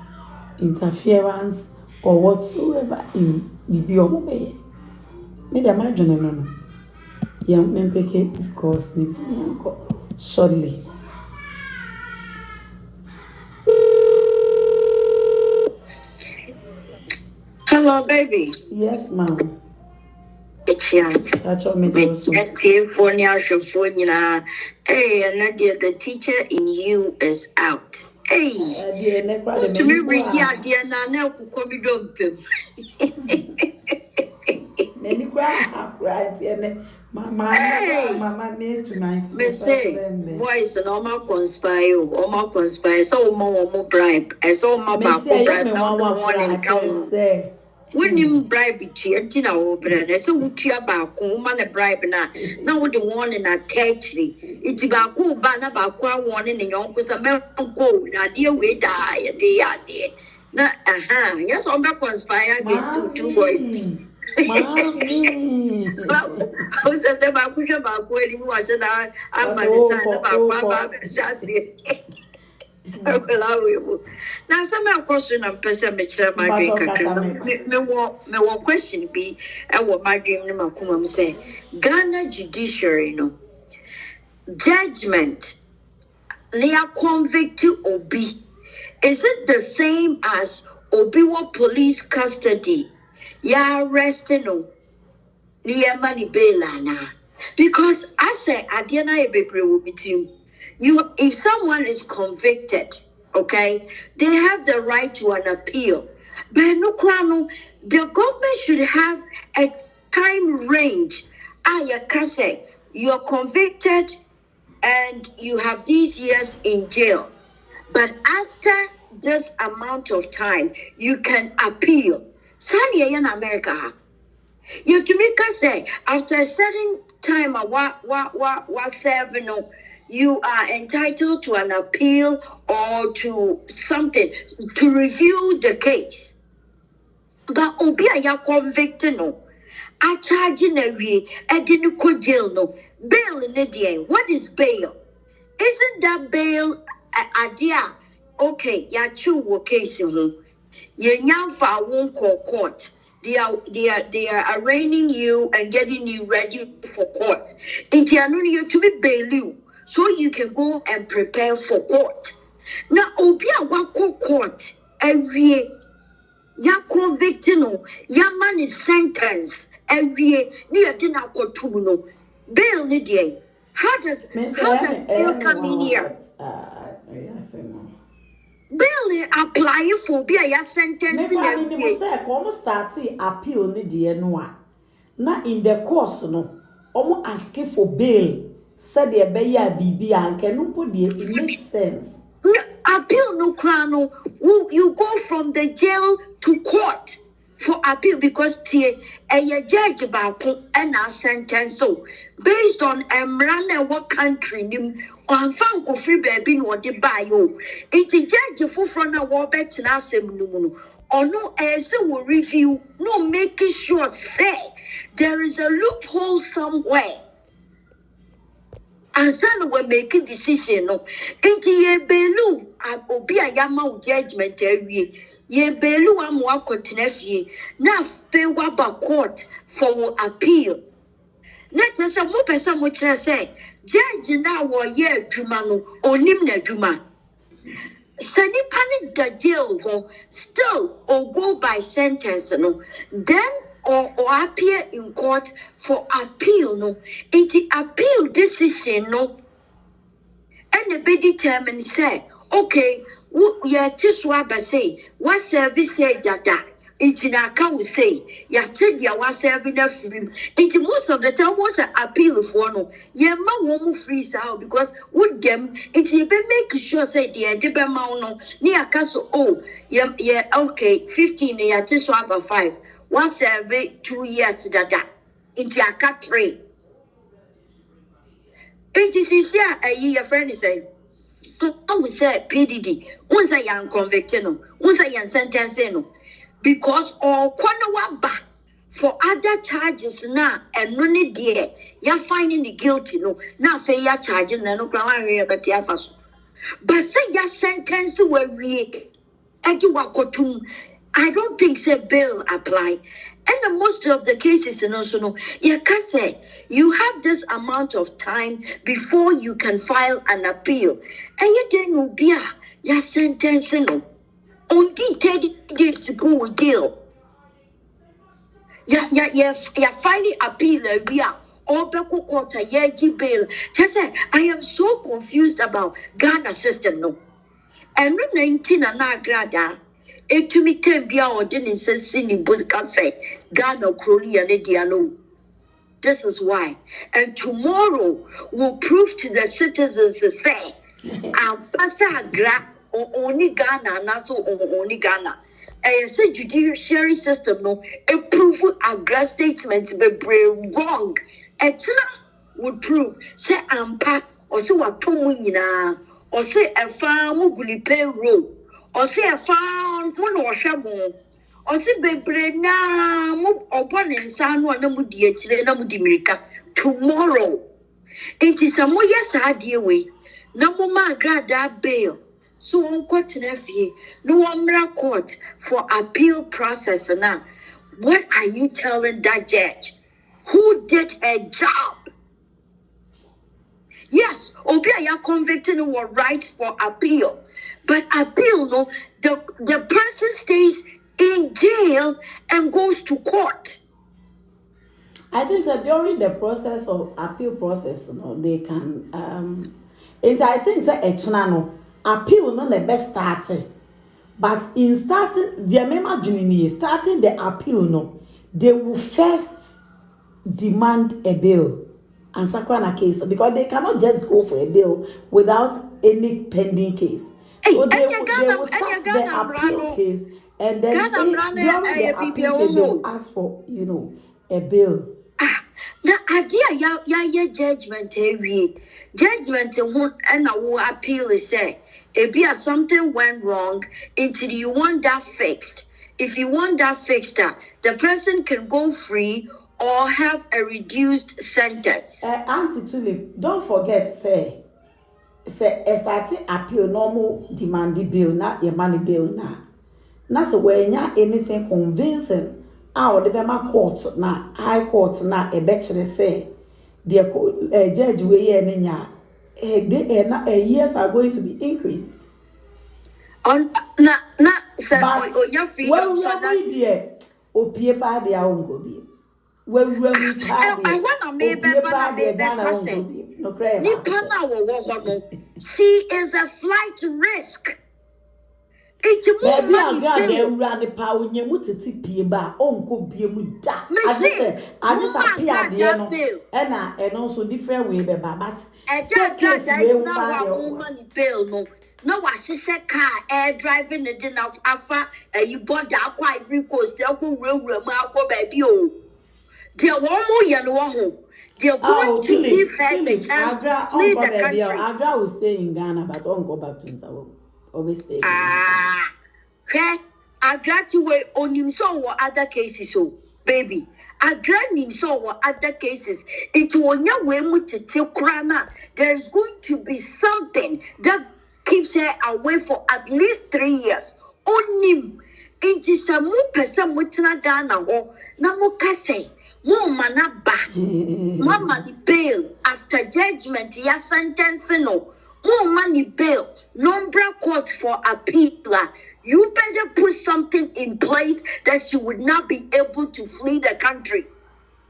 B: interference or whatsoever in the biomobile. Me dey imagine no. Yeah, me pick because ni shortly.
I: Hello, baby.
B: Yes, ma'am.
I: It's young.
B: That's what me do.
I: Hey, Nadia, the teacher in you is out. Hey, to me, read the idea now, Kukobi don't pay.
B: Mama,
I: me say, boys and all conspire, so more bribe, as all my bribe, not the one in town. When you bribe it here, Tina Obrana, so would you about woman a bribe now with the one in a territory. It's about cool banner about warning in your uncle's American gold, a dear way die a day are dead. Yes, I'm not conspire against two boys.
B: Mommy.
I: I was as if I push about wedding was I'm my son about Sassy. Now, some question and person make my drink. Me want question be and what my dream Makumam say. Ghana judiciary no judgment near convict Obi. Is it the same as Obiwa police custody? Ya arresting no near money bail na. Because I say I didn't will be team. If someone is convicted, okay, they have the right to an appeal. But no, the government should have a time range. You're convicted and you have these years in jail. But after this amount of time, you can appeal. Sanya in America. You to make us say after a certain time, what 7 no. you are entitled to an appeal or to something to review the case. But Obia ya convicted no. I charge in a way, I didn't go jail no. Bail in the day. What is bail? Isn't that bail idea? Okay, ya chew case in Yenyafa won't call court. They are arraigning you and getting you ready for court. You to be bail you so you can go and prepare for court. Now Obia wako court every ya convicted no, ya man is sentenced every near dinner court no. Bail ni day. How does bail come in here? Bail apply for be a sentence in
B: every say almost starting appeal ni die no na in the course no almost asking for bail said the be ya bibi anke no po die it makes sense.
I: Appeal no crano you go from the jail to court for appeal because a judge about and a sentence so based on emrana what country nim on fanko free baby no de buy you it judge for front na wo bet na asem no or no will review no making sure say there is a loophole somewhere. And son will make a decision. No, into ye Babyluv, obi a yama judgment every ye Babyluv am wa continue. Now pay waba court for appeal. Not just a more person which say, judge now or ye Jumano or Nimna Juma. Sani panic the jail ho still or go by sentence no. Then or appear in court for appeal no. In the appeal decision no. And the be determined say, okay, yeah, Tiswaba say, what service say that. Itinaka will say, ya said ya was serving a film. Into most of the time was an appeal for no. Ye ma woman freeze out because with them, it's be make sure say the deba mauno near castle. Oh, yeah, okay, 15 ya Tiswaba 5. Was survey 2 years that. Into a cut 3. It is here a year friend is saying. I would say PDD. Once I am convicted, once I am sentenced, because all corner back for other charges now and no need there. You're finding the guilty, no. Now say you're charging no ground but you but say your sentence were we and you are I don't think say bail apply. And most of the cases and also no, you can say you have this amount of time before you can file an appeal. And you didn't be your sentence no. Only 30 days to go with deal. Yeah, filing appeal we are all beko quarter yeji bail. Just say I am so confused about Ghana system no. And 19 and Agradaa. It to me can be our dinner says Sini Buska say Ghana Crowley and Diano. This is why. And tomorrow we'll prove to the citizens to say Agradaa or only Ghana, not so only Ghana. I said judiciary system no approve Agradaa statement to be wrong. Etna would prove say ampa or say what tomuna or say a farm muguli payroll. Or say a found one or shabo, or say baby na move upon in San Juan Namudi, Namudimirica tomorrow. It is a more yes idea way. No more Agradaa bail. So on court no umra court for appeal process now. What are you telling that judge? Who did a job? Yes, Obia convicted were right for appeal. But appeal, no, the person stays in jail and goes to court.
B: I think that during the process of appeal process, they can I think that no appeal no the best starting. But in starting the mema starting the appeal, no, they will first demand a bail and second a case because they cannot just go for a bail without any pending case. So they will start the appeal case and then during the appeal case, they will ask for, a bail.
I: Na idea ya judgment judgment who and I appeal is say if something went wrong until you want that fixed. If you want that fixed, the person can go free or have a reduced sentence.
B: Auntie Tulip, don't forget say starting appeal normal demand bill na your money bill na so when ya anything convincing the Bema court na high court na a bechere say the judge we years are going to be increased.
I: On sir, your freedom so that
B: opie pa de a ongo bi we pa de opie pa de Ghana ongo bi no cry
I: she is a flight risk. It's more money.
B: Ewura ne pa onye mu tete pie ba onko bie mu da. Ade sa pia de no e na eno so different way be ba but say case we wu ba de
I: money bill no. No wahyehyɛ car air driving the din of afa you bought the aqua Ivory Coast they go wura ma akɔ baby o. They won mo ye no ho. They are going to give her the chance to flee the country.
B: Agra will stay in Ghana but won't go back to Nsawo. Always stay.
I: Okay. Agra to way on him so other cases so baby. Agra nim so other cases. It won ya way mu tete krana. There's going to be something that keeps her away for at least 3 years. On him. It is a mu person mutina Ghana ho. Na mo kase. Mo manaba. Mama ni bail after judgment ya sentence no. Mo money bail. Nombra court for appeal. You better put something in place that she would not be able to flee the country.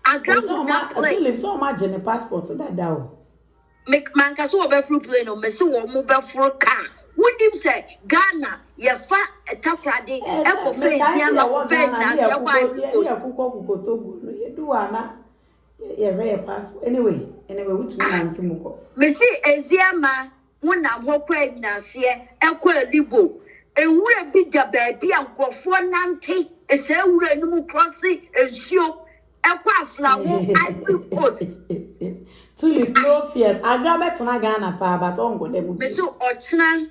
I: Agra would not play.
B: Until if so much in a passport to that down.
I: Make man can so be free plane no me so mo be for car. Wouldn't say Ghana ye fa etakrade e ko fe dia ma fe na se
B: kwa do ana ye very passport anyway which me na ntimuko
I: me see eziama wonam ho kwa nyinase e kwa libo ewura bi da baabi ankofo nante ese ewura ni mu crossing ensuo e kwa flawo Ivory Coast
B: Tulip no fears Agra betena Ghana pa but ongo dem
I: me so ochina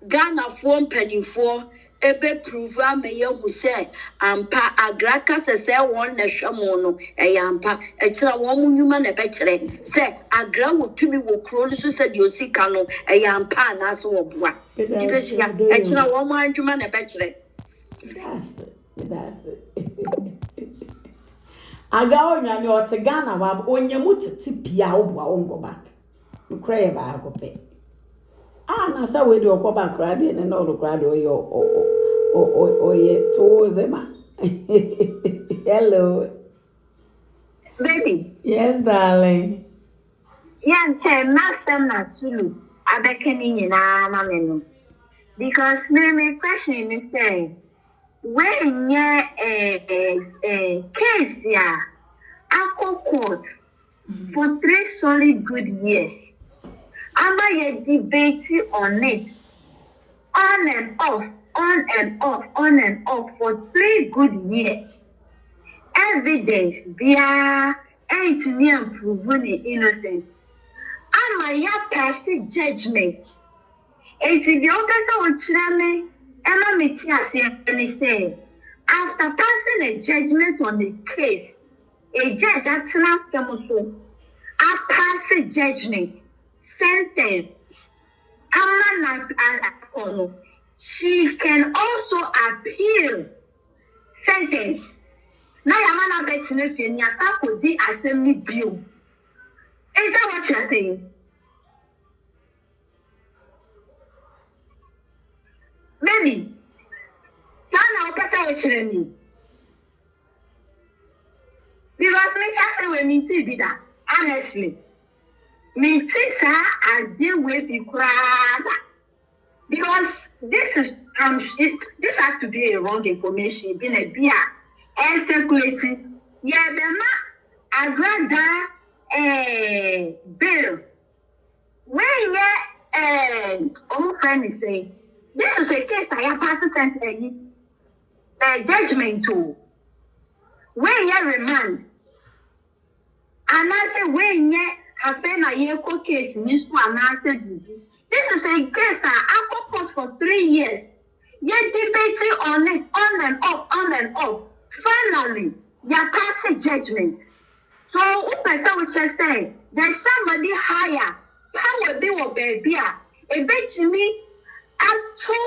I: Ghana for mpanifo ebe prove ameye hu say ampa Agra ka se won na hwemo no ampa e kira won munwuma na be kire say Agra wotumi wo kro no so se de osika no ampa na so wo boa dibesia e kira won manwuma na be kire
B: that's Agra onwa ni o te Ghana wa onyamu tete pia wo boa ongo back no cry ba agope na sa we do okoba krade ne no krade oye tozema. Hello
J: baby.
B: Yes darling.
J: Yan say masem na tulu abekeni nyina ma me no because me question is say when a case ya ako court for 3 solid good years. Aba ye debate on it on and off for 3 good years. Evidence via ain't near proven innocence. Ama ya pass judgment. It's the officer on Chile, Emma Mitias say after passing a judgment on the case, a judge at Samuso pass a judgment. Sentence. She can also appeal sentence. Now I'm not betting if you are the assembly bill. Is that what you are saying? Maybe. Now I'm because me when me be that honestly. Me tisa I deal with the crowd because this this has to be a wrong information. Been a beer and circulating. Yeah, the ma Agradaa bill. When friend is saying this is a case I have passed judgment to. When you remand Anase when ye Afena Yeko case needs to Anase. This is a case I court for 3 years. Yet debating on it, on and off, on and off. Finally, you pass a judgment. So, what person which I say, there's somebody higher. How will be what baby? A bit to me, up to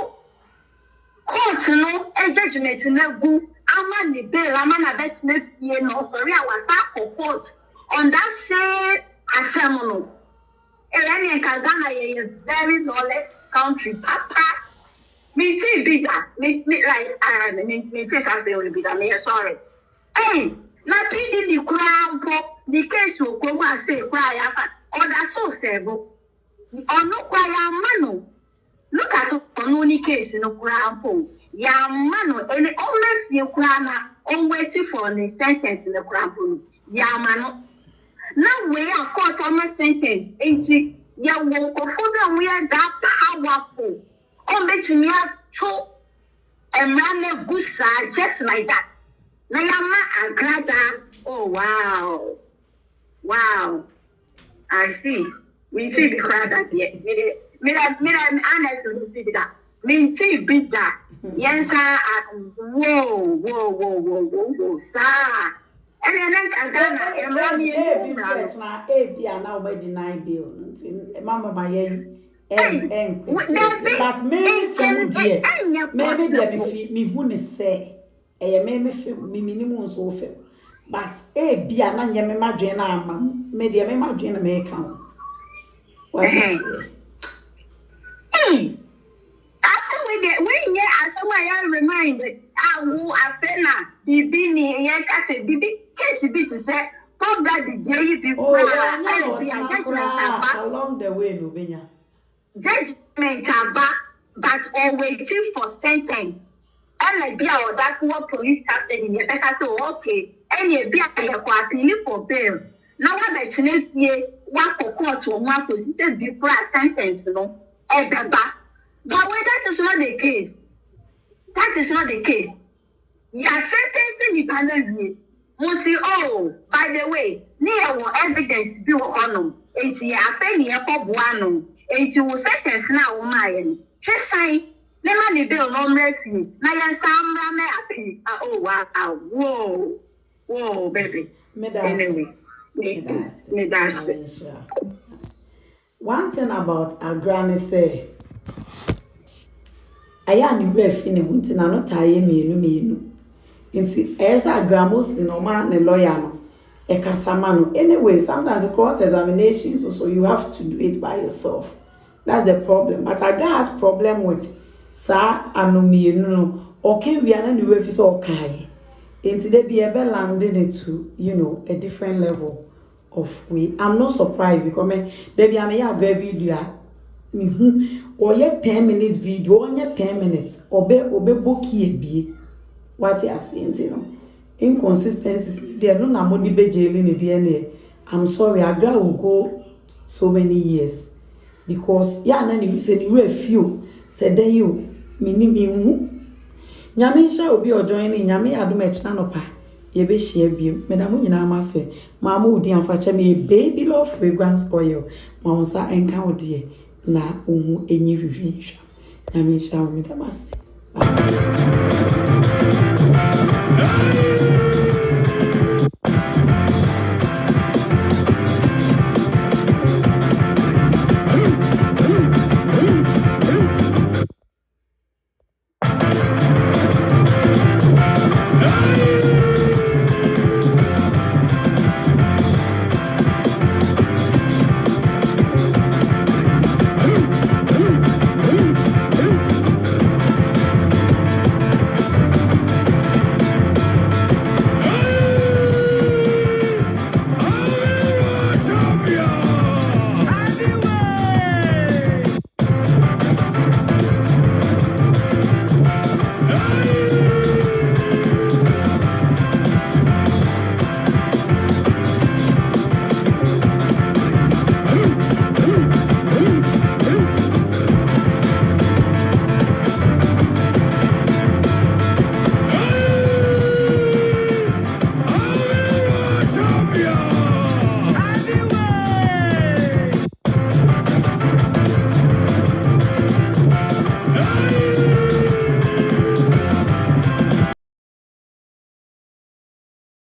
J: court, no, a judgment in a book. I'm on the bill, I'm on a bet, you know, sorry, I was up for court on that same assembly. Ghana is a very lawless country, Papa. Me too, bigger. Me like me say something will be done. Sorry. Hey, na pidi the crown for the case will come and say cry after. Oh, that's so several. Oh no, cry mano. Look at the case in the crown for ya mano. And always you crown on waiting for the sentence in the crown for ya mano. Now we are caught on my sentence. Ain't it? Ya won't go for we are that powerful. Oh, make me up to a man good side just like that. Now, Agradaa. Oh, wow. Wow. I see. We see the crowd at the end. Me honest with you that. Me see big that. Yes, sir. Whoa, sir. And then Agradaa, and mommy,
B: now we deny bill. Mama, my but maybe from dear, maybe me who say, maybe me minimum so fair. But be an anya me madrina, maybe a me madrina may count. What is it?
J: After we get when ye are somewhere reminded, I will Afena, Bibini, Yankase, Bibi, can't be to say, Bob that the day before
B: along the way, Nubina.
J: Judgment about but or waiting for sentence. And like be our that what police custody in the so okay. And you be a appeal for bail. Now what the next year, one for court or one for system before a sentence, no, ever back. But when that is not the case, that is not the case. Your sentence independently. You see, oh, by the way, near evidence be on it's your penny up one. And you will sentence now, my just say, the money bill no mercy. Now, I'm happy. Oh, wow. Whoa, baby. Anyway,
B: one thing about our granny say, I am refined until not tie me. Inti esa gramos no man ne lawyer no e kasamano. Anyway, sometimes you cross examinations, so you have to do it by yourself. That's the problem. But Agradaa has problem with sa anomi no okay we are na we fi so okay. Inti they be able landing it to, a different level of way. I'm not surprised because they be am ya Agradaa video or ye 10 minutes video or ye 10 minutes obe boki ebie. What you are saying, Inconsistencies. They are not a be jailing in DNA. I'm sorry, Agradaa will go so many years because then you say you a few said then you minimum. Nyamisha will be or joining Yami Adumech Nanopa. Ye be share beam, Madame Yinama say, Mamma would fetch me a Babyluv fragrance oil, Monsa and cow dear, na any revenge. Nyamisha, Madame say.